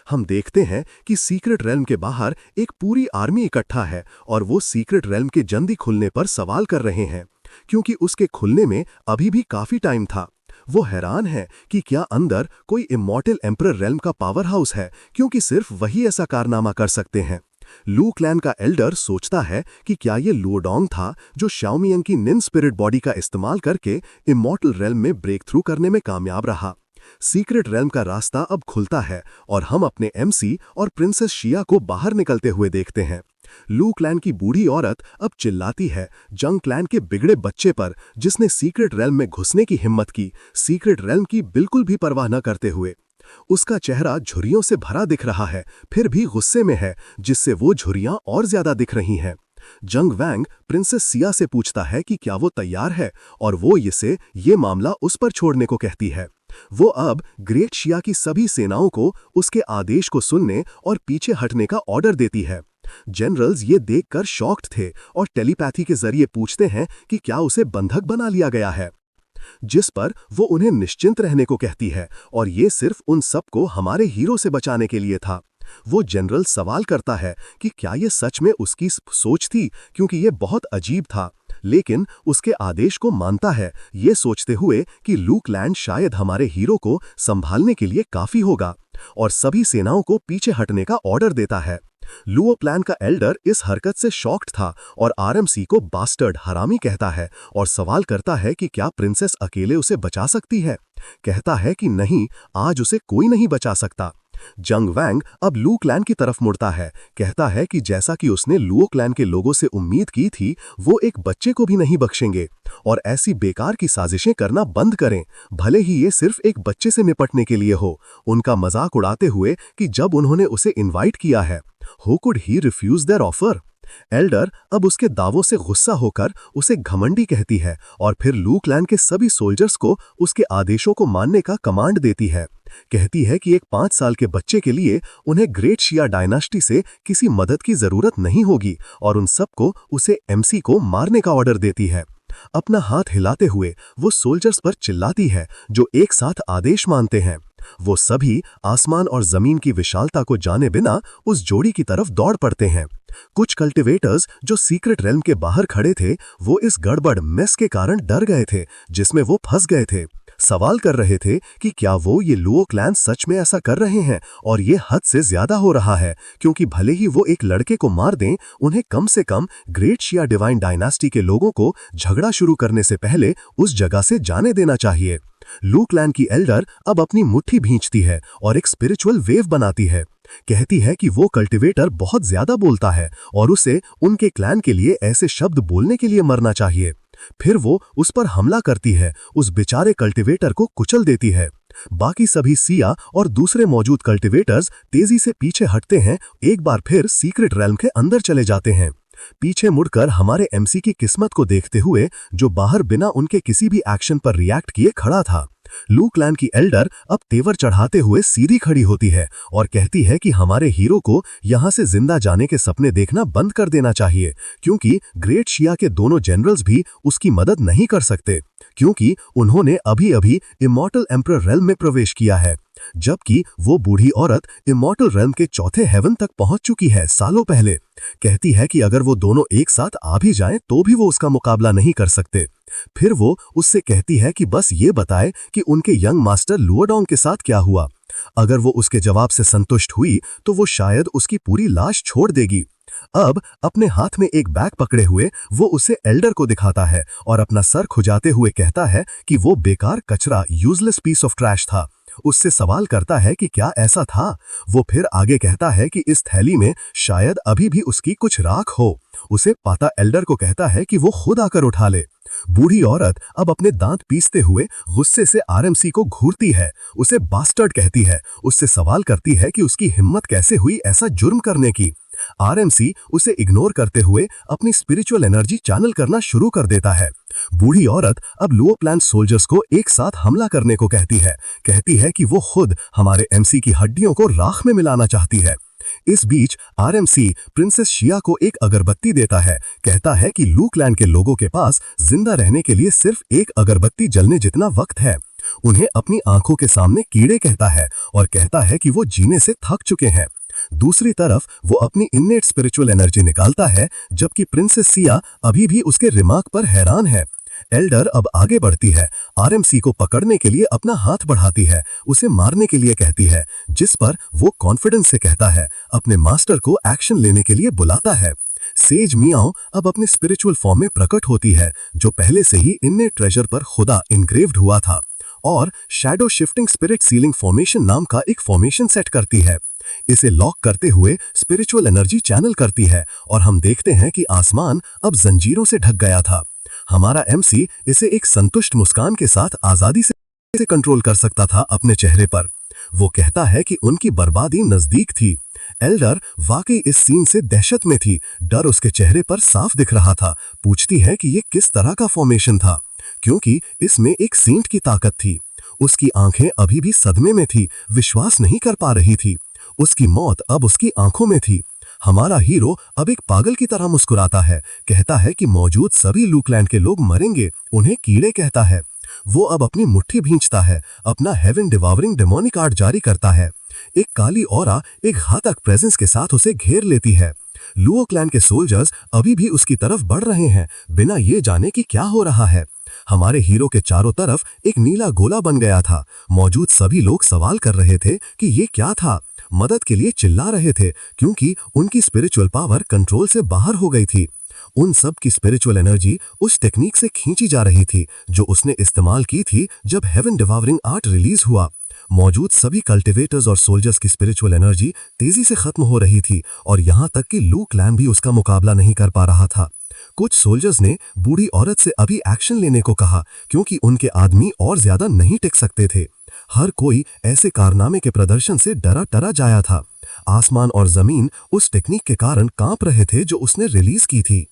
हम देखते हैं कि सीक्रेट रेल्म के बाहर एक पूरी आर्मी इकट्ठा है और वो सीक्रेट रेल्म के जल्दी खुलने पर सवाल कर रहे हैं, क्योंकि उसके खुलने में अभी भी काफी टाइम था। वो हैरान है कि क्या अंदर कोई इमॉर्टल एम्परर रेल्म का पावर हाउस है, क्योंकि सिर्फ वही ऐसा कारनामा कर सकते हैं। लू क्लैन का एल्डर सोचता है कि क्या ये लुओडोंग था जो शाओमियंग की निन स्पिरिट बॉडी का इस्तेमाल करके इमॉर्टल रेल्म में ब्रेक थ्रू करने में कामयाब रहा। सीक्रेट रेल्म का रास्ता अब खुलता है और हम अपने एमसी और प्रिंसेस शिया को बाहर निकलते हुए देखते हैं। लू क्लैन की बूढ़ी औरत अब चिल्लाती है जंग क्लैन के बिगड़े बच्चे पर, जिसने सीक्रेट रेल्म में घुसने की हिम्मत की, सीक्रेट रेल्म की बिल्कुल भी परवाह न करते हुए। उसका चेहरा झुर्रियों से भरा दिख रहा है, फिर भी गुस्से में है, जिससे वो झुर्रियां और ज्यादा दिख रही हैं। जंग वैंग प्रिंसेस सिया से पूछता है कि क्या वो तैयार है, और वो ये मामला उस पर छोड़ने को कहती है। वो अब ग्रेट शिया की सभी सेनाओं को उसके आदेश को सुनने और पीछे हटने का ऑर्डर देती है। जनरल्स ये देखकर शॉक्ड थे और टेलीपैथी के जरिए पूछते हैं कि क्या उसे बंधक बना लिया गया है, जिस पर वो उन्हें निश्चिंत रहने को कहती है और ये सिर्फ उन सबको हमारे हीरो से बचाने के लिए था। वो जनरल सवाल करता है कि क्या ये सच में उसकी सोच थी, क्योंकि ये बहुत अजीब था, लेकिन उसके आदेश को मानता है, ये सोचते हुए कि लू क्लैन शायद हमारे हीरो को संभालने के लिए काफी होगा, और सभी सेनाओं को पीछे हटने का ऑर्डर देता है। लुओ प्लान का एल्डर इस हरकत से शॉक्ड था और आरएमसी को बास्टर्ड, हरामी कहता है और सवाल करता है कि क्या प्रिंसेस अकेले उसे बचा सकती है। कहता है कि नहीं, आज उसे कोई नहीं बचा सकता। जंग वैंग अब लू क्लैन की तरफ मुड़ता है, कहता है कि जैसा कि उसने लुओ क्लैन के लोगों से उम्मीद की थी, वो एक बच्चे को भी नहीं बख्शेंगे और ऐसी बेकार की साजिशें करना बंद करें, भले ही ये सिर्फ एक बच्चे से निपटने के लिए हो। उनका मजाक उड़ाते हुए कि जब उन्होंने उसे इनवाइट किया है, Who could he refuse their offer? Elder अब उसके दावों से गुस्सा होकर उसे घमंडी कहती है और फिर लू क्लैन के सभी सोल्जर्स को उसके आदेशों को मानने का कमांड देती है। कहती है कि एक 5 साल के बच्चे के लिए उन्हें ग्रेट शिया डायनास्टी से किसी मदद की जरूरत नहीं होगी और उन सबको उसे एमसी को मारने का ऑर्डर देती है। अपना हाथ हिलाते हुए वो सोल्जर्स पर चिल्लाती है जो एक साथ आदेश मानते हैं। वो सभी आसमान और जमीन की विशालता को जाने बिना उस जोड़ी की तरफ दौड़ पड़ते हैं। कुछ कल्टिवेटर्स जो सीक्रेट रेल्म के बाहर खड़े थे, वो इस गड़बड़ मेस के कारण डर गए थे जिसमें वो फंस गए थे। सवाल कर रहे थे कि क्या वो ये लुओ क्लैन सच में ऐसा कर रहे हैं और ये हद से ज्यादा हो रहा है, क्योंकि भले ही वो एक लड़के को मार दें, उन्हें कम से कम ग्रेट शिया डिवाइन डायनास्टी के लोगों को झगड़ा शुरू करने से पहले उस जगह से जाने देना चाहिए। लू क्लैन की एल्डर अब अपनी मुट्ठी भींचती है और एक स्पिरिचुअल वेव बनाती है। कहती है कि वो कल्टिवेटर बहुत ज्यादा बोलता है और उसे उनके क्लैन के लिए ऐसे शब्द बोलने के लिए मरना चाहिए। फिर वो उस पर हमला करती है, उस बेचारे कल्टिवेटर को कुचल देती है। बाकी सभी सिया और दूसरे मौजूद कल्टिवेटर्स तेजी से पीछे हटते हैं, एक बार फिर सीक्रेट रेल्म के अंदर चले जाते हैं। पीछे मुड़कर हमारे एमसी की किस्मत को देखते हुए, जो बाहर बिना उनके किसी भी एक्शन पर रिएक्ट किए खड़ा था। लू क्लैन की एल्डर अब तेवर चढ़ाते हुए सीधी खड़ी होती है और कहती है कि हमारे हीरो को यहां से जिंदा जाने के सपने देखना बंद कर देना चाहिए, क्योंकि ग्रेट शिया के दोनों जनरल्स भी उसकी मदद नहीं कर सकते, क्योंकि उन्होंने अभी अभी इमॉर्टल एम्परर रेल्म में प्रवेश किया है, जबकि वो बूढ़ी औरत इमॉर्टल रेल्म के चौथे हेवन तक पहुंच चुकी है सालों पहले। कहती है कि अगर वो दोनों एक साथ आ भी जाएं तो भी वो उसका मुकाबला नहीं कर सकते। फिर वो उससे कहती है कि बस ये बताए कि उनके यंग मास्टर लुओडोंग के साथ क्या हुआ, अगर वो उसके जवाब से संतुष्ट हुई तो वो शायद उसकी पूरी लाश छोड़ देगी। अब अपने हाथ में एक बैग पकड़े हुए वो उसे एल्डर को दिखाता है और अपना सर खुजाते हुए कहता है कि वो बेकार कचरा, यूजलेस पीस ऑफ ट्रैश था। उससे सवाल करता है कि क्या ऐसा था। वो फिर आगे कहता है कि इस थैली में शायद अभी भी उसकी कुछ राख हो। उसे पाता एल्डर को कहता है कि वो खुद आकर उठा ले। बूढ़ी औरत अब अपने दांत पीसते हुए गुस्से से आरएमसी को घूरती है, उसे बास्टर्ड कहती है, उससे सवाल करती है कि उसकी हिम्मत कैसे हुई ऐसा जुर्म करने की। आरएमसी उसे इग्नोर करते हुए अपनी स्पिरिचुअल एनर्जी चैनल करना शुरू कर देता है। बूढ़ी औरत अब लुओ क्लैन सोल्जर्स को एक साथ हमला करने को कहती है कि वो खुद हमारे एमसी की हड्डियों को राख में मिलाना चाहती है। इस बीच आरएमसी प्रिंसेस शिया को एक अगरबत्ती देता है, कहता है कि लू क्लैन के लोगों के पास जिंदा रहने के लिए सिर्फ एक अगरबत्ती जलने जितना वक्त है। उन्हें अपनी आंखों के सामने कीड़े कहता है और कहता है कि वो जीने से थक चुके हैं। दूसरी तरफ वो अपनी इन्नेट स्पिरिचुअल एनर्जी निकालता है, जबकि प्रिंसेस सिया अभी भी उसके रिमार्क पर हैरान है। एल्डर अब आगे बढ़ती है, आरएमसी को पकड़ने के लिए अपना हाथ बढ़ाती है, उसे मारने के लिए कहती है, जिस पर वो कॉन्फिडेंस से कहता है, अपने मास्टर को एक्शन लेने के लिए बुलाता है। सेज मियाओ अब अपने स्पिरिचुअल फॉर्म में प्रकट होती है, जो पहले से ही इन्नेट ट्रेजर पर खुदा इनग्रेव्ड हुआ था, और shadow shifting spirit ceiling formation नाम का एक फॉर्मेशन सेट करती है। इसे लॉक करते हुए स्पिरिचुअल एनर्जी चैनल करती है और हम देखते हैं कि आसमान अब जंजीरों से ढक गया था। हमारा एमसी इसे एक संतुष्ट मुस्कान के साथ आजादी से कंट्रोल कर सकता था अपने चेहरे पर। वो कहता है कि उनकी बर्बादी नजदीक थी। एल्डर वाकई इस सीन से दहशत में थी, डर उसके चेहरे पर साफ दिख रहा था। पूछती है कि ये किस तरह का फॉर्मेशन था, क्योंकि इसमें एक सेंट की ताकत थी। उसकी आंखें अभी भी सदमे में थी, विश्वास नहीं कर पा रही थी। उसकी मौत अब उसकी आंखों में थी। हमारा हीरो अब एक पागल की तरह मुस्कुराता है, कहता है कि मौजूद सभी लू क्लैन के लोग मरेंगे, उन्हें कीड़े कहता है। वो अब अपनी मुट्ठी भींचता है, अपना हेवन डिवावरिंग डेमोनिक आर्ट जारी करता है। एक काली औरा एक घातक प्रेजेंस के साथ उसे घेर लेती है। लुओ क्लैन के सोल्जर्स अभी भी उसकी तरफ बढ़ रहे हैं, बिना ये जाने कि क्या हो रहा है। हमारे हीरो के चारों तरफ एक नीला गोला बन गया था। मौजूद सभी लोग सवाल कर रहे थे कि ये क्या था, मदद के लिए चिल्ला रहे थे, क्योंकि उनकी स्पिरिचुअल पावर कंट्रोल से बाहर हो गई थी। उन सब की स्पिरिचुअल एनर्जी उस टेक्निक से खींची जा रही थी जो उसने इस्तेमाल की थी जब हेवन डिवावरिंग आर्ट रिलीज हुआ। मौजूद सभी कल्टिवेटर्स और सोल्जर्स की स्पिरिचुअल एनर्जी तेजी से खत्म हो रही थी और यहाँ तक कि लू क्लैन भी उसका मुकाबला नहीं कर पा रहा था। कुछ सोल्जर्स ने बूढ़ी औरत से अभी एक्शन लेने को कहा, क्योंकि उनके आदमी और ज्यादा नहीं टिक सकते थे। हर कोई ऐसे कारनामे के प्रदर्शन से डरा जाया था। आसमान और जमीन उस टेक्निक के कारण कांप रहे थे जो उसने रिलीज की थी।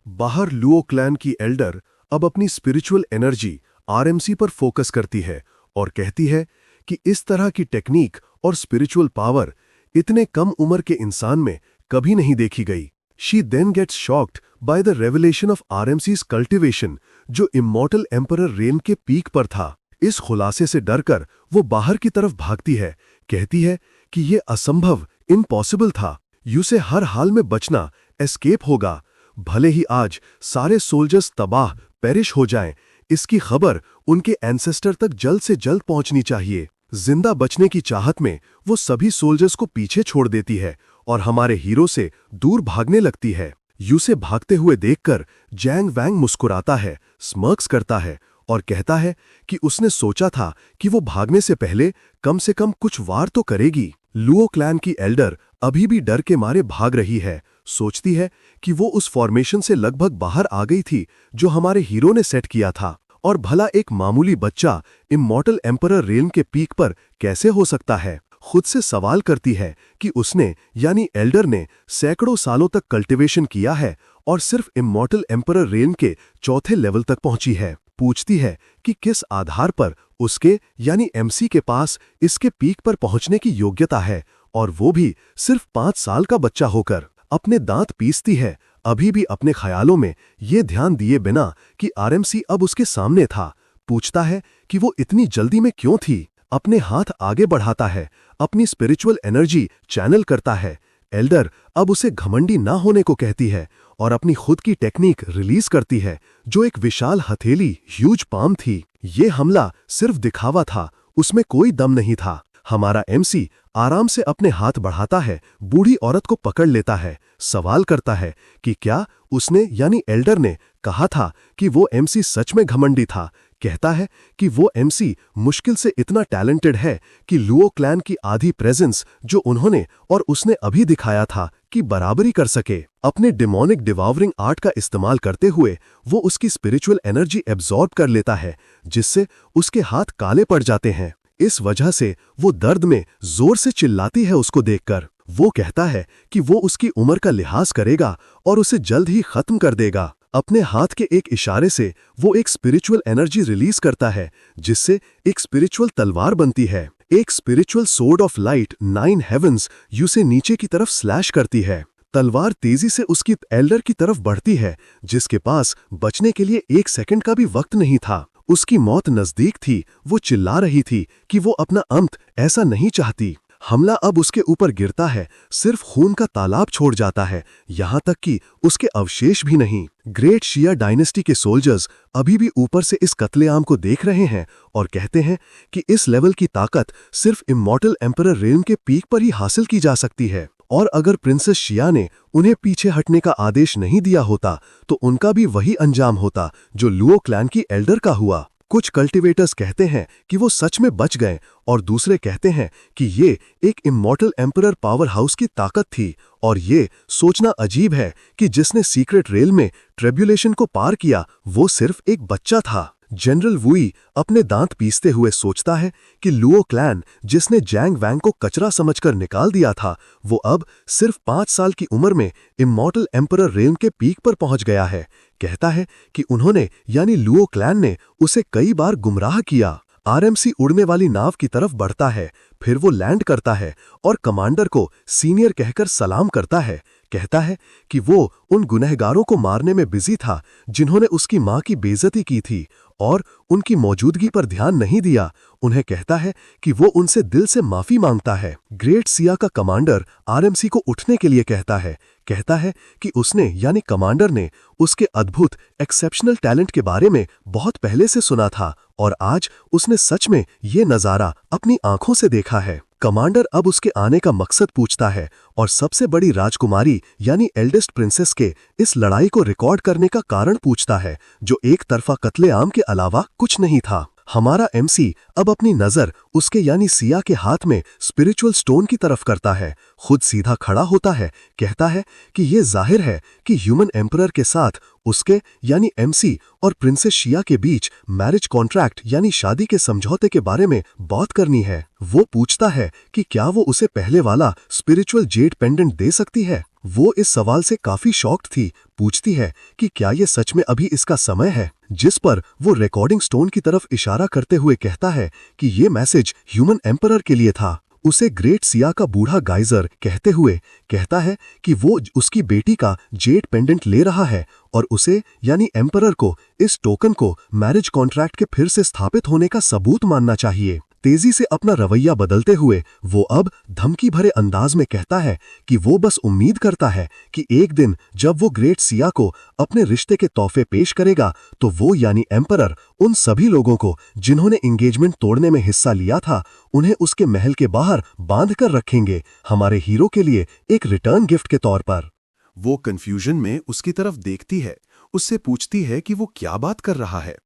बाहर लुओ क्लैन की एल्डर अब अपनी स्पिरिचुअल एनर्जी आरएमसी पर फोकस करती है और कहती है कि इस तरह की टेक्निक और स्पिरिचुअल पावर इतने कम उम्र के इंसान में कभी नहीं देखी गई। She then gets shocked by the revelation of RMC's cultivation, जो इमॉर्टल एम्परर रेन के पीक पर था। इस खुलासे से डरकर वो बाहर की तरफ भागती है, कहती है कि ये असंभव, इम्पॉसिबल था। यूसे हर हाल में बचना, एस्केप होगा, भले ही आज सारे सोल्जर्स तबाह पेरिश हो जाएं। इसकी खबर उनके एंसेस्टर तक जल्द से जल्द पहुंचनी चाहिए। जिंदा बचने की चाहत में वो सभी सोल्जर्स को पीछे छोड़ देती है और हमारे हीरो से दूर भागने लगती है। यूसे भागते हुए देखकर जैंग वैंग मुस्कुराता है, स्मर्क्स करता है और कहता है कि उसने सोचा था कि वो भागने से पहले कम से कम कुछ वार तो करेगी। लुओ क्लैन की एल्डर अभी भी डर के मारे भाग रही है, सोचती है कि वो उस फॉर्मेशन से लगभग बाहर आ गई थी जो हमारे हीरो ने सेट किया था, और भला एक मामूली बच्चा इमॉर्टल एम्परर रेन के पीक पर कैसे हो सकता है। खुद से सवाल करती है कि उसने यानी एल्डर ने सैकड़ों सालों तक कल्टिवेशन किया है और सिर्फ इमॉर्टल एम्परर रेन के चौथे लेवल तक पहुंची है। पूछती है कि किस आधार पर उसके यानी एमसी के पास इसके पीक पर पहुंचने की योग्यता है, और वो भी सिर्फ 5 साल का बच्चा होकर। अपने दांत पीसती है, अभी भी अपने ख्यालों में ये ध्यान दिए बिना कि आरएमसी अब उसके सामने था। पूछता है कि वो इतनी जल्दी में क्यों थी। अपने हाथ आगे बढ़ाता है, अपनी स्पिरिचुअल एनर्जी चैनल करता है। एल्डर अब उसे घमंडी ना होने को कहती है और अपनी खुद की टेक्निक रिलीज करती है, जो एक विशाल हथेली ह्यूज पाम थी। ये हमला सिर्फ दिखावा था, उसमें कोई दम नहीं था। हमारा एमसी आराम से अपने हाथ बढ़ाता है, बूढ़ी औरत को पकड़ लेता है, सवाल करता है कि क्या उसने यानी एल्डर ने कहा था कि वो एमसी सच में घमंडी था। कहता है कि वो एमसी मुश्किल से इतना टैलेंटेड है कि लुओ क्लैन की आधी प्रेजेंस जो उन्होंने और उसने अभी दिखाया था कि बराबरी कर सके। अपने डिमोनिक डिवावरिंग आर्ट का इस्तेमाल करते हुए वो उसकी स्पिरिचुअल एनर्जी एब्जॉर्ब कर लेता है, जिससे उसके हाथ काले पड़ जाते हैं। इस वजह से वो दर्द में जोर से चिल्लाती है उसको देखकर। वो कहता है कि वो उसकी उम्र का लिहाज करेगा और उसे जल्द ही खत्म कर देगा। अपने हाथ के एक इशारे से वो एक स्पिरिचुअल एनर्जी रिलीज करता है, जिससे एक स्पिरिचुअल तलवार बनती है। एक spiritual sword of light 9 heavens उसे नीचे की तरफ स्लैश करती है। तलवार तेजी से उसकी एल्डर की तरफ बढ़ती है, जिसके पास बचने के लिए 1 सेकंड का भी वक्त नहीं था। उसकी मौत नजदीक थी। वो चिल्ला रही थी कि वो अपना अंत ऐसा नहीं चाहती। हमला अब उसके ऊपर गिरता है, सिर्फ खून का तालाब छोड़ जाता है, यहाँ तक कि उसके अवशेष भी नहीं। ग्रेट शिया डायनेस्टी के सोल्जर्स अभी भी ऊपर से इस कत्लेआम को देख रहे हैं और कहते हैं कि इस लेवल की ताकत सिर्फ इमॉर्टल एम्परर रेल्म के पीक पर ही हासिल की जा सकती है। और अगर प्रिंसेस शिया ने उन्हें पीछे हटने का आदेश नहीं दिया होता तो उनका भी वही अंजाम होता जो लुओ क्लैन की एल्डर का हुआ। कुछ कल्टिवेटर्स कहते हैं कि वो सच में बच गए और दूसरे कहते हैं कि ये एक इमॉर्टल एम्परर पावर हाउस की ताकत थी। और ये सोचना अजीब है कि जिसने सीक्रेट रेल में ट्रेब्यूलेशन को पार किया वो सिर्फ एक बच्चा था। जनरल वुई अपने दांत पीसते हुए सोचता है कि लुओ क्लैन, जिसने जैंग वैंग को कचरा समझकर निकाल दिया था, वो अब सिर्फ 5 साल की उम्र में इमॉर्टल एम्परर रेल्म के पीक पर पहुंच गया है। कहता है कि उन्होंने यानी लुओ क्लैन ने उसे कई बार गुमराह किया। आरएमसी उड़ने वाली नाव की तरफ बढ़ता है, फिर वो लैंड करता है और कमांडर को सीनियर कहकर सलाम करता है। कहता है कि वो उन गुनहगारों को मारने में बिजी था जिन्होंने उसकी मां की बेइज्जती की थी और उनकी मौजूदगी पर ध्यान नहीं दिया। उन्हें कहता है कि वो उनसे दिल से माफी मांगता है। ग्रेट सिया का कमांडर आरएमसी को उठने के लिए कहता है कि उसने यानी कमांडर ने उसके अद्भुत एक्सेप्शनल टैलेंट के बारे में बहुत पहले से सुना था और आज उसने सच में ये नज़ारा अपनी आंखों से देखा है। कमांडर अब उसके आने का मकसद पूछता है और सबसे बड़ी राजकुमारी यानी एल्डेस्ट प्रिंसेस के इस लड़ाई को रिकॉर्ड करने का कारण पूछता है, जो एक तरफा कत्लेआम के अलावा कुछ नहीं था। हमारा एमसी अब अपनी नजर उसके यानी सिया के हाथ में स्पिरिचुअल स्टोन की तरफ करता है। खुद सीधा खड़ा होता है, कहता है कि ये जाहिर है कि ह्यूमन एम्परर के साथ उसके यानी एमसी और प्रिंसेस शिया के बीच मैरिज कॉन्ट्रैक्ट यानी शादी के समझौते के बारे में बात करनी है। वो पूछता है कि क्या वो उसे पहले वाला स्पिरिचुअल जेड पेंडेंट दे सकती है। वो इस सवाल से काफी शॉक्ड थी। पूछती है कि क्या ये सच में अभी इसका समय है, जिस पर वो रिकॉर्डिंग स्टोन की तरफ इशारा करते हुए कहता है कि ये मैसेज ह्यूमन एम्परर के लिए था। उसे ग्रेट सिया का बूढ़ा गाइजर कहते हुए कहता है कि वो उसकी बेटी का जेड पेंडेंट ले रहा है और उसे यानी एम्परर को इस टोकन को मैरिज कॉन्ट्रैक्ट के फिर से स्थापित होने का सबूत मानना चाहिए। तेजी से अपना रवैया बदलते हुए वो अब धमकी भरे अंदाज में कहता है कि वो बस उम्मीद करता है कि एक दिन जब वो ग्रेट सिया को अपने रिश्ते के तोहफे पेश करेगा तो वो यानी एम्परर उन सभी लोगों को जिन्होंने एंगेजमेंट तोड़ने में हिस्सा लिया था उन्हें उसके महल के बाहर बांध कर रखेंगे, हमारे हीरो के लिए एक रिटर्न गिफ्ट के तौर पर। वो कंफ्यूजन में उसकी तरफ देखती है, उससे पूछती है कि वो क्या बात कर रहा है।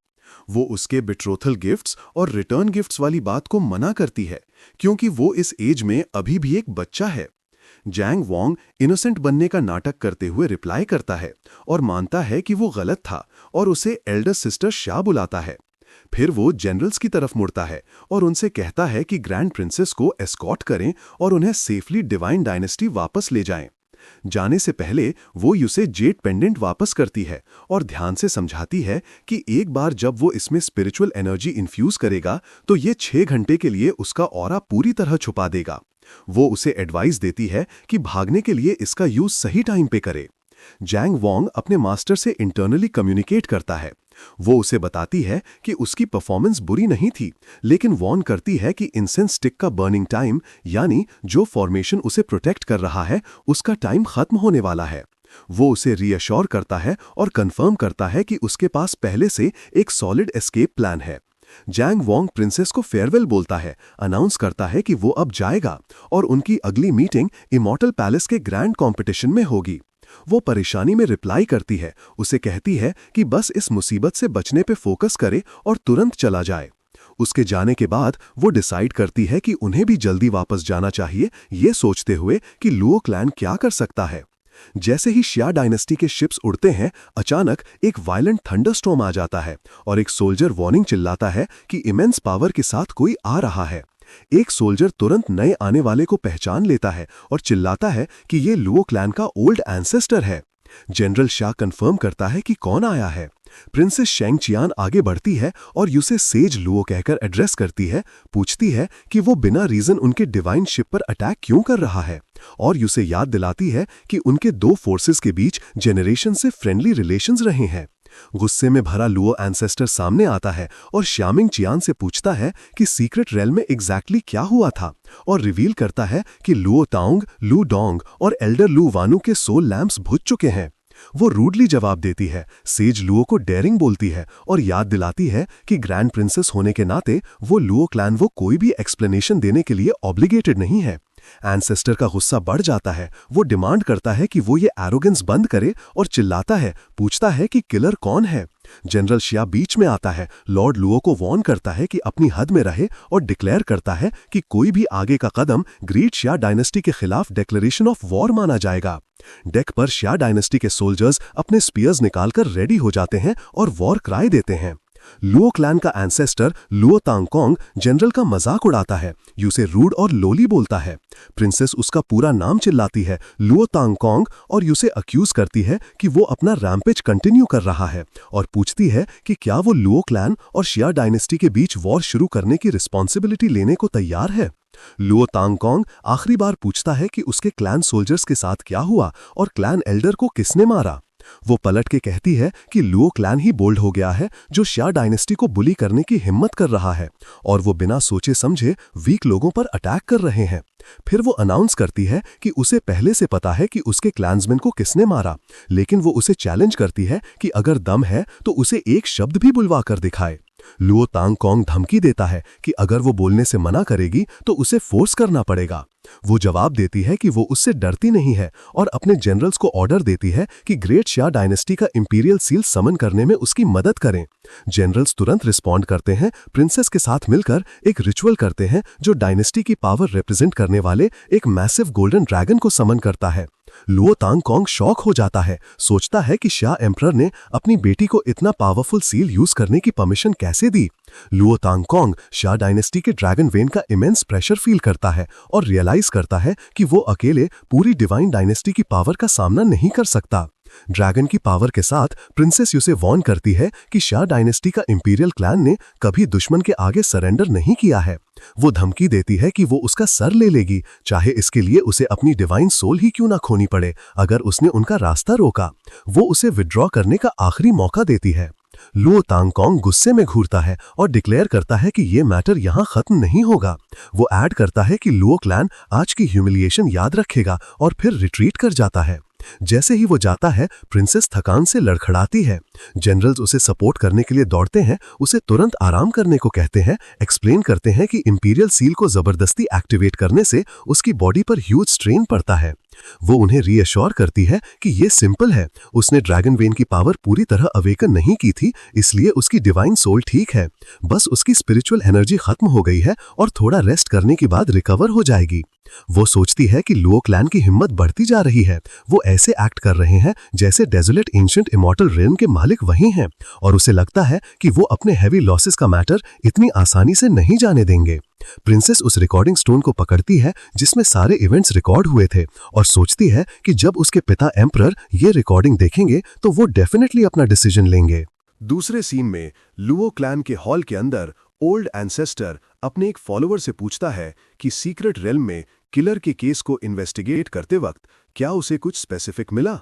वो उसके बिट्रोथल गिफ्ट्स और रिटर्न गिफ्ट्स वाली बात को मना करती है क्योंकि वो इस एज में अभी भी एक बच्चा है। जैंग वोंग इनोसेंट बनने का नाटक करते हुए रिप्लाई करता है और मानता है कि वो गलत था और उसे एल्डर सिस्टर शा बुलाता है। फिर वो जनरल्स की तरफ मुड़ता है और उनसे कहता है कि ग्रैंड प्रिंसेस को एस्कॉर्ट करें और उन्हें सेफली डिवाइन डायनेस्टी वापस ले जाएं। जाने से पहले वो उसे जेड पेंडेंट वापस करती है और ध्यान से समझाती है कि एक बार जब वो इसमें स्पिरिचुअल एनर्जी इन्फ्यूज करेगा तो ये 6 घंटे के लिए उसका ऑरा पूरी तरह छुपा देगा। वो उसे एडवाइस देती है कि भागने के लिए इसका यूज सही टाइम पे करे। जैंग वोंग अपने मास्टर से इंटरनली कम्युनिकेट करता है। वो उसे बताती है कि उसकी परफॉर्मेंस बुरी नहीं थी, लेकिन वॉर्न करती है कि इंसेंस स्टिक का बर्निंग टाइम यानी जो फॉर्मेशन उसे प्रोटेक्ट कर रहा है उसका टाइम खत्म होने वाला है। वो उसे रीअश्योर करता है और कंफर्म करता है कि उसके पास पहले से एक सॉलिड एस्केप प्लान है। जैंग वोंग प्रिंसेस को फेयरवेल बोलता है, अनाउंस करता है कि वो अब जाएगा और उनकी अगली मीटिंग इमॉर्टल पैलेस के ग्रैंड कॉम्पिटिशन में होगी। वो परेशानी में रिप्लाई करती है, उसे कहती है कि बस इस मुसीबत से बचने पे फोकस करे और तुरंत चला जाए। उसके जाने के बाद वो डिसाइड करती है कि उन्हें भी जल्दी वापस जाना चाहिए, ये सोचते हुए कि लुओ क्लैन क्या कर सकता है। जैसे ही शिया डायनेस्टी के शिप्स उड़ते हैं, अचानक एक वायलेंट थंडरस्टॉर्म आ जाता है और एक सोल्जर वार्निंग चिल्लाता है कि इमेंस पावर के साथ कोई आ रहा है। एक सोल्जर तुरंत नए आने वाले को पहचान लेता है और चिल्लाता है कि ये लुओ क्लैन का ओल्ड एंसेस्टर है। जनरल शाह कंफर्म करता है कि कौन आया है। प्रिंसेस शेंग चियान आगे बढ़ती है और उसे सेज लुओ कहकर एड्रेस करती है, पूछती है कि वो बिना रीजन उनके डिवाइन शिप पर अटैक क्यों कर रहा है, और उसे याद दिलाती है कि उनके दो फोर्सेस के बीच जेनरेशन से फ्रेंडली रिलेशंस रहे हैं। गुस्से में भरा लुओ एंसेस्टर सामने आता है और श्यामिंग चियान से पूछता है कि सीक्रेट रेल में एग्जैक्टली क्या हुआ था, और रिवील करता है कि लुओ ताओंग, लू डोंग और एल्डर लू वानू के सोल लैंप्स बुझ चुके हैं। वो रूडली जवाब देती है, सेज लुओ को डेयरिंग बोलती है और याद दिलाती है कि ग्रैंड प्रिंसेस होने के नाते वो लुओ क्लैन वो कोई भी एक्सप्लेनेशन देने के लिए ऑब्लिगेटेड नहीं है। एंसेस्टर का गुस्सा बढ़ जाता है, वो डिमांड करता है कि वो ये एरोगेंस बंद करे और चिल्लाता है, पूछता है कि किलर कौन है। जनरल शिया बीच में आता है, लॉर्ड लुओ को वार्न करता है कि अपनी हद में रहे और डिक्लेयर करता है कि कोई भी आगे का कदम ग्रेट शिया डायनेस्टी के खिलाफ डिक्लेरेशन ऑफ वॉर माना जाएगा। डेक पर शिया डायनेस्टी के सोल्जर्स अपने स्पीयर्स निकालकर रेडी हो जाते हैं और वॉर क्राई देते हैं। लुओ क्लैन का एंसेस्टर लुओ तांगकोंग जनरल का मजाक उड़ाता है, उसे रूड और लोली बोलता है। प्रिंसेस उसका पूरा नाम चिल्लाती है, लुओ तांगकोंग, और उसे अक्यूज करती है कि वो अपना रैम्पेज कंटिन्यू कर रहा है और पूछती है कि क्या वो लुओ क्लैन और शिया डायनेस्टी के बीच वॉर शुरू करने की रिस्पॉन्सिबिलिटी लेने को तैयार है। लुओ तांगकोंग आखिरी बार पूछता है कि उसके क्लैन सोल्जर्स के साथ क्या हुआ और क्लैन एल्डर को किसने मारा। वो पलट के कहती है कि लुओ क्लैन ही बोल्ड हो गया है, जो शिया डायनेस्टी को बुली करने की हिम्मत कर रहा है और वो बिना सोचे समझे वीक लोगों पर अटैक कर रहे हैं। फिर वो अनाउंस करती है कि उसे पहले से पता है कि उसके क्लैंसमैन को किसने मारा, लेकिन वो उसे चैलेंज करती है कि अगर दम है तो उसे एक शब्द भी बुलवा कर दिखाए। लुओ तांगकोंग धमकी देता है कि अगर वो बोलने से मना करेगी तो उसे फोर्स करना पड़ेगा। वो जवाब देती है कि वो उससे डरती नहीं है और अपने जनरल्स को ऑर्डर देती है कि ग्रेट शिया डायनेस्टी का इंपीरियल सील समन करने में उसकी मदद करें। जनरल्स तुरंत रिस्पॉन्ड करते हैं, प्रिंसेस के साथ मिलकर एक रिचुअल करते हैं जो डायनेस्टी की पावर रिप्रेजेंट करने वाले एक मैसिव गोल्डन ड्रैगन को समन करता है। लुओ तांगकोंग शॉक हो जाता है, सोचता है कि शिया एम्परर ने अपनी बेटी को इतना पावरफुल सील यूज करने की परमिशन कैसे दी। लुओ तांगकोंग शिया डायनेस्टी के ड्रैगन वेन का इमेंस प्रेशर फील करता है और रियलाइज करता है कि वो अकेले पूरी डिवाइन डायनेस्टी की पावर का सामना नहीं कर सकता। ड्रैगन की पावर के साथ प्रिंसेस उसे वार्न करती है कि शिया डायनेस्टी का इंपीरियल क्लैन ने कभी दुश्मन के आगे सरेंडर नहीं किया है। वो धमकी देती है कि वो उसका सर ले लेगी, चाहे इसके लिए उसे अपनी डिवाइन सोल ही क्यों ना खोनी पड़े अगर उसने उनका रास्ता रोका। वो उसे विड्रॉ करने का आखिरी मौका देती है। लुओ तांगकोंग गुस्से में घूरता है और डिक्लेयर करता है कि ये मैटर यहां खत्म नहीं होगा। वो ऐड करता है कि लुओ क्लैन आज की ह्यूमिलिएशन याद रखेगा और फिर रिट्रीट कर जाता है। जैसे ही वो जाता है, प्रिंसेस थकान से लड़खड़ाती है। जनरल्स उसे सपोर्ट करने के लिए दौड़ते हैं, उसे तुरंत आराम करने को कहते हैं, एक्सप्लेन करते हैं कि इंपीरियल सील को जबरदस्ती एक्टिवेट करने से उसकी बॉडी पर ह्यूज स्ट्रेन पड़ता है। वो उन्हें रीअश्योर करती है कि ये सिंपल है, उसने ड्रैगन वेन की पावर पूरी तरह अवेकन नहीं की थी, इसलिए उसकी डिवाइन सोल ठीक है, बस उसकी स्पिरिचुअल एनर्जी खत्म हो गई है और थोड़ा रेस्ट करने के बाद रिकवर हो जाएगी। वो सोचती है कि लुओ क्लैन की हिम्मत बढ़ती जा रही है, वो ऐसे एक्ट कर रहे हैं जैसे डेजोलेट एंशिएंट इमॉर्टल रेल्म के मालिक वही हैं, और उसे लगता है कि वो अपने हैवी लॉसेस का मैटर इतनी आसानी से नहीं जाने देंगे। प्रिंसेस उस रिकॉर्डिंग स्टोन को पकड़ती है जिसमें सारे इवेंट्स रिकॉर्ड हुए थे और सोचती है कि जब उसके पिता एम्परर ये रिकॉर्डिंग देखेंगे तो वो डेफिनेटली अपना डिसीजन लेंगे। दूसरे सीन में लुओ क्लैन के हॉल के अंदर ओल्ड एंसेस्टर अपने एक फॉलोअर से पूछता है कि सीक्रेट रेल्म में किलर के केस को इन्वेस्टिगेट करते वक्त क्या उसे कुछ स्पेसिफिक मिला।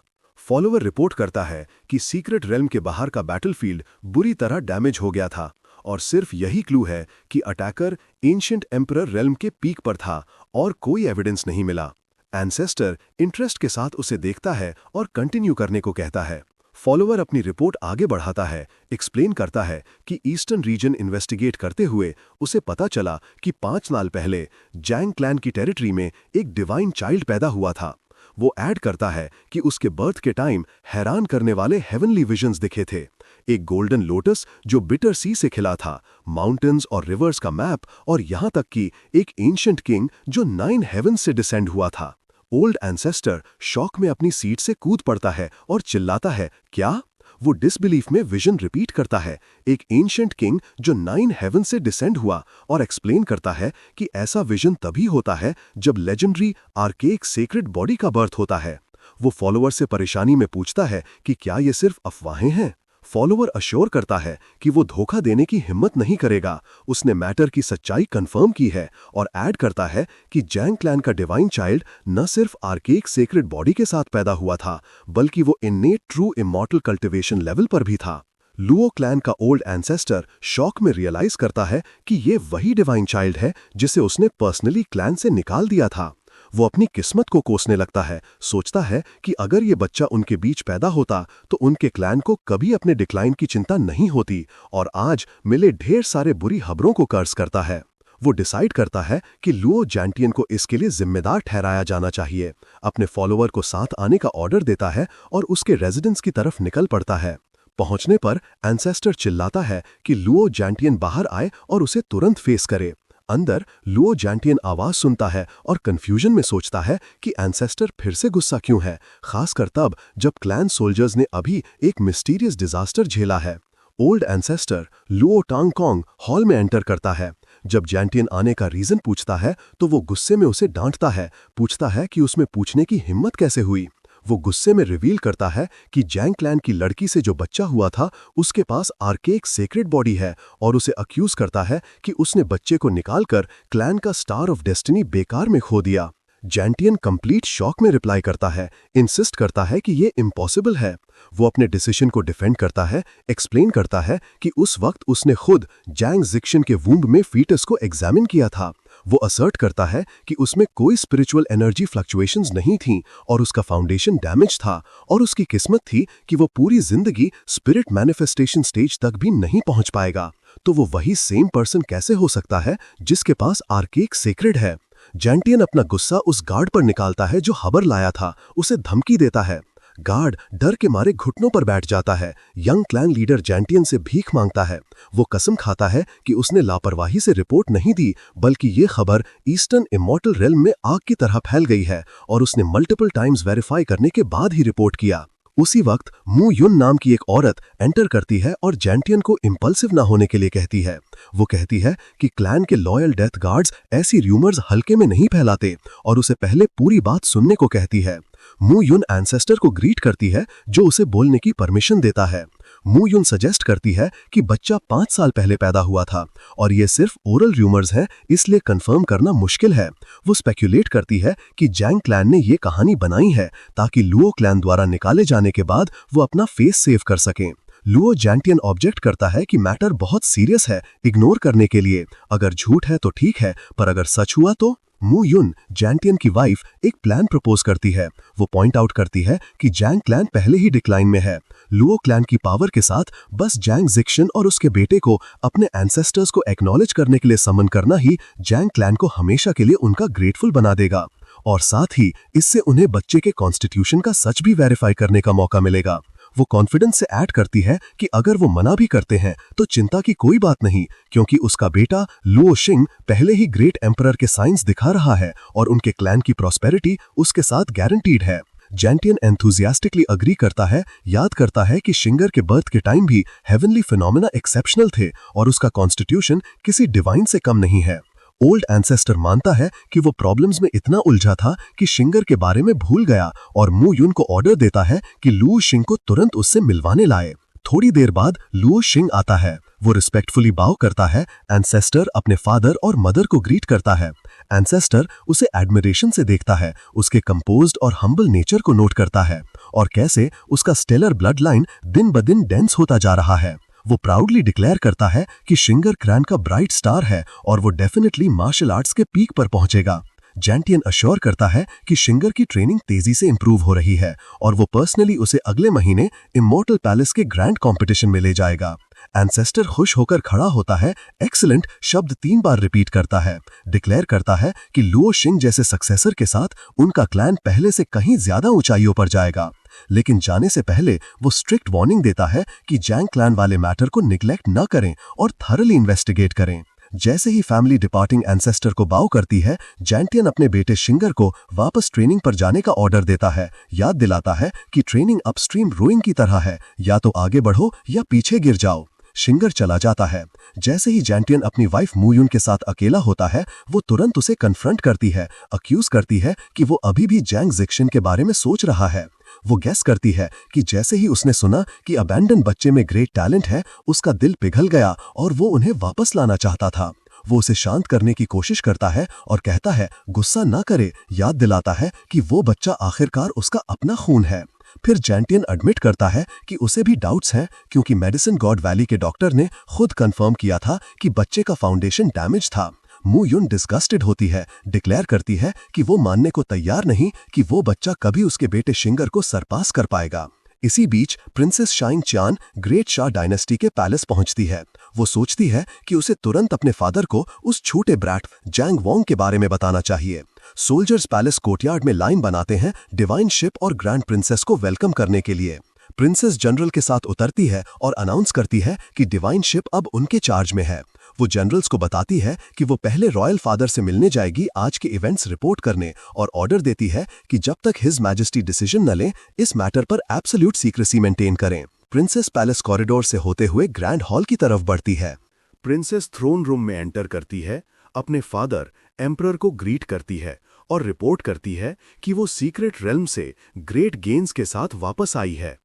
फॉलोअर रिपोर्ट करता है कि सीक्रेट रेल्म के बाहर का बैटलफील्ड बुरी तरह डैमेज हो गया था और सिर्फ यही क्लू है कि अटैकर एंशिएंट एम्परर रेल्म के पीक पर था और कोई एविडेंस नहीं मिला। एंसेस्टर इंटरेस्ट के साथ उसे देखता है और कंटिन्यू करने को कहता है। फॉलोअर अपनी रिपोर्ट आगे बढ़ाता है, एक्सप्लेन करता है कि ईस्टर्न रीजन इन्वेस्टिगेट करते हुए उसे पता चला कि 5 साल पहले जैंग क्लैन की टेरिटरी में एक डिवाइन चाइल्ड पैदा हुआ था। वो ऐड करता है कि उसके बर्थ के टाइम हैरान करने वाले हेवनली विजन्स दिखे थे। एक गोल्डन लोटस जो बिटर सी से खिला था, माउंटेन्स और रिवर्स का मैप, और यहाँ तक कि एक एंशिएंट किंग जो 9 हेवन से डिसेंड हुआ था। ओल्ड एंसेस्टर शॉक में अपनी सीट से कूद पड़ता है और चिल्लाता है, क्या? वो डिसबिलीफ में विजन रिपीट करता है, एक एंशिएंट किंग जो 9 हेवन से डिसेंड हुआ, और एक्सप्लेन करता है कि ऐसा विजन तभी होता है जब लेजेंडरी आर्केक सेक्रेड बॉडी का बर्थ होता है। वो फॉलोअर से परेशानी में पूछता है कि क्या ये सिर्फ अफवाहें हैं। फॉलोअर अश्योर करता है कि वो धोखा देने की हिम्मत नहीं करेगा, उसने मैटर की सच्चाई कंफर्म की है, और ऐड करता है कि जैंग क्लैन का डिवाइन चाइल्ड न सिर्फ आर्केक सेक्रेड बॉडी के साथ पैदा हुआ था, बल्कि वो innate true immortal cultivation level पर भी था। लुओ क्लैन का ओल्ड एंसेस्टर शॉक में रियलाइज करता है कि ये वही डिवाइन चाइल्ड है जिसे उसने पर्सनली क्लैन से निकाल दिया था। वो अपनी किस्मत को कोसने लगता है, सोचता है कि अगर ये बच्चा उनके बीच पैदा होता तो उनके क्लैन को कभी अपने डिक्लाइन की चिंता नहीं होती, और आज मिले ढेर सारे बुरी खबरों को कर्ज करता है। वो डिसाइड करता है कि लुओ जैंटियन को इसके लिए जिम्मेदार ठहराया जाना चाहिए। अपने फॉलोअर को साथ आने का ऑर्डर देता है और उसके रेजिडेंस की तरफ निकल पड़ता है। पहुंचने पर एंसेस्टर चिल्लाता है कि लुओ जैंटियन बाहर आए और उसे तुरंत फेस करे। अंदर लुओ जैंटियन आवाज सुनता है और कंफ्यूजन में सोचता है कि एंसेस्टर फिर से गुस्सा क्यों है, खासकर तब जब क्लैन सोल्जर्स ने अभी एक मिस्टीरियस डिजास्टर झेला है। ओल्ड एंसेस्टर लुओ टांगकोंग हॉल में एंटर करता है। जब जैंटियन आने का रीजन पूछता है तो वो गुस्से में उसे डांटता है, पूछता है कि उसमें पूछने की हिम्मत कैसे हुई। वो गुस्से में रिवील करता है कि जैंग क्लैन की लड़की से जो बच्चा हुआ था उसके पास आर्केक सेक्रेड बॉडी है, और उसे अक्यूज करता है कि उसने बच्चे को निकालकर क्लैन का स्टार ऑफ डेस्टिनी बेकार में खो दिया। जैंटियन कंप्लीट शॉक में रिप्लाई करता है, इंसिस्ट करता है कि ये इम्पॉसिबल है। वो अपने डिसीजन को डिफेंड करता है, एक्सप्लेन करता है कि उस वक्त उसने खुद जैंग जिक्शन के वूम्ब में फीटस को एग्जामिन किया था। वो असर्ट करता है कि उसमें कोई स्पिरिचुअल एनर्जी फ्लक्चुएशंस नहीं थीं और उसका फाउंडेशन डैमेज था, और उसकी किस्मत थी कि वो पूरी जिंदगी स्पिरिट मैनिफेस्टेशन स्टेज तक भी नहीं पहुंच पाएगा। तो वो वही सेम पर्सन कैसे हो सकता है जिसके पास आर्केक सेक्रेड है? जैंटियन अपना गुस्सा उस गार्ड पर निकालता है जो खबर लाया था, उसे धमकी देता है। गार्ड डर के मारे घुटनों पर बैठ जाता है। यंग क्लैन लीडर जैंटियन से भीख मांगता है। वो कसम खाता है कि उसने लापरवाही से रिपोर्ट नहीं दी, बल्कि ये खबर ईस्टर्न इमॉर्टल रेल्म में आग की तरह फैल गई है, और उसने मल्टीपल टाइम्स वेरीफाई करने के बाद ही रिपोर्ट किया। उसी वक्त मू युन नाम की एक औरत एंटर करती है और जैंटियन को इम्पल्सिव ना होने के लिए कहती है। वो कहती है कि क्लैन के लॉयल डेथ गार्ड्स ऐसी र्यूमर्स हल्के में नहीं फैलाते, और उसे पहले पूरी बात सुनने को कहती है। मू युन एंसेस्टर को ग्रीट करती है जो उसे बोलने की परमिशन देता है। मू युन सजेस्ट करती है कि बच्चा 5 साल पहले पैदा हुआ था और ये सिर्फ ओरल र्यूमर्स हैं, इसलिए कंफर्म करना मुश्किल है। वो स्पेक्यूलेट करती है कि जैंग क्लैन ने ये कहानी बनाई है ताकि लुओ क्लैन द्वारा निकाले जाने के बाद वो अपना फेस सेव कर सकें। लुओ जैंटियन ऑब्जेक्ट करता है कि मैटर बहुत सीरियस है, इग्नोर करने के लिए। अगर झूठ है तो ठीक है, पर अगर सच हुआ तो? मू युन जैंटियन की वाइफ एक प्लान प्रपोज करती है। वो पॉइंट आउट करती है कि जैंग क्लैन पहले ही डिक्लाइन में है। लुओ क्लैन की पावर के साथ बस जैंग जिक्शन और उसके बेटे को अपने एंसेस्टर्स को एक्नॉलेज करने के लिए समन करना ही जैंग क्लैन को हमेशा के लिए उनका ग्रेटफुल बना देगा, और साथ ही इससे उन्हें बच्चे के कॉन्स्टिट्यूशन का सच भी वेरीफाई करने का मौका मिलेगा। वो कॉन्फिडेंस से ऐड करती है कि अगर वो मना भी करते हैं तो चिंता की कोई बात नहीं, क्योंकि उसका बेटा लुओ शिंग पहले ही ग्रेट एम्परर के साइंस दिखा रहा है और उनके क्लैन की प्रॉस्पेरिटी उसके साथ गारंटीड है। जैंटियन एंथुजियास्टिकली अग्री करता है, याद करता है कि शिंगर के बर्थ के टाइम भी हेवनली फिनोमेना एक्सेप्शनल थे और उसका कॉन्स्टिट्यूशन किसी डिवाइन से कम नहीं है। ओल्ड एंसेस्टर मानता है कि वो प्रॉब्लम्स में इतना उलझा था कि शिंगर के बारे में भूल गया, और मू युन को ऑर्डर देता है कि लुओ शिंग को तुरंत उससे मिलवाने लाए। थोड़ी देर बाद लुओ शिंग आता है। वो रिस्पेक्टफुली बाव करता है। एंसेस्टर अपने फादर और मदर को ग्रीट करता है। एंसेस्टर उसे एडमिरेशन से देखता है, उसके कंपोज्ड और हम्बल नेचर को नोट करता है, और कैसे उसका स्टेलर ब्लड लाइन दिन ब दिन डेंस होता जा रहा है। वो प्राउडली डिक्लेयर करता है कि शिंगर क्लैन का ब्राइट स्टार है और वो डेफिनेटली मार्शल आर्ट्स के पीक पर पहुंचेगा। जैंटियन अश्योर करता है कि शिंगर की ट्रेनिंग तेजी से इंप्रूव हो रही है और वो पर्सनली उसे अगले महीने इमॉर्टल पैलेस के ग्रैंड कंपटीशन में ले जाएगा। एंसेस्टर खुश होकर खड़ा होता है, एक्सीलेंट शब्द 3 बार रिपीट करता है, डिक्लेयर करता है कि लुओ शिंग जैसे सक्सेसर के साथ उनका क्लैन पहले से कहीं ज्यादा ऊंचाइयों पर जाएगा। लेकिन जाने से पहले वो स्ट्रिक्ट वार्निंग देता है कि जैंग क्लैन वाले मैटर को निग्लेक्ट न करें और थरली इन्वेस्टिगेट करें। जैसे ही फैमिली डिपार्टिंग एंसेस्टर को बाउ करती है, जैंटियन अपने बेटे शिंगर को वापस ट्रेनिंग पर जाने का ऑर्डर देता है, याद दिलाता है कि ट्रेनिंग अपस्ट्रीम रोइंग की तरह है, या तो आगे बढ़ो या पीछे गिर जाओ। शिंगर चला जाता है। जैसे ही जैंटियन अपनी वाइफ मूयुन के साथ अकेला होता है, वो तुरंत उसे कन्फ्रंट करती है, अक्यूज करती है कि वो अभी भी जैंग जिक्शिन के बारे में सोच रहा है। वो गेस करती है कि जैसे ही उसने सुना कि अबैंडन बच्चे में ग्रेट टैलेंट है, उसका दिल पिघल गया और वो उन्हें वापस लाना चाहता था। वो उसे शांत करने की कोशिश करता है और कहता है गुस्सा ना करे, याद दिलाता है कि वो बच्चा आखिरकार उसका अपना खून है। फिर जैंटियन एडमिट करता है कि उसे भी डाउट्स हैं, क्योंकि मेडिसिन गॉड वैली के डॉक्टर ने खुद कंफर्म किया था कि बच्चे का फाउंडेशन डैमेज था। मूयुन डिस्गस्टेड होती है, डिक्लेयर करती है कि वो मानने को तैयार नहीं कि वो बच्चा कभी उसके बेटे शिंगर को सरपास कर पाएगा। इसी बीच प्रिंसेस शाइंग चान ग्रेट शाह डायनेस्टी के पैलेस पहुंचती है। वो सोचती है कि उसे तुरंत अपने फादर को उस छोटे ब्रैट जैंग वोंग के बारे में बताना चाहिए। सोल्जर्स पैलेस कोर्टयार्ड में लाइन बनाते हैं डिवाइन शिप और ग्रैंड प्रिंसेस को वेलकम करने के लिए। प्रिंसेस जनरल के साथ उतरती है और अनाउंस करती है कि डिवाइन शिप अब उनके चार्ज में है। वो जनरल्स को बताती है कि वो पहले रॉयल फादर से मिलने जाएगी आज के इवेंट्स रिपोर्ट करने, और ऑर्डर देती है कि जब तक हिज मैजेस्टी डिसीजन न लें, इस मैटर पर एब्सोल्यूट सीक्रेसी मेंटेन करें। प्रिंसेस पैलेस कॉरिडोर से होते हुए ग्रैंड हॉल की तरफ बढ़ती है। प्रिंसेस थ्रोन रूम में एंटर करती है, अपने फादर एम्परर को ग्रीट करती है और रिपोर्ट करती है कि वो सीक्रेट रेल्म से ग्रेट गेन्स के साथ वापस आई है।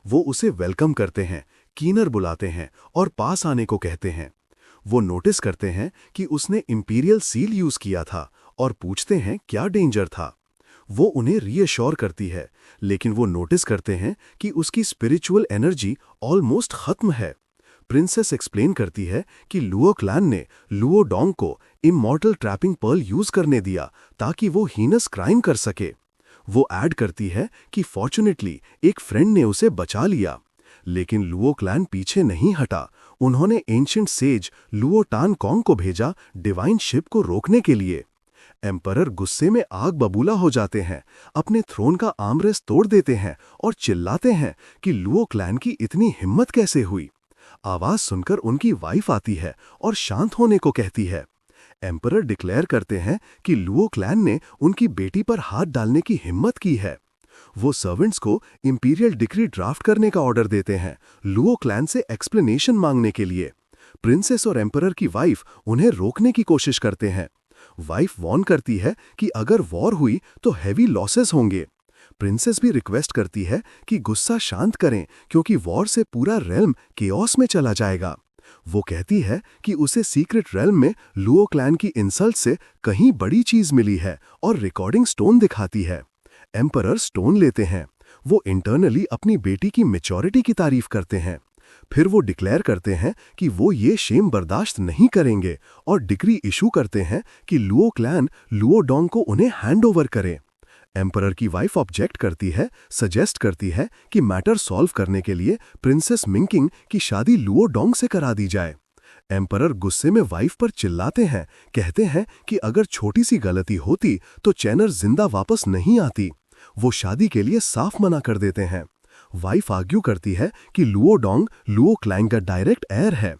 वो उसे वेलकम करते हैं, कीनर बुलाते हैं और पास आने को कहते हैं। वो नोटिस करते हैं कि उसने इंपीरियल सील यूज किया था और पूछते हैं क्या डेंजर था। वो उन्हें रीअश्योर करती है, लेकिन वो नोटिस करते हैं कि उसकी स्पिरिचुअल एनर्जी ऑलमोस्ट खत्म है। प्रिंसेस एक्सप्लेन करती है कि लुओ क्लैन ने लुओ डोंग को इमॉर्टल ट्रैपिंग पर्ल यूज करने दिया ताकि वो हीनस क्राइम कर सके। वो ऐड करती है कि फॉर्चुनेटली एक फ्रेंड ने उसे बचा लिया, लेकिन लुओ क्लैन पीछे नहीं हटा। उन्होंने एंशिएंट सेज लुओ टान कॉन्ग को भेजा डिवाइन शिप को रोकने के लिए। एम्परर गुस्से में आग बबूला हो जाते हैं, अपने थ्रोन का आर्मरेस्ट तोड़ देते हैं और चिल्लाते हैं कि लुओ क्लैन की इतनी हिम्मत कैसे हुई। आवाज सुनकर उनकी वाइफ आती है और शांत होने को कहती है। एम्परर डिक्लेयर करते हैं कि लुओ क्लैन ने उनकी बेटी पर हाथ डालने की हिम्मत की है। वो सर्वेंट्स को इंपीरियल डिक्री ड्राफ्ट करने का ऑर्डर देते हैं, लुओ क्लैन से एक्सप्लेनेशन मांगने के लिए। प्रिंसेस और एम्परर की वाइफ उन्हें रोकने की कोशिश करते हैं। वाइफ वॉर्न करती है कि अगर वॉर हुई तो हैवी लॉसेस होंगे। प्रिंसेस भी रिक्वेस्ट करती है कि गुस्सा शांत करें, क्योंकि वॉर से पूरा रेल्म केओस में चला जाएगा। वो कहती है कि उसे सीक्रेट रेल्म में लुओ क्लैन की इंसल्ट से कहीं बड़ी चीज मिली है और रिकॉर्डिंग स्टोन दिखाती है। एम्परर स्टोन लेते हैं। वो इंटरनली अपनी बेटी की मैच्योरिटी की तारीफ करते हैं। फिर वो डिक्लेयर करते हैं कि वो ये शेम बर्दाश्त नहीं करेंगे और डिक्री इशू करते हैं कि लुओ क्लैन लुओ डोंग को उन्हें हैंड ओवर करे। एम्परर की वाइफ ऑब्जेक्ट करती है, सजेस्ट करती है कि मैटर सॉल्व करने के लिए प्रिंसेस मिंकिंग की शादी लुओ डोंग से करा दी जाए। एम्परर गुस्से में वाइफ पर चिल्लाते हैं, कहते हैं कि अगर छोटी सी गलती होती तो चैनर जिंदा वापस नहीं आती। वो शादी के लिए साफ मना कर देते हैं। वाइफ आर्ग्यू करती है कि लुओ डोंग लुओ क्लैंग का डायरेक्ट एयर है।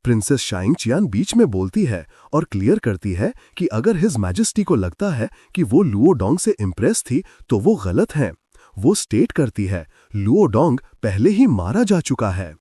प्रिंसेस शाइंग चियान बीच में बोलती है और क्लियर करती है कि अगर हिज मैजेस्टी को लगता है कि वो लुओ डोंग से इम्प्रेस थी तो वो गलत हैं। वो स्टेट करती है लुओ डोंग पहले ही मारा जा चुका है।